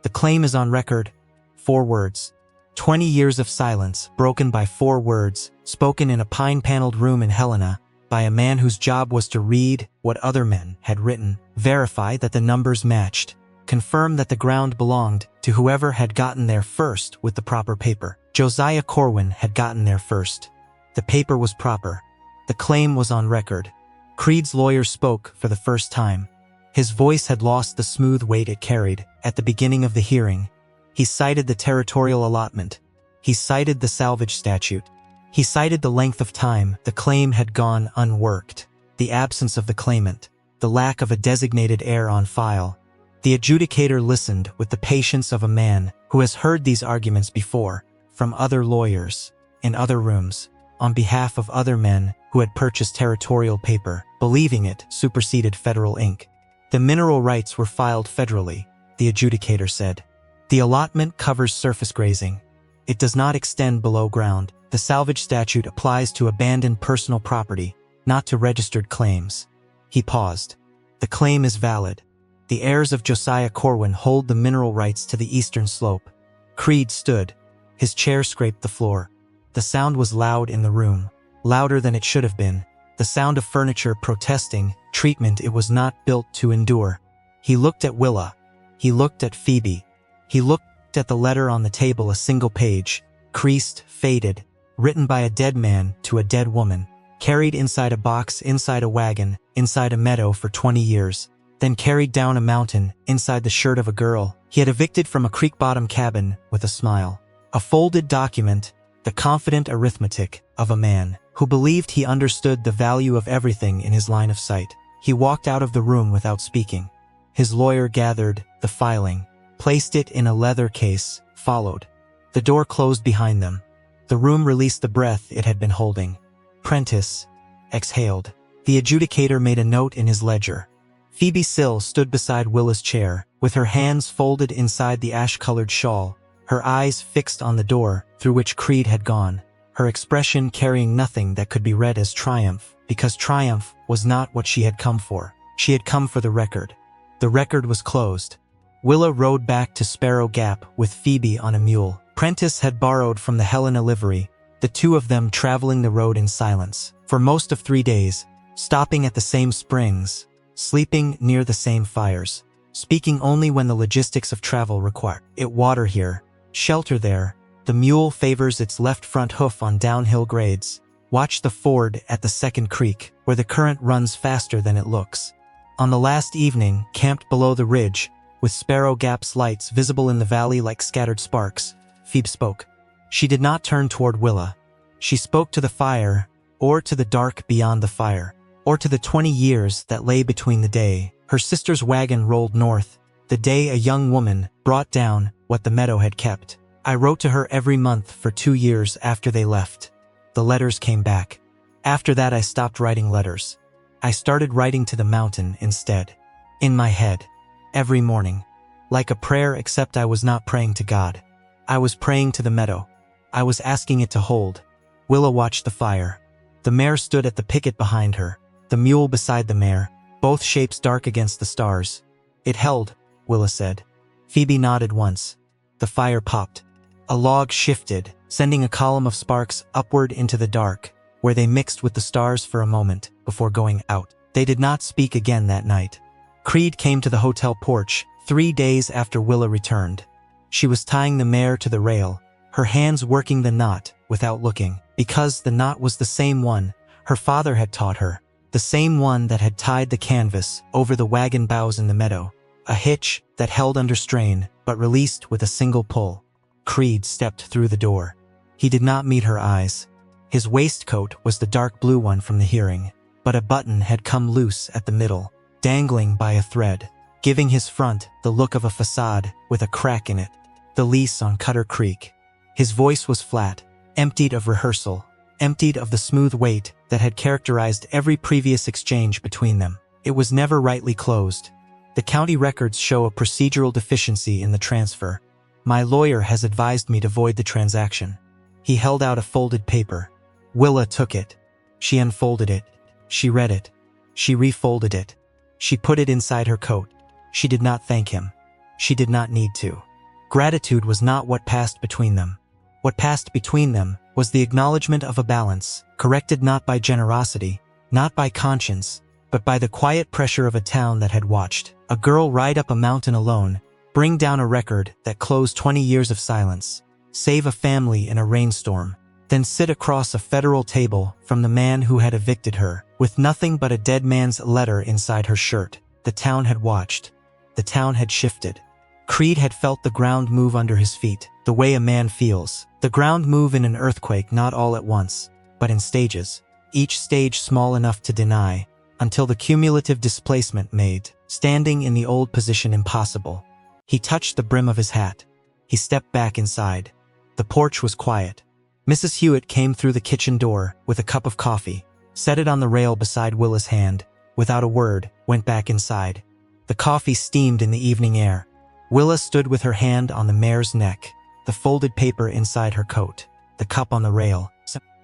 A: The claim is on record. 4 words. 20 years of silence, broken by 4 words, spoken in a pine-paneled room in Helena, by a man whose job was to read what other men had written, verify that the numbers matched, confirm that the ground belonged to whoever had gotten there first with the proper paper. Josiah Corwin had gotten there first. The paper was proper. The claim was on record. Creed's lawyer spoke for the first time. His voice had lost the smooth weight it carried at the beginning of the hearing. He cited the territorial allotment. He cited the salvage statute. He cited the length of time the claim had gone unworked, the absence of the claimant, the lack of a designated heir on file. The adjudicator listened with the patience of a man who has heard these arguments before, from other lawyers, in other rooms, on behalf of other men who had purchased territorial paper, believing it superseded federal ink. The mineral rights were filed federally, the adjudicator said. The allotment covers surface grazing. It does not extend below ground. The salvage statute applies to abandoned personal property, not to registered claims. He paused. The claim is valid. The heirs of Josiah Corwin hold the mineral rights to the eastern slope. Creed stood. His chair scraped the floor. The sound was loud in the room, louder than it should have been. The sound of furniture protesting treatment it was not built to endure. He looked at Willa. He looked at Phoebe. He looked at the letter on the table, a single page, creased, faded, written by a dead man to a dead woman, carried inside a box, inside a wagon, inside a meadow for 20 years, then carried down a mountain, inside the shirt of a girl he had evicted from a creek-bottom cabin with a smile. A folded document, the confident arithmetic of a man who believed he understood the value of everything in his line of sight. He walked out of the room without speaking. His lawyer gathered the filing, placed it in a leather case, followed. The door closed behind them. The room released the breath it had been holding. Prentice exhaled. The adjudicator made a note in his ledger. Phoebe Sill stood beside Willa's chair, with her hands folded inside the ash-colored shawl, her eyes fixed on the door through which Creed had gone, her expression carrying nothing that could be read as triumph, because triumph was not what she had come for. She had come for the record. The record was closed. Willa rode back to Sparrow Gap with Phoebe on a mule. Prentice had borrowed from the Helena livery, the two of them traveling the road in silence for most of 3 days, stopping at the same springs, sleeping near the same fires, speaking only when the logistics of travel required it. Water here, shelter there. The mule favors its left front hoof on downhill grades. Watch the ford at the second creek, where the current runs faster than it looks. On the last evening, camped below the ridge, with Sparrow Gap's lights visible in the valley like scattered sparks, Phoebe spoke. She did not turn toward Willa. She spoke to the fire, or to the dark beyond the fire, or to the 20 years that lay between the day her sister's wagon rolled north, the day a young woman brought down what the Meadow had kept. I wrote to her every month for 2 years after they left. The letters came back. After that I stopped writing letters. I started writing to the mountain instead. In my head. Every morning. Like a prayer, except I was not praying to God. I was praying to the Meadow. I was asking it to hold. Willa watched the fire. The mare stood at the picket behind her, the mule beside the mare, both shapes dark against the stars. It held, Willa said. Phoebe nodded once. The fire popped. A log shifted, sending a column of sparks upward into the dark, where they mixed with the stars for a moment before going out. They did not speak again that night. Creed came to the hotel porch 3 days after Willa returned. She was tying the mare to the rail, her hands working the knot without looking, because the knot was the same one her father had taught her, the same one that had tied the canvas over the wagon bows in the meadow, a hitch that held under strain but released with a single pull. Creed stepped through the door. He did not meet her eyes. His waistcoat was the dark blue one from the hearing, but a button had come loose at the middle, dangling by a thread, giving his front the look of a facade with a crack in it, the lease on Cutter Creek. His voice was flat, emptied of rehearsal, emptied of the smooth weight that had characterized every previous exchange between them. It was never rightly closed. The county records show a procedural deficiency in the transfer. My lawyer has advised me to void the transaction. He held out a folded paper. Willa took it. She unfolded it. She read it. She refolded it. She put it inside her coat. She did not thank him. She did not need to. Gratitude was not what passed between them. What passed between them was the acknowledgement of a balance, corrected not by generosity, not by conscience, but by the quiet pressure of a town that had watched a girl ride up a mountain alone, bring down a record that closed 20 years of silence, save a family in a rainstorm, then sit across a federal table from the man who had evicted her, with nothing but a dead man's letter inside her shirt. The town had watched. The town had shifted. Creed had felt the ground move under his feet, the way a man feels. The ground move in an earthquake, not all at once, but in stages, each stage small enough to deny, until the cumulative displacement made standing in the old position impossible. He touched the brim of his hat. He stepped back inside. The porch was quiet. Mrs. Hewitt came through the kitchen door with a cup of coffee. set it on the rail beside Willa's hand, without a word, went back inside. The coffee steamed in the evening air. Willa stood with her hand on the mare's neck, the folded paper inside her coat, the cup on the rail,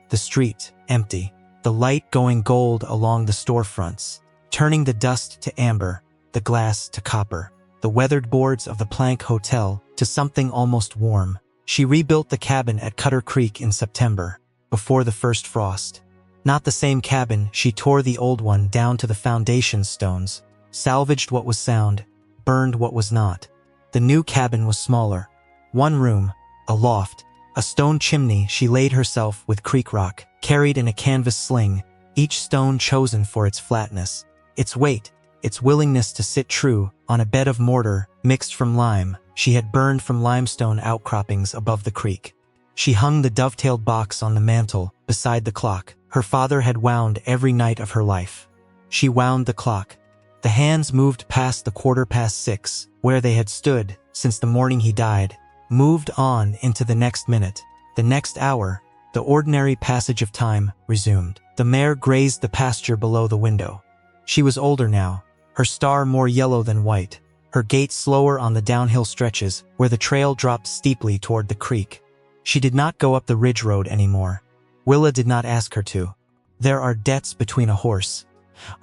A: the street, empty, the light going gold along the storefronts, turning the dust to amber, the glass to copper, the weathered boards of the plank hotel to something almost warm. She rebuilt the cabin at Cutter Creek in September, before the first frost. Not the same cabin, she tore the old one down to the foundation stones, salvaged what was sound, burned what was not. The new cabin was smaller. One room, a loft, a stone chimney she laid herself with creek rock, carried in a canvas sling, each stone chosen for its flatness, its weight, its willingness to sit true on a bed of mortar mixed from lime she had burned from limestone outcroppings above the creek. She hung the dovetailed box on the mantel beside the clock her father had wound every night of her life. She wound the clock. The hands moved past the 6:15, where they had stood since the morning he died, moved on into the next minute, the next hour. The ordinary passage of time resumed. The mare grazed the pasture below the window. She was older now, her star more yellow than white, her gait slower on the downhill stretches where the trail dropped steeply toward the creek. She did not go up the ridge road anymore. Willa did not ask her to. There are debts between a horse,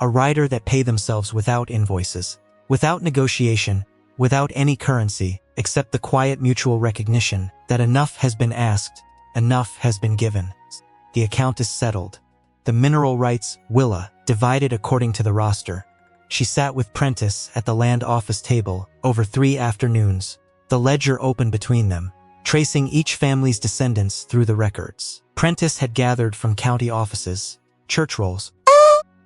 A: a rider that pay themselves without invoices, without negotiation, without any currency, except the quiet mutual recognition that enough has been asked, enough has been given. The account is settled. The mineral rights, Willa, divided according to the roster. She sat with Prentice at the land office table over 3 afternoons, the ledger open between them, tracing each family's descendants through the records. Prentice had gathered from county offices, church rolls,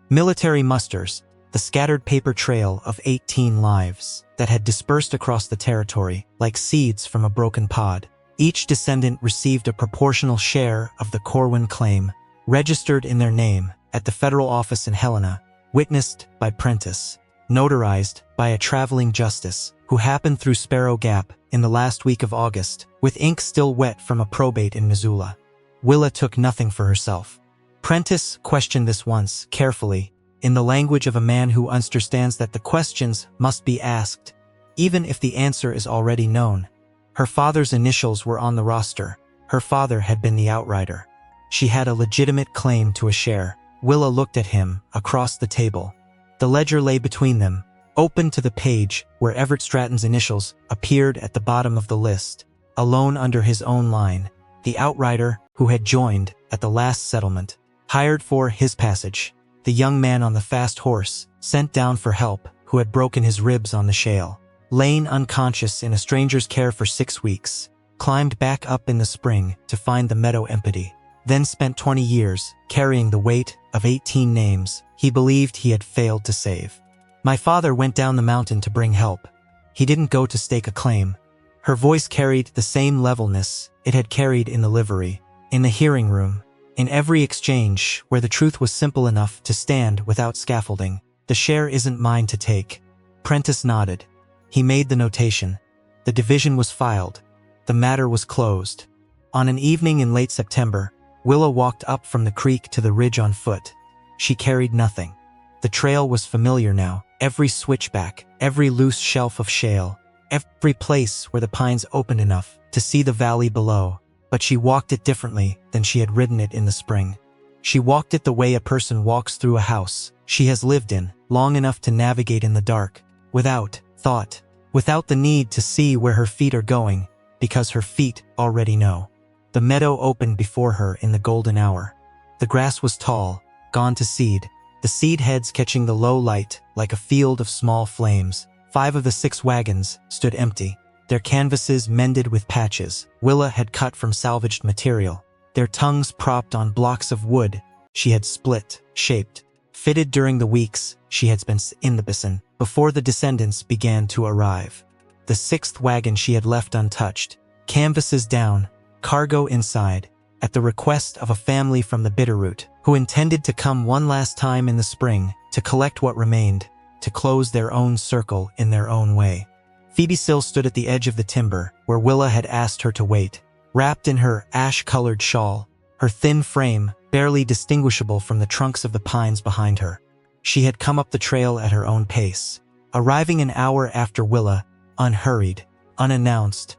A: military musters, the scattered paper trail of 18 lives that had dispersed across the territory like seeds from a broken pod. Each descendant received a proportional share of the Corwin claim, registered in their name at the federal office in Helena, witnessed by Prentice, notarized by a traveling justice who happened through Sparrow Gap in the last week of August, with ink still wet from a probate in Missoula. Willa took nothing for herself. Prentice questioned this once, carefully, in the language of a man who understands that the questions must be asked, even if the answer is already known. Her father's initials were on the roster. Her father had been the outrider. She had a legitimate claim to a share. Willa looked at him across the table. The ledger lay between them, open to the page where Everett Stratton's initials appeared at the bottom of the list, alone under his own line, the outrider who had joined at the last settlement, hired for his passage, the young man on the fast horse, sent down for help, who had broken his ribs on the shale, lain unconscious in a stranger's care for 6 weeks, climbed back up in the spring to find the meadow empty, then spent 20 years carrying the weight of 18 names he believed he had failed to save. My father went down the mountain to bring help. He didn't go to stake a claim. Her voice carried the same levelness it had carried in the livery, in the hearing room, in every exchange where the truth was simple enough to stand without scaffolding. The share isn't mine to take. Prentice nodded. He made the notation. The division was filed. The matter was closed. On an evening in late September, Willa walked up from the creek to the ridge on foot. She carried nothing. The trail was familiar now, every switchback, every loose shelf of shale, every place where the pines opened enough to see the valley below, but she walked it differently than she had ridden it in the spring. She walked it the way a person walks through a house she has lived in long enough to navigate in the dark, without thought, without the need to see where her feet are going, because her feet already know. The meadow opened before her in the golden hour. The grass was tall, gone to seed, the seed heads catching the low light like a field of small flames. 5 of the 6 wagons stood empty, their canvases mended with patches Willa had cut from salvaged material, their tongues propped on blocks of wood she had split, shaped, fitted during the weeks she had spent in the basin before the descendants began to arrive. The 6th wagon she had left untouched, canvases down, cargo inside, at the request of a family from the Bitterroot, who intended to come one last time in the spring to collect what remained, to close their own circle in their own way. Phoebe Sill stood at the edge of the timber where Willa had asked her to wait, wrapped in her ash-colored shawl, her thin frame barely distinguishable from the trunks of the pines behind her. She had come up the trail at her own pace, arriving an hour after Willa, unhurried, unannounced,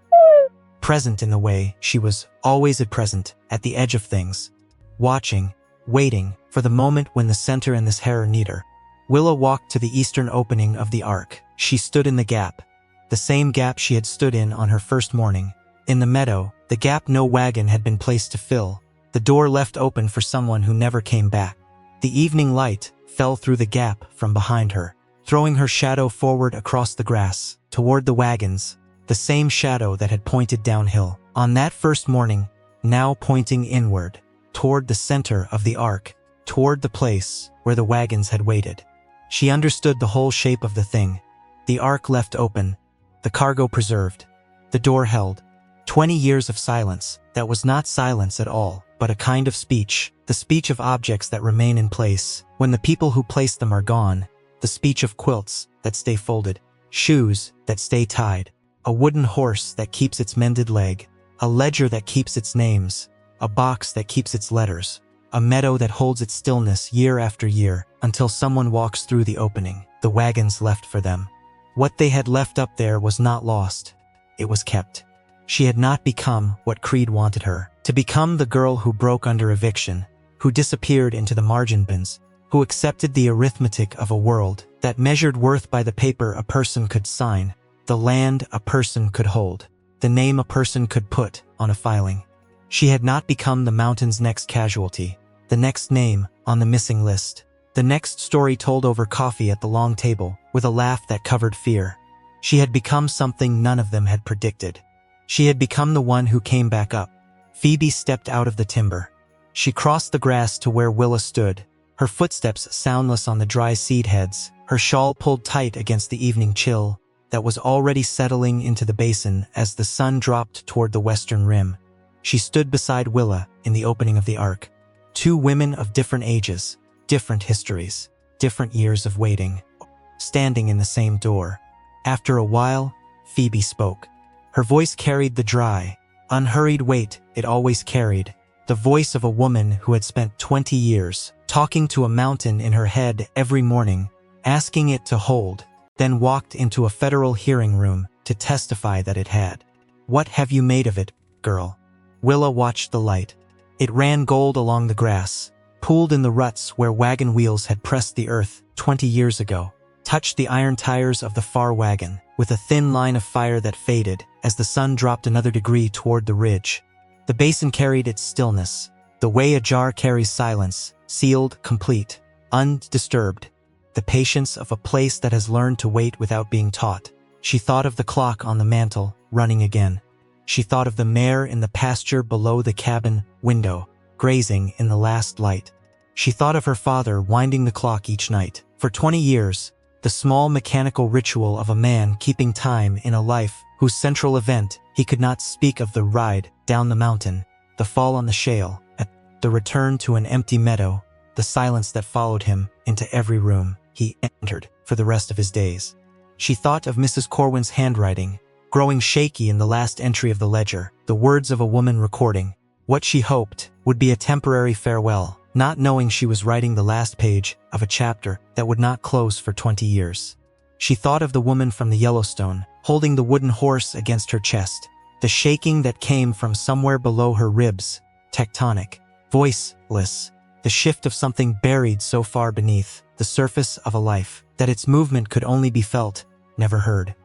A: present in the way she was always present, at the edge of things, watching, waiting, for the moment when the center and this hair need her. Willa walked to the eastern opening of the arc. She stood in the gap, the same gap she had stood in on her first morning. In the meadow, the gap no wagon had been placed to fill, the door left open for someone who never came back. The evening light fell through the gap from behind her, throwing her shadow forward across the grass, toward the wagons, the same shadow that had pointed downhill on that first morning, now pointing inward, toward the center of the arc, toward the place where the wagons had waited. She understood the whole shape of the thing. The arc left open, the cargo preserved, the door held. 20 years of silence, that was not silence at all, but a kind of speech, the speech of objects that remain in place when the people who place them are gone, the speech of quilts that stay folded, shoes that stay tied, a wooden horse that keeps its mended leg, a ledger that keeps its names, a box that keeps its letters, a meadow that holds its stillness year after year until someone walks through the opening the wagons left for them. What they had left up there was not lost. It was kept. She had not become what Creed wanted her to become, the girl who broke under eviction, who disappeared into the margin bins, who accepted the arithmetic of a world that measured worth by the paper a person could sign, the land a person could hold, the name a person could put on a filing. She had not become the mountain's next casualty, the next name on the missing list, the next story told over coffee at the long table with a laugh that covered fear. She had become something none of them had predicted. She had become the one who came back up. Phoebe stepped out of the timber. She crossed the grass to where Willa stood, her footsteps soundless on the dry seed heads, her shawl pulled tight against the evening chill that was already settling into the basin as the sun dropped toward the western rim. She stood beside Willa in the opening of the arc. Two women of different ages, different histories, different years of waiting, standing in the same door. After a while, Phoebe spoke. Her voice carried the dry, unhurried weight it always carried, the voice of a woman who had spent 20 years talking to a mountain in her head every morning, asking it to hold, then walked into a federal hearing room to testify that it had. What have you made of it, girl? Willa watched the light. It ran gold along the grass, pooled in the ruts where wagon wheels had pressed the earth 20 years ago, touched the iron tires of the far wagon, with a thin line of fire that faded as the sun dropped another degree toward the ridge. The basin carried its stillness, the way a jar carries silence, sealed, complete, undisturbed, the patience of a place that has learned to wait without being taught. She thought of the clock on the mantel, running again. She thought of the mare in the pasture below the cabin window, grazing in the last light. She thought of her father winding the clock each night. For 20 years, the small mechanical ritual of a man keeping time in a life whose central event he could not speak of, the ride down the mountain, the fall on the shale, the return to an empty meadow, the silence that followed him into every room he entered for the rest of his days. She thought of Mrs. Corwin's handwriting, growing shaky in the last entry of the ledger, the words of a woman recording what she hoped would be a temporary farewell, not knowing she was writing the last page of a chapter that would not close for 20 years. She thought of the woman from the Yellowstone, holding the wooden horse against her chest, the shaking that came from somewhere below her ribs, tectonic, voiceless, the shift of something buried so far beneath the surface of a life that its movement could only be felt, never heard.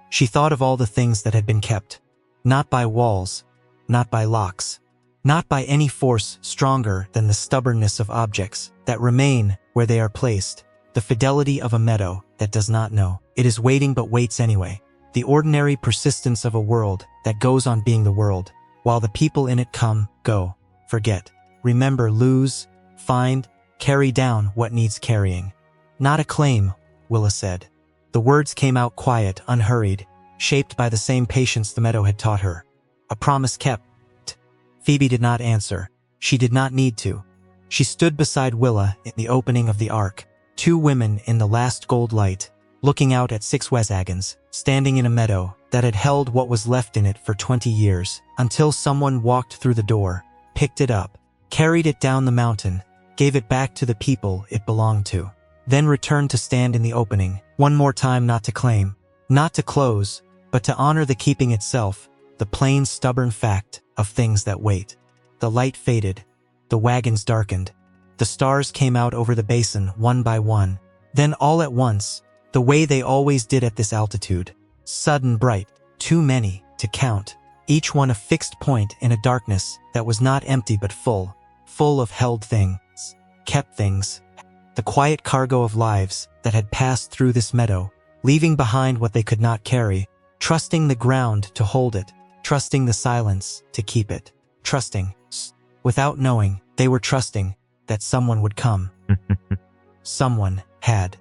A: She thought of all the things that had been kept, not by walls, not by locks, not by any force stronger than the stubbornness of objects that remain where they are placed, the fidelity of a meadow that does not know it is waiting but waits anyway, the ordinary persistence of a world that goes on being the world, while the people in it come, go, forget, remember, lose, find, carry down what needs carrying. Not a claim, Willa said. The words came out quiet, unhurried, shaped by the same patience the meadow had taught her. A promise kept. Phoebe did not answer. She did not need to. She stood beside Willa in the opening of the arc, two women in the last gold light, looking out at 6 wagons, standing in a meadow that had held what was left in it for 20 years, until someone walked through the door, picked it up, carried it down the mountain, gave it back to the people it belonged to, then returned to stand in the opening, one more time, not to claim, not to close, but to honor the keeping itself, the plain stubborn fact of things that wait. The light faded, the wagons darkened, the stars came out over the basin one by one, then all at once, the way they always did at this altitude, sudden bright, too many to count, each one a fixed point in a darkness that was not empty but full of held things, kept things, the quiet cargo of lives that had passed through this meadow, leaving behind what they could not carry, trusting the ground to hold it, trusting the silence to keep it, trusting, without knowing, they were trusting that someone would come. Someone had.